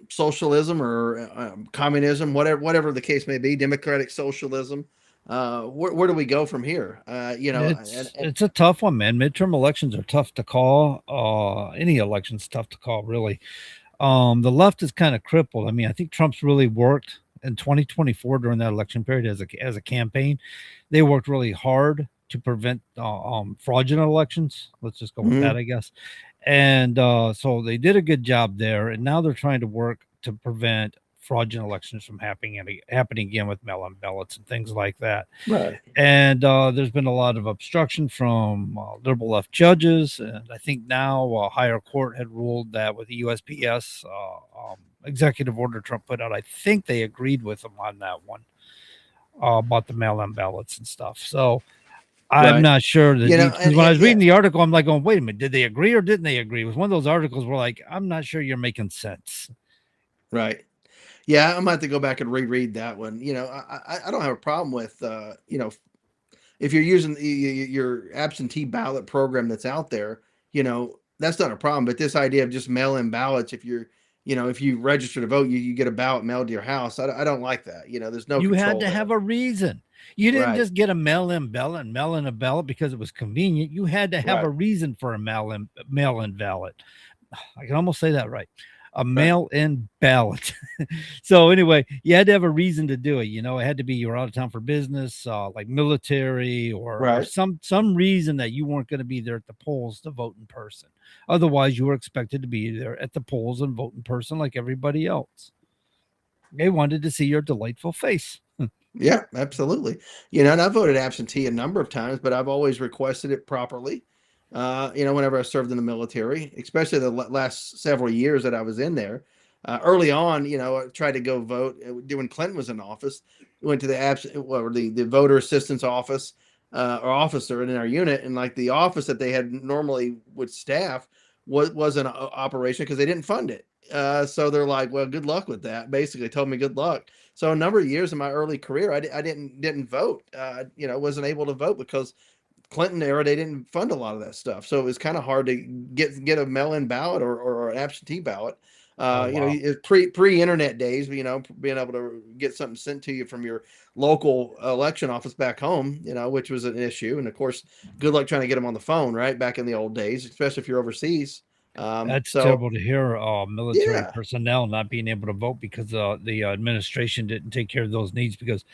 socialism or communism, whatever the case may be, democratic socialism? Where do we go from here? it's a tough one, man. Midterm elections are tough to call. Any election's tough to call, really. The left is kind of crippled. I mean, I think Trump's really worked in 2024 during that election period as a campaign. They worked really hard to prevent fraudulent elections. Let's just go with that, I guess. And so they did a good job there. And now they're trying to work to prevent fraudulent elections from happening again with mail-in ballots and things like that. Right. And there's been a lot of obstruction from liberal left judges. And I think now a higher court had ruled that with the USPS executive order Trump put out, I think they agreed with him on that one about the mail-in ballots and stuff. So I'm not sure that when I was reading the article, I'm like going, wait a minute, did they agree or didn't they agree? It was one of those articles where like, I'm not sure you're making sense. Right. Yeah, I'm gonna have to go back and reread that one. I don't have a problem with if you're using your absentee ballot program that's out there, that's not a problem. But this idea of just mail-in ballots, if you register to vote, you get a ballot mailed to your house. I don't like that. There's no. You had control to there. have a reason. You didn't Right. just get a mail-in ballot and mail in a ballot because it was convenient. You had to have Right. a reason for a mail-in ballot. I can almost say that right. A mail-in ballot. So anyway, you had to have a reason to do it. It had to be you were out of town for business, like military or some reason that you weren't going to be there at the polls to vote in person. Otherwise, you were expected to be there at the polls and vote in person like everybody else. They wanted to see your delightful face. Yeah, absolutely. And I voted absentee a number of times, but I've always requested it properly. Whenever I served in the military, especially the last several years that I was in there. Early on, I tried to go vote when Clinton was in office. Went to the voter assistance office or officer in our unit, and like the office that they had normally would staff was an operation because they didn't fund it. So they're like, well, good luck with that. Basically, told me good luck. So a number of years in my early career, I didn't vote. Wasn't able to vote because Clinton era, they didn't fund a lot of that stuff. So it was kind of hard to get a mail-in ballot or an absentee ballot. Wow. Pre-internet days, being able to get something sent to you from your local election office back home, which was an issue. And of course, good luck trying to get them on the phone, right? Back in the old days, especially if you're overseas. That's terrible to hear. Military personnel not being able to vote because the administration didn't take care of those needs. Because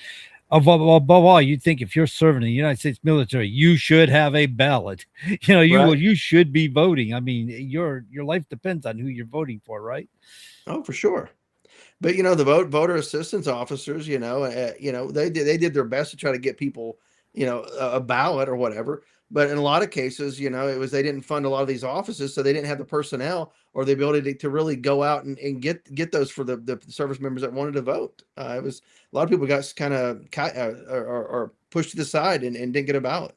above all, you'd think if you're serving in the United States military, you should have a ballot. You should be voting. I mean, your life depends on who you're voting for, right? Oh, for sure. But the voter assistance officers, they did their best to try to get people, a ballot or whatever. But in a lot of cases, it was they didn't fund a lot of these offices, so they didn't have the personnel or the ability to really go out and get those for the service members that wanted to vote. It was a lot of people got kind of or pushed to the side and didn't get a ballot.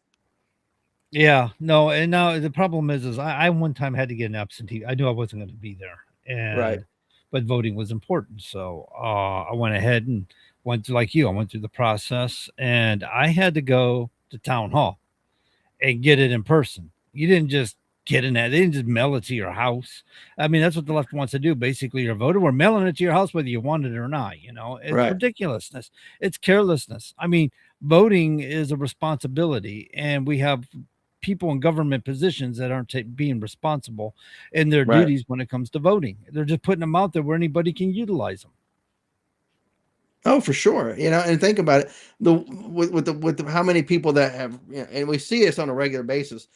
Yeah, no, and now the problem is I one time had to get an absentee. I knew I wasn't going to be there, and but voting was important, so I went ahead and went through I went through the process, and I had to go to town hall and get it in person. You didn't just get in that. They didn't just mail it to your house. I mean, that's what the left wants to do. Basically, you're voting. We're mailing it to your house whether you want it or not. It's ridiculousness. It's carelessness. I mean, voting is a responsibility, and we have people in government positions that aren't being responsible in their duties when it comes to voting. They're just putting them out there where anybody can utilize them. Oh, for sure. And think about it. With how many people that have, and we see this on a regular basis.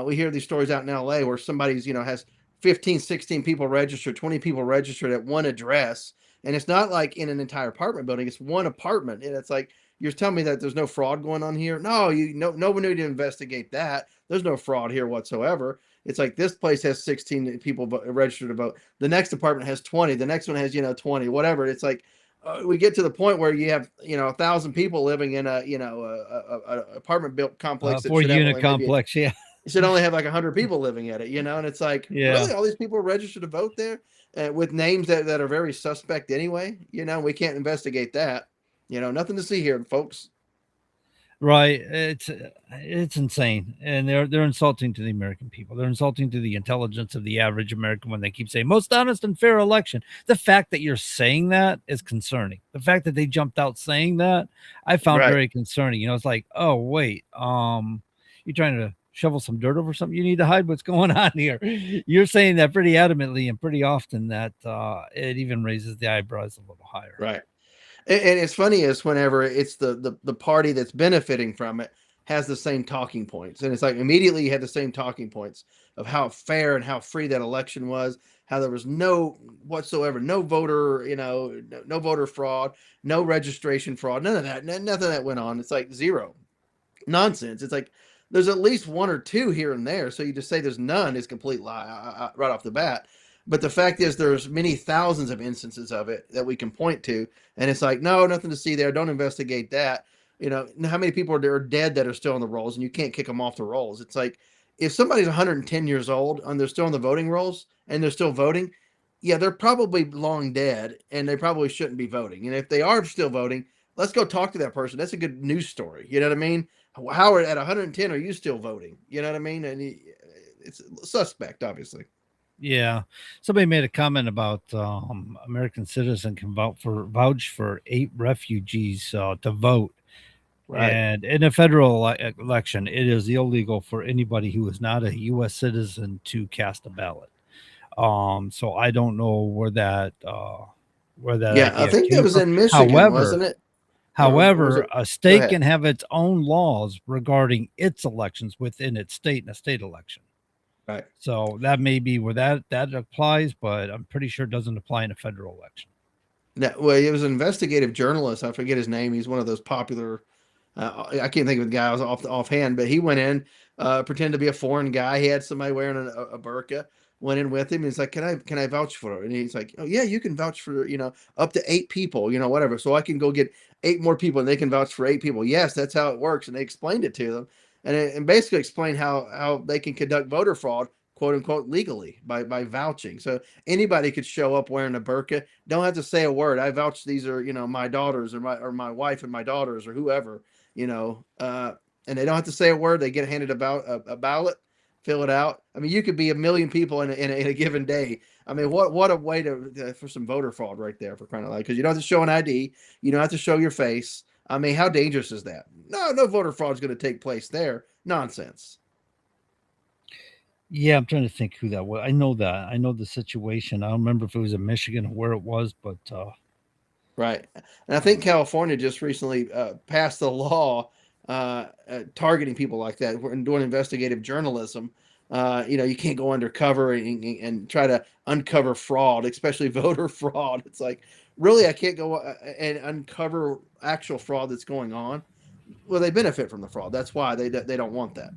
We hear these stories out in LA where somebody's, has 15, 16 people registered, 20 people registered at one address. And it's not like in an entire apartment building, it's one apartment. And it's like, you're telling me that there's no fraud going on here? No, no one need to investigate that. There's no fraud here whatsoever. It's like this place has 16 people registered to vote. The next apartment has 20. The next one has, 20, whatever. It's like, we get to the point where you have 1,000 people living in a apartment built complex that should have Four-unit only complex, yeah. it should only have like 100 people living at it, and it's like, Yeah. really, all these people are registered to vote there with names that are very suspect anyway. We can't investigate that. Nothing to see here, folks. Right. It's insane. And they're insulting to the American people. They're insulting to the intelligence of the average American when they keep saying most honest and fair election. The fact that you're saying that is concerning. The fact that they jumped out saying that, I found Right. very concerning. It's like, oh wait, you're trying to shovel some dirt over something. You need to hide what's going on here. You're saying that pretty adamantly and pretty often that it even raises the eyebrows a little higher. Right. And it's funny is whenever it's the party that's benefiting from it has the same talking points. And it's like immediately you had the same talking points of how fair and how free that election was, how there was no voter, no voter fraud, no registration fraud, none of that, nothing that went on. It's like zero nonsense. It's like there's at least one or two here and there. So you just say there's none is complete lie right off the bat. But the fact is, there's many thousands of instances of it that we can point to, and it's like, no, nothing to see there. Don't investigate that. How many people are dead that are still on the rolls, and you can't kick them off the rolls. It's like if somebody's 110 years old and they're still on the voting rolls and they're still voting, yeah, they're probably long dead, and they probably shouldn't be voting. And if they are still voting, let's go talk to that person. That's a good news story. You know what I mean? Howard, at 110, are you still voting? You know what I mean? And it's suspect, obviously. Yeah, somebody made a comment about American citizen can vouch for 8 refugees to vote, Right. and in a federal election, it is illegal for anybody who is not a U.S. citizen to cast a ballot. So I don't know where that Yeah, I idea think that came was from. in Michigan, wasn't it? Or was However, it? a Go state ahead. can have its own laws regarding its elections within its state in a state election. Right. So that may be where that applies, but I'm pretty sure it doesn't apply in a federal election. No, well, he was an investigative journalist. I forget his name. He's one of those popular. I can't think of the guy. I was offhand, but he went in, pretended to be a foreign guy. He had somebody wearing a burqa. Went in with him. He's like, "Can I vouch for it?" And he's like, "Oh yeah, you can vouch for up to 8 people, whatever. So I can go get 8 more people, and they can vouch for 8 people. Yes, that's how it works." And they explained it to them, and basically explained how they can conduct voter fraud, quote unquote, legally by vouching. So anybody could show up wearing a burqa, don't have to say a word. I vouch these are my daughters or my wife and my daughters or whoever, and they don't have to say a word. They get handed a ballot, fill it out. I mean, you could be a million people in a given day. I mean, what a way for some voter fraud right there, for crying out loud. Because you don't have to show an ID, you don't have to show your face. I mean, how dangerous is that? No voter fraud is going to take place there. Nonsense. Yeah, I'm trying to think who that was. I know the situation. I don't remember if it was in Michigan or where it was, but Right. And I think California just recently passed a law targeting people like that. We're doing investigative journalism. You can't go undercover and try to uncover fraud, especially voter fraud. It's like, really, I can't go and uncover actual fraud that's going on. Well, they benefit from the fraud. That's why they don't want that.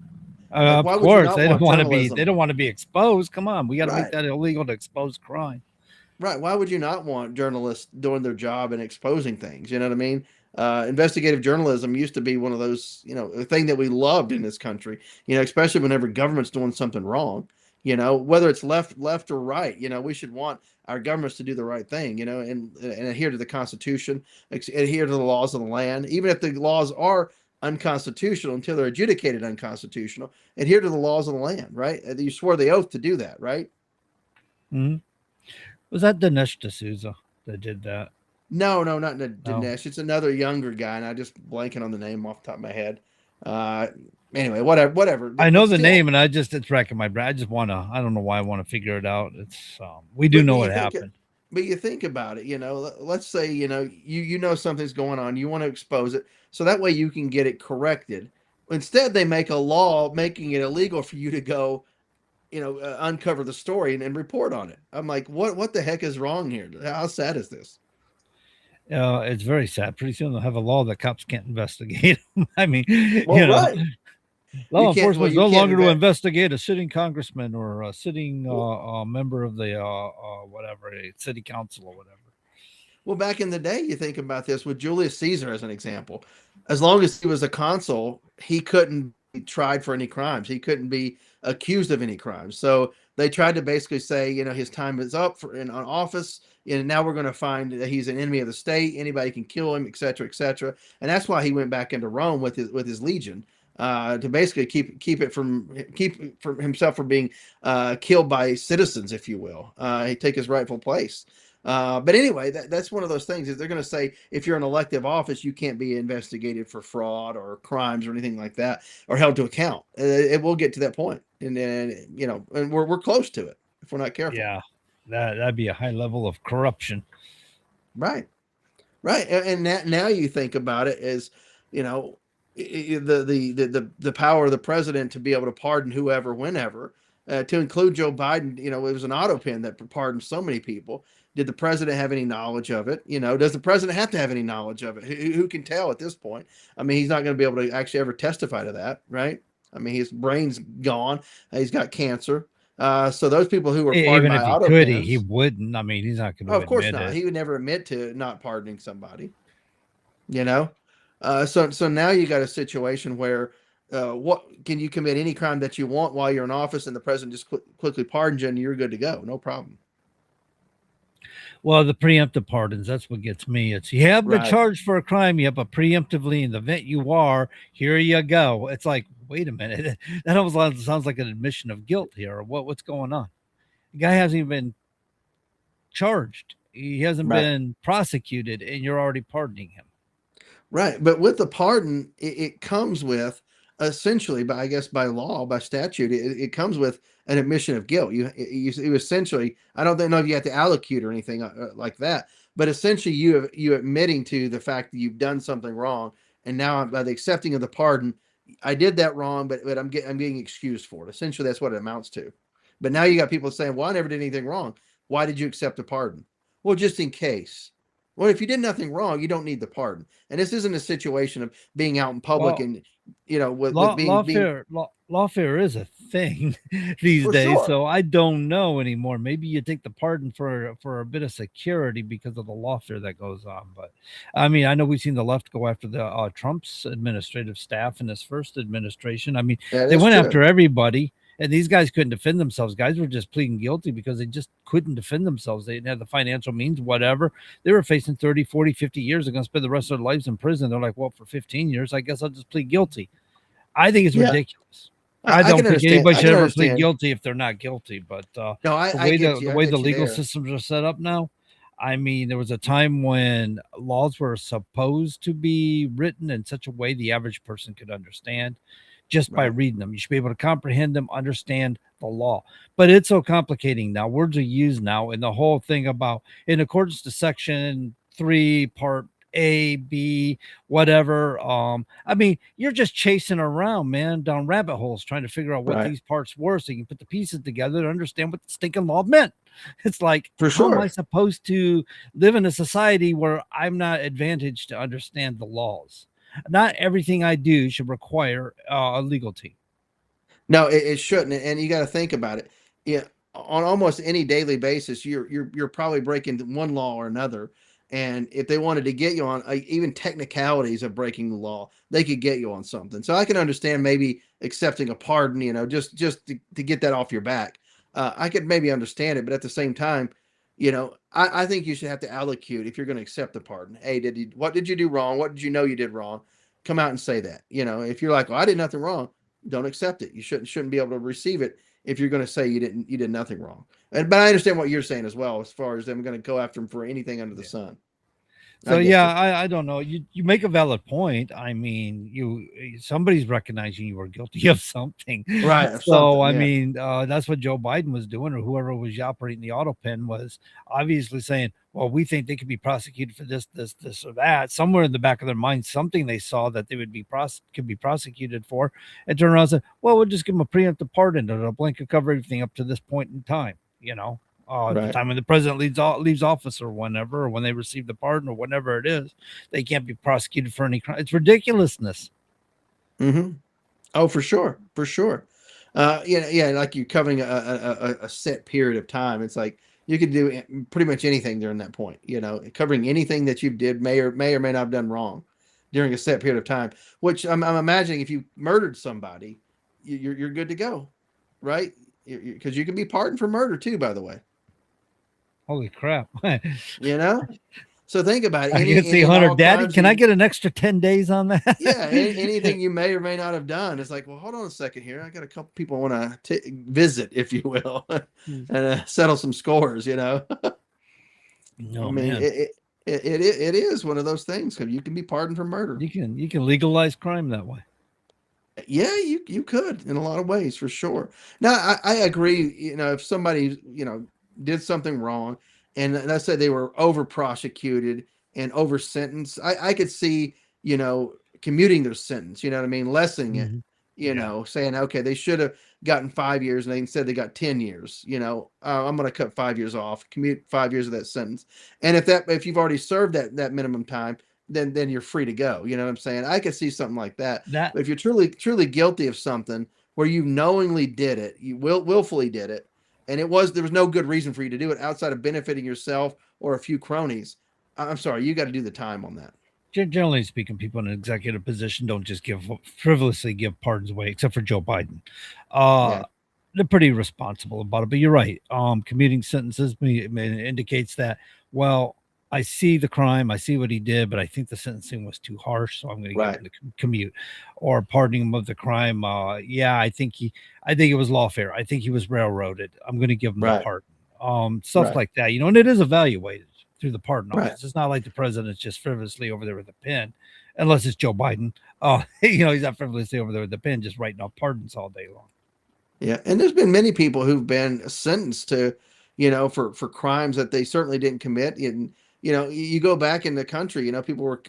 of Why would you course not they don't want want to be journalism? exposed. Come on, we got to make Right. that illegal to expose crime. Right. Why would you not want journalists doing their job and exposing things? You know what I mean? Investigative journalism used to be one of those, a thing that we loved in this country, especially whenever government's doing something wrong, whether it's left or right, we should want our governments to do the right thing, and adhere to the Constitution, adhere to the laws of the land, even if the laws are unconstitutional until they're adjudicated unconstitutional, adhere to the laws of the land, right? You swore the oath to do that, right? Hmm. Was that Dinesh D'Souza that did that? No, not No. Dinesh. It's another younger guy, and I just blanking on the name off the top of my head. Anyway, whatever. I know But the still, name, and it's racking my brain. I don't know why I want to figure it out. It's we do but know you what think happened. But you think about it, let's say, you know something's going on, you want to expose it so that way you can get it corrected. Instead, they make a law making it illegal for you to go, uncover the story and report on it. I'm like, what the heck is wrong here? How sad is this? It's very sad. Pretty soon they'll have a law that cops can't investigate. I mean, Well, right. law You can't- well, enforcement is you no can't longer to inve- investigate a sitting congressman or a sitting member of the whatever, a city council or whatever. Well, back in the day, you think about this with Julius Caesar as an example. As long as he was a consul, he couldn't be tried for any crimes. He couldn't be accused of any crimes. So they tried to basically say, his time is up on office, and now we're going to find that he's an enemy of the state. Anybody can kill him, et cetera, et cetera. And that's why he went back into Rome with his legion. To basically keep himself from being killed by citizens, if you will. He take his rightful place. But anyway, that's one of those things is they're going to say if you're in elective office, you can't be investigated for fraud or crimes or anything like that, or held to account. It will get to that point, and then and we're close to it if we're not careful. Yeah, that'd be a high level of corruption. Right. And now you think about it as the power of the president to be able to pardon whoever, whenever, to include Joe Biden. It was an auto pen that pardoned so many people. Did the president have any knowledge of it? Does the president have to have any knowledge of it? Who can tell at this point? I mean, he's not going to be able to actually ever testify to that, right? I mean, his brain's gone. He's got cancer. So those people who were pardoned Even by if he auto could, pens, he wouldn't. I mean, he's not going to. of course admit not. it. He would never admit to not pardoning somebody. So now you got a situation where what can you commit any crime that you want while you're in office, and the president just quickly pardons you, and you're good to go, no problem. Well, the preemptive pardons, that's what gets me. It's you have been Right. charged for a crime yet, but preemptively in the event you are, here you go. It's like, wait a minute. That almost sounds like an admission of guilt here. Or what's going on? The guy hasn't even been charged. He hasn't Right. been prosecuted, and you're already pardoning him. Right. But with the pardon, it comes with essentially, by law, by statute, it comes with an admission of guilt. You essentially, I don't know if you have to allocute or anything like that, but essentially you admitting to the fact that you've done something wrong, and now by the accepting of the pardon, I did that wrong, but I'm getting excused for it. Essentially, that's what it amounts to. But now you got people saying, "Well, I never did anything wrong. Why did you accept the pardon?" Well, just in case. Well, if you did nothing wrong, you don't need the pardon. And this isn't a situation of being out in public Well, and with being lawfare is a thing these For days. sure. So I don't know anymore. Maybe you take the pardon for a bit of security because of the lawfare that goes on. But I mean, I know we've seen the left go after the Trump's administrative staff in his first administration. I mean, Yeah, they that's went true. after everybody. And these guys couldn't defend themselves. Guys were just pleading guilty because they just couldn't defend themselves. They didn't have the financial means, whatever. They were facing 30, 40, 50 years. They're going to spend the rest of their lives in prison. They're like, well, for 15 years, I guess I'll just plead guilty. I think it's Yeah. ridiculous. I I don't can think understand- anybody I should can ever understand. plead guilty if they're not guilty. But No, the I way get you. the I way get the you legal there. systems are set up now, I mean, there was a time when laws were supposed to be written in such a way the average person could understand just by Right. reading them. You should be able to comprehend them, understand the law. But it's so complicating now. Words are used now, and the whole thing about in accordance to section 3, part A, B, whatever. I mean, you're just chasing around, man, down rabbit holes trying to figure out what Right. these parts were so you can put the pieces together to understand what the stinking law meant. It's like, For how am I sure. supposed to live in a society where I'm not advantaged to understand the laws? Not everything I do should require a legal team. No, it shouldn't. And you got to think about it. Yeah, on almost any daily basis, you're probably breaking one law or another. And if they wanted to get you on even technicalities of breaking the law, they could get you on something. So I can understand maybe accepting a pardon, just to get that off your back. I could maybe understand it, but at the same time, I think you should have to allocute if you're going to accept the pardon. Hey, what did you do wrong? What did you know you did wrong? Come out and say that. If you're like, well, I did nothing wrong, don't accept it. You shouldn't be able to receive it if you're going to say you did nothing wrong. But I understand what you're saying as well, as far as them going to go after him for anything under the sun. So get yeah, you. I don't know. You make a valid point. I mean, somebody's recognizing you were guilty of something. Right, or So something, I yeah. mean, that's what Joe Biden was doing, or whoever was operating the auto pen was obviously saying, "Well, we think they could be prosecuted for this, this, or that." Somewhere in the back of their mind, something they saw that they would be could be prosecuted for, and turn around and say, "Well, we'll just give them a preemptive pardon, and it'll blanket cover everything up to this point in time." The Right. time when the president leaves office or whenever, or when they receive the pardon or whatever it is, they can't be prosecuted for any crime. It's ridiculousness. Mm-hmm. Oh, for sure, for sure. Yeah, like you're covering a set period of time. It's like you could do pretty much anything during that point. Covering anything that you did may or may not have done wrong during a set period of time. Which I'm imagining if you murdered somebody, you're good to go, right? Because you can be pardoned for murder too, by the way. Holy crap! You know. So think about it. I can see Any and Hunter, all Daddy. crimes Can I you, get an extra 10 days on that? yeah, anything you may or may not have done. It's like, well, hold on a second here. I got a couple people I want to visit, if you will, and settle some scores. I No, mean, man. it is one of those things because you can be pardoned for murder. You can legalize crime that way. Yeah, you could in a lot of ways for sure. Now, I agree. If somebody did something wrong, and let's say they were over prosecuted and over sentenced, I could see commuting their sentence. You know what I mean, lessening it. Saying okay, they should have gotten 5 years, and they instead they got 10 years. I'm going to cut 5 years off, commute 5 years of that sentence, and if you've already served that minimum time, then you're free to go. You know what I'm saying? I could see something like that. But if you're truly guilty of something where you knowingly did it, you willfully did it, and there was no good reason for you to do it outside of benefiting yourself or a few cronies, I'm sorry, you got to do the time on that. Generally speaking, people in an executive position don't just frivolously give pardons away, except for Joe Biden. They're pretty responsible about it. But you're right. Commuting sentences indicates that, well, I see the crime, I see what he did, but I think the sentencing was too harsh, so I'm going to give him the commute. Or pardoning him of the crime. I think it was lawfare. I think he was railroaded. I'm going to give him the pardon. Stuff like that, and it is evaluated through the pardon office. It's not like the president's just frivolously over there with a pen, unless it's Joe Biden. He's not frivolously over there with the pen, just writing off pardons all day long. Yeah, and there's been many people who've been sentenced to, for crimes that they certainly didn't commit. And you go back in the country, people were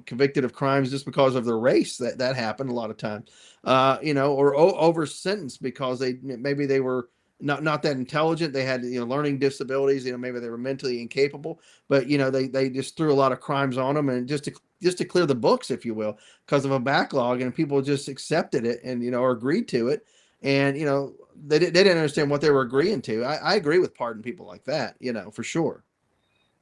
convicted of crimes just because of their race. That happened a lot of times, or over sentenced because maybe they were not that intelligent. They had learning disabilities. Maybe they were mentally incapable. But they just threw a lot of crimes on them, and just to clear the books, if you will, because of a backlog, and people just accepted it and or agreed to it, and they didn't understand what they were agreeing to. I agree with pardon people like that, for sure.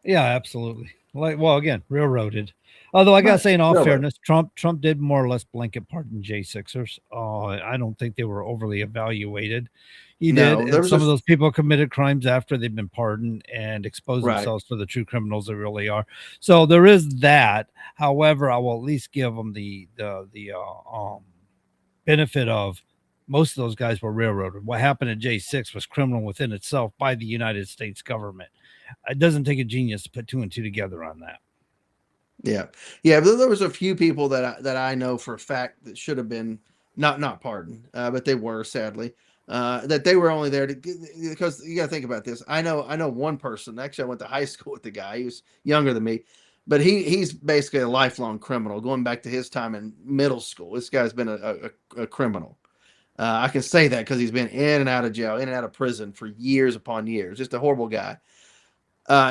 Yeah, absolutely. Again, railroaded. Although I gotta say, in all fairness, Trump did more or less blanket pardon J6ers. I don't think they were overly evaluated. He did. And some of those people committed crimes after they've been pardoned and exposed themselves to the true criminals they really are. So there is that. However, I will at least give them the benefit of most of those guys were railroaded. What happened at J6 was criminal within itself by the United States government. It doesn't take a genius to put two and two together on that. Yeah. But there was a few people that I know for a fact that should have been not pardoned, but they were, sadly, that they were only there because you got to think about this. I know one person. Actually, I went to high school with the guy. He was younger than me, but he's basically a lifelong criminal, going back to his time in middle school. This guy's been a criminal. I can say that because he's been in and out of jail, in and out of prison for years upon years. Just a horrible guy.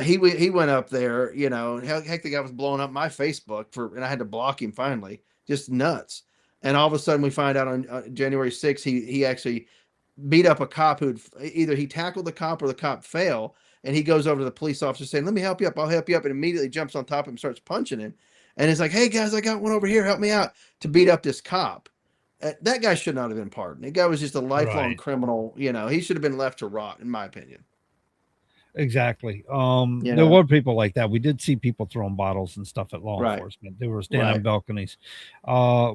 He went up there, heck, the guy was blowing up my Facebook and I had to block him finally. Just nuts. And all of a sudden we find out on January 6th, he actually beat up a cop who'd either he tackled the cop or the cop fell. And he goes over to the police officer saying, "Let me help you up. I'll help you up." And immediately jumps on top of him and starts punching him. And it's like, "Hey guys, I got one over here. Help me out," to beat up this cop. That guy should not have been pardoned. That guy was just a lifelong criminal. He should have been left to rot, in my opinion. Exactly. There were people like that. We did see people throwing bottles and stuff at law enforcement. They were standing on balconies.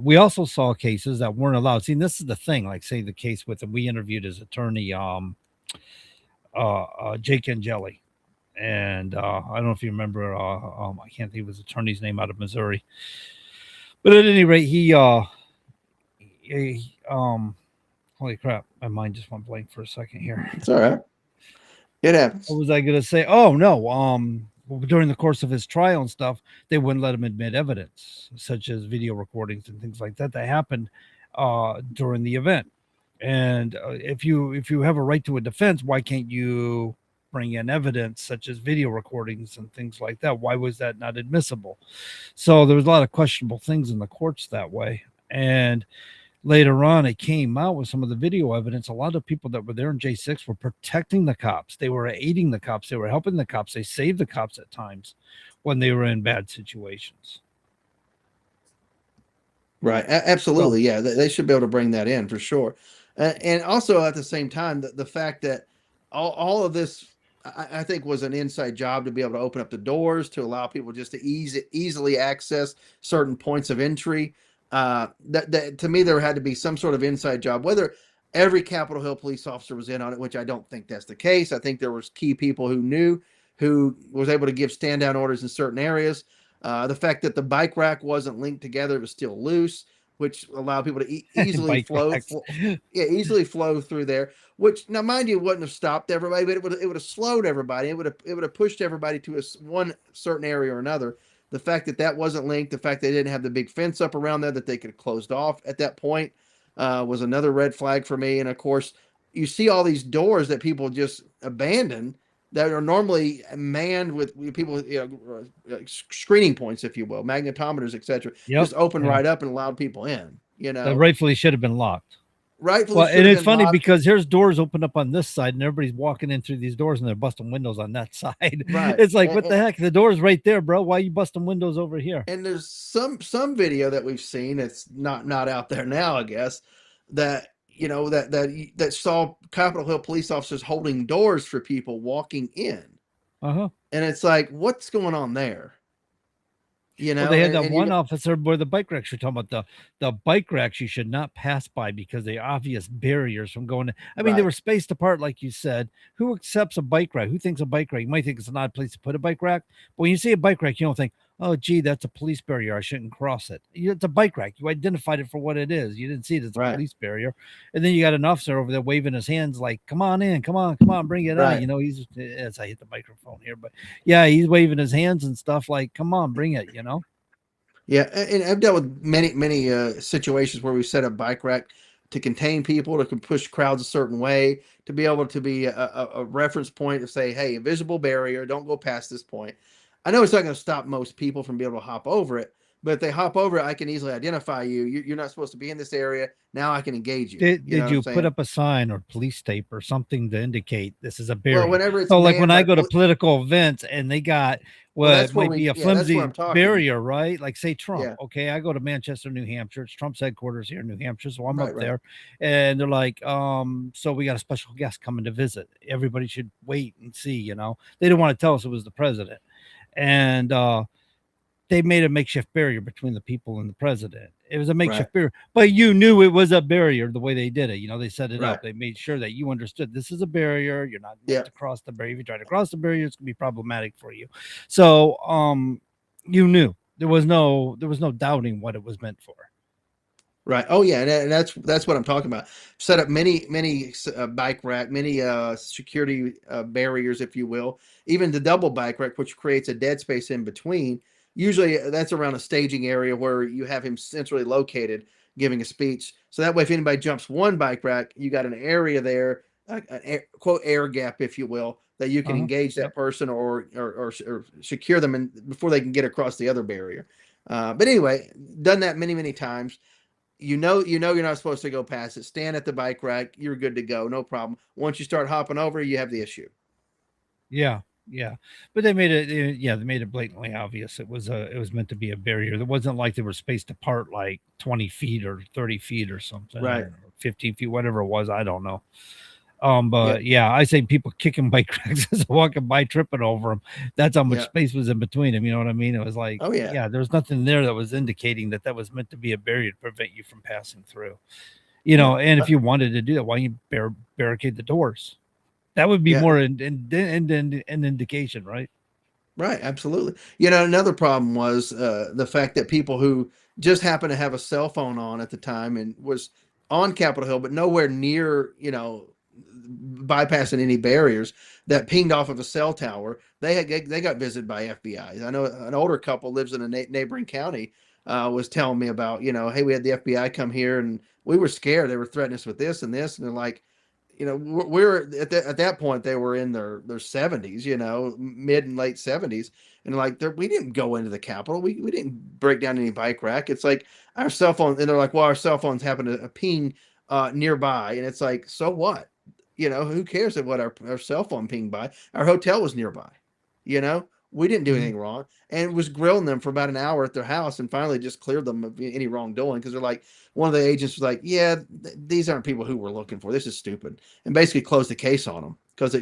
We also saw cases that weren't allowed. See, this is the thing. Like, say the case with we interviewed his attorney, Jake Angeli, And I don't know if you remember. I can't think of his attorney's name out of Missouri, but at any rate, he holy crap, my mind just went blank for a second here. It's all right. It happens. What was I going to say? Oh no. During the course of his trial and stuff, they wouldn't let him admit evidence, such as video recordings and things like that happened during the event. And if you have a right to a defense, why can't you bring in evidence such as video recordings and things like that? Why was that not admissible? So there was a lot of questionable things in the courts that way. And later on, it came out with some of the video evidence. A lot of people that were there in J6 were protecting the cops. They were aiding the cops. They were helping the cops. They saved the cops at times when they were in bad situations. Right. Absolutely. Yeah. They should be able to bring that in for sure. And also at the same time, the fact that all of this, I think, was an inside job to be able to open up the doors to allow people just to easily access certain points of entry. That to me, there had to be some sort of inside job, whether every Capitol Hill police officer was in on it, which I don't think that's the case. I think there was key people who was able to give stand down orders in certain areas. The fact that the bike rack wasn't linked together, it was still loose, which allowed people to easily easily flow through there. Which, now mind you, wouldn't have stopped everybody, but it would have slowed everybody. It would have pushed everybody to one certain area or another. The fact that wasn't linked, the fact they didn't have the big fence up around there that they could have closed off at that point was another red flag for me. And of course, you see all these doors that people just abandon that are normally manned with people, screening points, if you will, magnetometers, etc. Just open right up and allowed people in. That rightfully should have been locked. Rightfully, and it's funny because here's doors open up on this side, and everybody's walking in through these doors, and they're busting windows on that side. Right. It's like, what the heck? The door's right there, bro. Why are you busting windows over here? And there's some video that we've seen that's not out there now, I guess, that that saw Capitol Hill police officers holding doors for people walking in. And it's like, what's going on there? Well, they had that one officer where the bike racks you're talking about, the bike racks you should not pass by because they're obvious barriers from going. I mean, they were spaced apart, like you said. Who accepts a bike rack? Who thinks a bike rack? You might think it's an odd place to put a bike rack, but when you see a bike rack, you don't think, oh, gee, that's a police barrier, I shouldn't cross it. It's a bike rack. You identified it for what it is. You didn't see it as a police barrier. And then you got an officer over there waving his hands like, come on in, come on, bring it on. He's, as I hit the microphone here, but yeah, he's waving his hands and stuff like, come on, bring it, Yeah, and I've dealt with many situations where we set up bike rack to contain people, to push crowds a certain way, to be able to be a reference point to say, hey, a visible barrier, don't go past this point. I know it's not going to stop most people from being able to hop over it, but if they hop over it, I can easily identify you. You're not supposed to be in this area. Now I can engage you. Did you put up a sign or police tape or something to indicate this is a barrier? Well, whenever it's like when I go to political events and they got it might be a flimsy barrier, right? Like say Trump. Yeah. Okay, I go to Manchester, New Hampshire. It's Trump's headquarters here in New Hampshire, so I'm up there, and they're like, so we got a special guest coming to visit. Everybody should wait and see. They didn't want to tell us it was the president, and they made a makeshift barrier between the people and the president. It was a makeshift barrier, but you knew it was a barrier the way they did it. They set it up. They made sure that you understood this is a barrier. You're not meant to cross the barrier. If you try to cross the barrier, it's gonna be problematic for you. So you knew there was no doubting what it was meant for. Right. Oh yeah, and that's what I'm talking about. Set up many bike rack, many security barriers, if you will. Even the double bike rack, which creates a dead space in between. Usually that's around a staging area where you have him centrally located giving a speech. So that way, if anybody jumps one bike rack, you got an area there, quote, air gap, if you will, that you can engage that person or secure them before they can get across the other barrier. But anyway, done that many times. You're not supposed to go past it. Stand at the bike rack. You're good to go. No problem. Once you start hopping over, you have the issue. Yeah. But they made it blatantly obvious. It was meant to be a barrier. It wasn't like they were spaced apart like 20 feet or 30 feet or something, right? Or 15 feet, whatever it was. I don't know. But I say people kicking bike racks as walking by, tripping over them. That's how much space was in between them. You know what I mean? It was like, there was nothing there that was indicating that was meant to be a barrier to prevent you from passing through. And if you wanted to do that, why don't you barricade the doors? That would be Yeah. more an indication, right? Right, absolutely. Another problem was the fact that people who just happened to have a cell phone on at the time and was on Capitol Hill, but nowhere near, bypassing any barriers, that pinged off of a cell tower. They got visited by FBI. I know an older couple lives in a neighboring county. Was telling me about, hey, we had the FBI come here and we were scared. They were threatening us with this and this, and they're like, we're at that point they were in their 70s, mid and late 70s, and like we didn't go into the Capitol, we didn't break down any bike rack. It's like our cell phone, and they're like, well, our cell phones happen to ping nearby, and it's like, so what? Who cares of what our cell phone pinged by? Our hotel was nearby. We didn't do anything wrong, and was grilling them for about an hour at their house, and finally just cleared them of any wrongdoing, because they're like, one of the agents was like, yeah, these aren't people who we're looking for. This is stupid, and basically closed the case on them because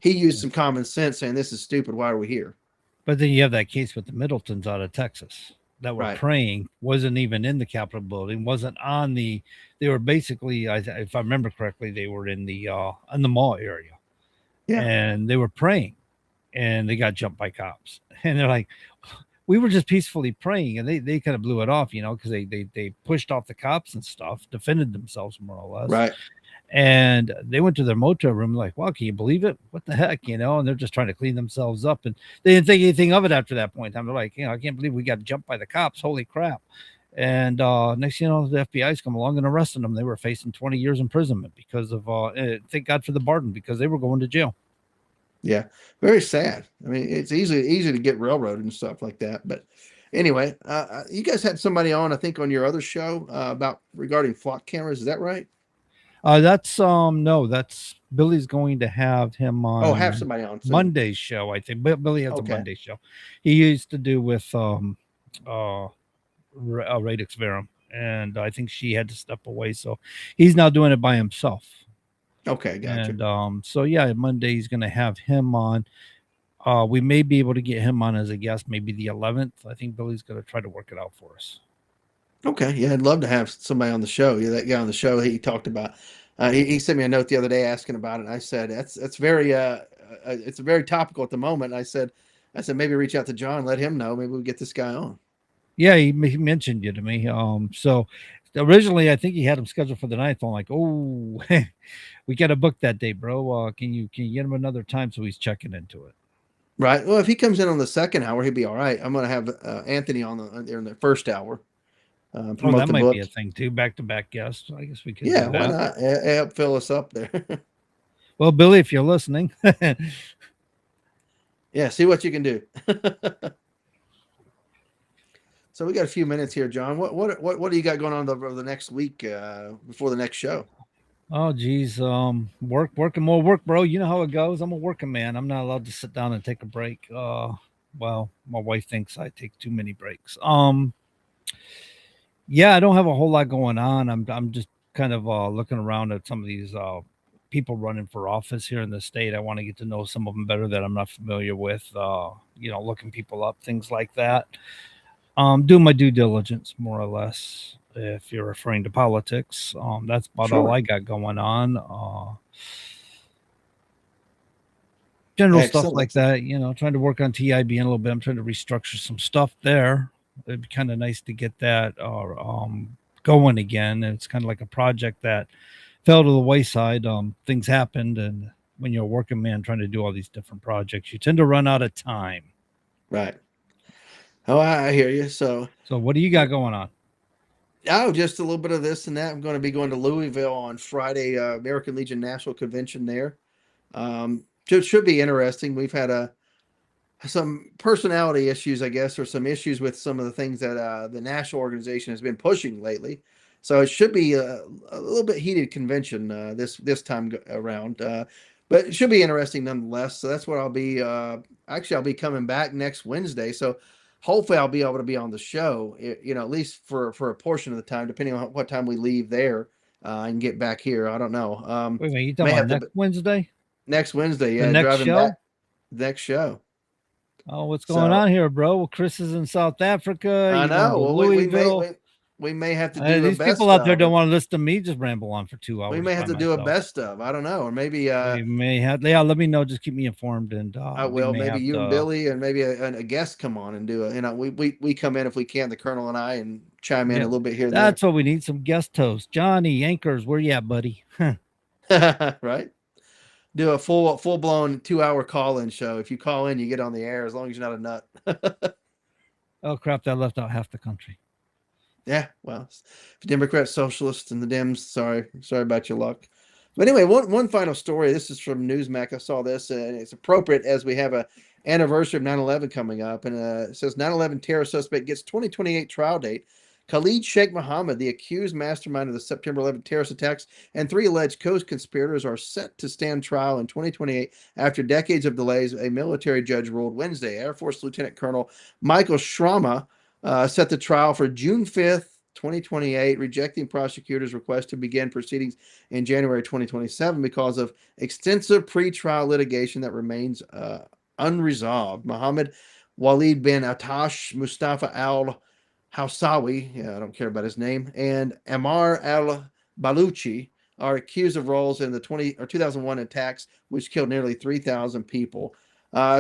he used some common sense, saying this is stupid. Why are we here? But then you have that case with the Middletons out of Texas that were praying, wasn't even in the Capitol building, wasn't on the. They were basically, if I remember correctly, they were in the mall area, and they were praying. And they got jumped by cops, and they're like, we were just peacefully praying, and they kind of blew it off, because they pushed off the cops and stuff, defended themselves more or less. Right. And they went to their motel room like, wow, can you believe it? What the heck, and they're just trying to clean themselves up. And they didn't think anything of it after that point in time. They're like, I can't believe we got jumped by the cops. Holy crap. And next, the FBI's come along and arrested them. They were facing 20 years imprisonment because of, thank God for the pardon, because they were going to jail. Yeah, very sad. I mean, it's easy to get railroaded and stuff like that. But anyway, you guys had somebody on, I think, on your other show regarding flock cameras. Is that right? That's Billy's going to have him on. Oh, have somebody on soon. Monday's show, I think. Billy has a Monday show. He used to do with Radix Verum, and I think she had to step away, so he's now doing it by himself. Okay, gotcha. And so Monday he's going to have him on. We may be able to get him on as a guest, maybe the 11th. I think Billy's going to try to work it out for us. Okay, yeah, I'd love to have somebody on the show. Yeah, that guy on the show he talked about. He sent me a note the other day asking about it. And I said that's very it's very topical at the moment. I said maybe reach out to John, let him know. Maybe we'll get this guy on. Yeah, he mentioned you to me. So originally I think he had him scheduled for the 9th. I'm like, oh, we got to book that day, bro. Can you get him another time? So he's checking into it. Right. Well, if he comes in on the second hour, he'd be all right. I'm going to have Anthony on there in the first hour. That might be a thing too. Back-to-back guests. I guess we could. Yeah, why not? Help fill us up there. Well, Billy, if you're listening, yeah, see what you can do. So we got a few minutes here, John. What do you got going on the next week before the next show? Oh, geez. Working more work, bro. You know how it goes. I'm a working man. I'm not allowed to sit down and take a break. Well, my wife thinks I take too many breaks. Yeah, I don't have a whole lot going on. I'm just kind of looking around at some of these people running for office here in the state. I want to get to know some of them better that I'm not familiar with. Looking people up, things like that. Do my due diligence, more or less. If you're referring to politics, that's about all I got going on. General stuff like that, trying to work on TIBN a little bit. I'm trying to restructure some stuff there. It'd be kind of nice to get that going again. It's kind of like a project that fell to the wayside. Things happened, and when you're a working man trying to do all these different projects, you tend to run out of time. Right. Oh, I hear you. So what do you got going on? Oh, just a little bit of this and that. I'm going to be going to Louisville on Friday, American Legion National Convention there. Should be interesting. We've had some personality issues, I guess, or some issues with some of the things that the national organization has been pushing lately. So it should be a little bit heated convention this time around. But it should be interesting nonetheless. So that's what I'll be. Actually, I'll be coming back next Wednesday. So hopefully I'll be able to be on the show, at least for a portion of the time, depending on what time we leave there and get back here. I don't know. Wait a minute, you talking about next Wednesday? Next Wednesday, yeah. The next driving show? back. Next show. Oh, what's going on here, bro? Well, Chris is in South Africa. I know. Well, Louisville. we may have to do a these best people out there of. don't want to listen to me just ramble on for 2 hours. We may have by to do a myself. best of. I don't know, or maybe We may have. Yeah, let me know. Just keep me informed, and I we will. may Maybe have you and to- Billy, and maybe a guest come on and do it. You know, we come in if we can, the Colonel and I, and chime in Yeah, a little bit here and that's what we need. Some guest hosts. Johnny Anchors, where you at, buddy? there. Right. Do a full blown 2 hour call in show. If you call in, you get on the air as long as you're not a nut. Oh crap! That left out half the country. Yeah, well, Democrats, socialists, and the Dems. Sorry about your luck. But anyway, one final story. This is from Newsmax. I saw this, and it's appropriate as we have a anniversary of 9/11 coming up. And it says 9/11 terror suspect gets 2028 trial date. Khalid Sheikh Mohammed, the accused mastermind of the September 11 terrorist attacks, and 3 alleged co-conspirators are set to stand trial in 2028 after decades of delays. A military judge ruled Wednesday. Air Force Lieutenant Colonel Michael Shrama set the trial for June 5th, 2028, rejecting prosecutors' request to begin proceedings in January 2027 because of extensive pretrial litigation that remains unresolved. Mohammed Walid bin Atash Mustafa al Hausawi, I don't care about his name, and Ammar al Baluchi are accused of roles in the 2001 attacks, which killed nearly 3,000 people.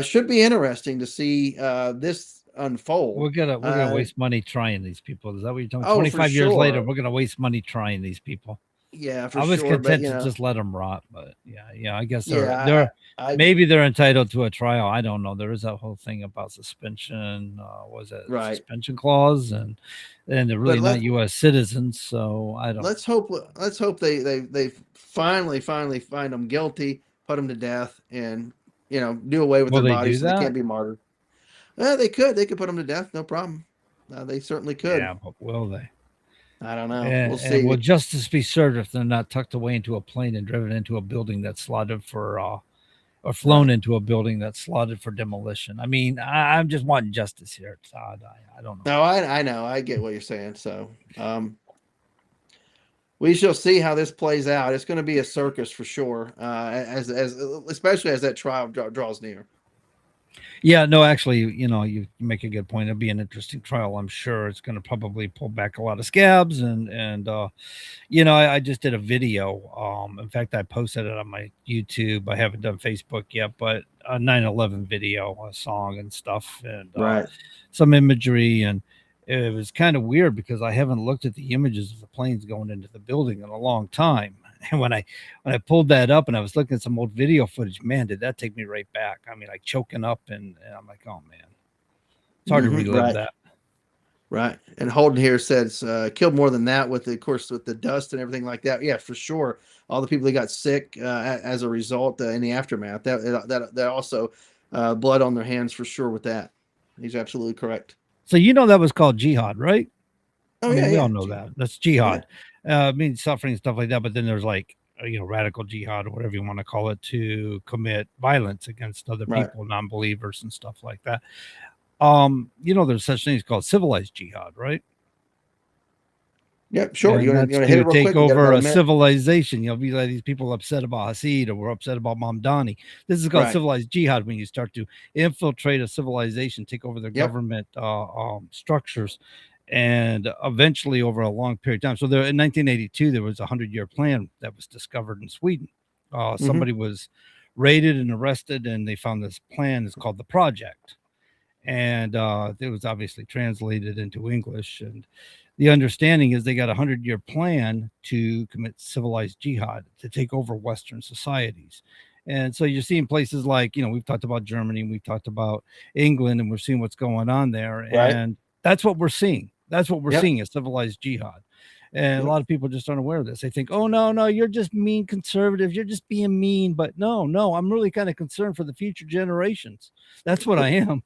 Should be interesting to see this unfold. We're gonna waste money trying these people. Is that what you're talking? Oh, 25 for years later, sure. we're gonna waste money trying these people. Yeah, for I was sure. content But, to just let them rot, but yeah. I guess I- maybe they're entitled to a trial. I don't know. There is that whole thing about suspension. Was it Right. suspension clause, and they're really let- not U.S. citizens, so I don't. Let's hope they finally find them guilty, put them to death, and do away with Will their they bodies do so they that? can't be martyred. They could put them to death, no problem. They certainly could. Yeah, but will they? I don't know. And, We'll see. will justice be served if they're not tucked away into a plane and driven into a building that's slotted for, or flown into a building that's slotted for demolition? I mean, I'm just wanting justice here, Todd. I don't know. No, I know. I get what you're saying. So, we shall see how this plays out. It's going to be a circus for sure, as especially as that trial draws near. Yeah, no, actually, you make a good point. It'll be an interesting trial. I'm sure it's going to probably pull back a lot of scabs, and I just did a video. In fact, I posted it on my YouTube. I haven't done Facebook yet, but a 9/11 video, a song and stuff, and some imagery, and it was kind of weird because I haven't looked at the images of the planes going into the building in a long time. And when I pulled that up and I was looking at some old video footage, man, did that take me right back. I mean, like choking up, and I'm like, oh man, it's hard to relive that. Right. And Holden here says killed more than that with the dust and everything like that. Yeah, for sure. All the people that got sick as a result in the aftermath, that also blood on their hands for sure with that. He's absolutely correct. So that was called jihad, right? Oh, we yeah. all know that. That's jihad. I mean, suffering and stuff like that. But then there's like, radical jihad or whatever you want to call it, to commit violence against other people, non-believers and stuff like that. There's such things called civilized jihad, right? Yep, sure. And You want to that's hit it to real take quick? You got over about a minute. civilization. Be like these people upset about Hasid, or we're upset about Mamdani. This is called Right. civilized jihad, when you start to infiltrate a civilization, take over their government structures, and eventually over a long period of time. So there, in 1982, there was a 100-year plan that was discovered in Sweden. Somebody was raided and arrested, and they found this plan. It's called the Project, and it was obviously translated into English. And the understanding is they got a 100-year plan to commit civilized jihad, to take over Western societies. And so you're seeing places like, we've talked about Germany, we've talked about England, and we're seeing what's going on there. Right. And that's what we're seeing. That's what we're Yep. seeing, is civilized jihad. And Yep. a lot of people just aren't aware of this. They think, oh, no, you're just mean conservative. You're just being mean. But no, I'm really kind of concerned for the future generations. That's what I am.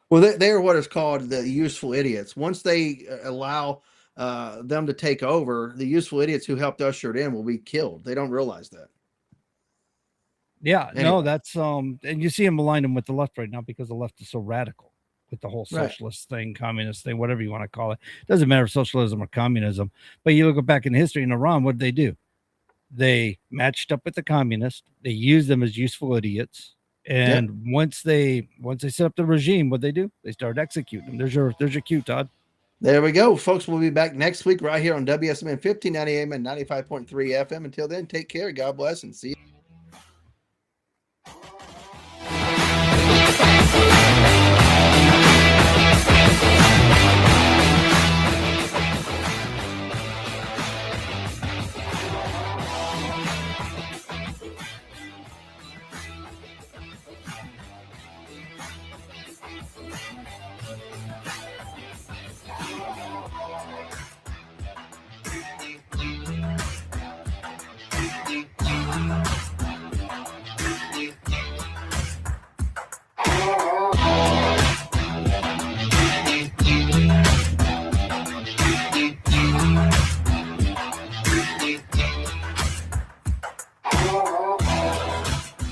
Well, they are what is called the useful idiots. Once they allow them to take over, the useful idiots who helped usher it in will be killed. They don't realize that. Yeah, no, Anyway. that's and you see them aligning with the left right now because the left is so radical with the whole Right. socialist thing, communist thing, whatever you want to call it. Doesn't matter if socialism or communism. But you look back in history in Iran, what did they do? They matched up with the communists. They used them as useful idiots. And once they set up the regime, what they do? They started executing them. There's your cue, Todd. There we go, folks. We'll be back next week right here on WSMN 1590 AM and 95.3 FM. Until then, take care. God bless and see you.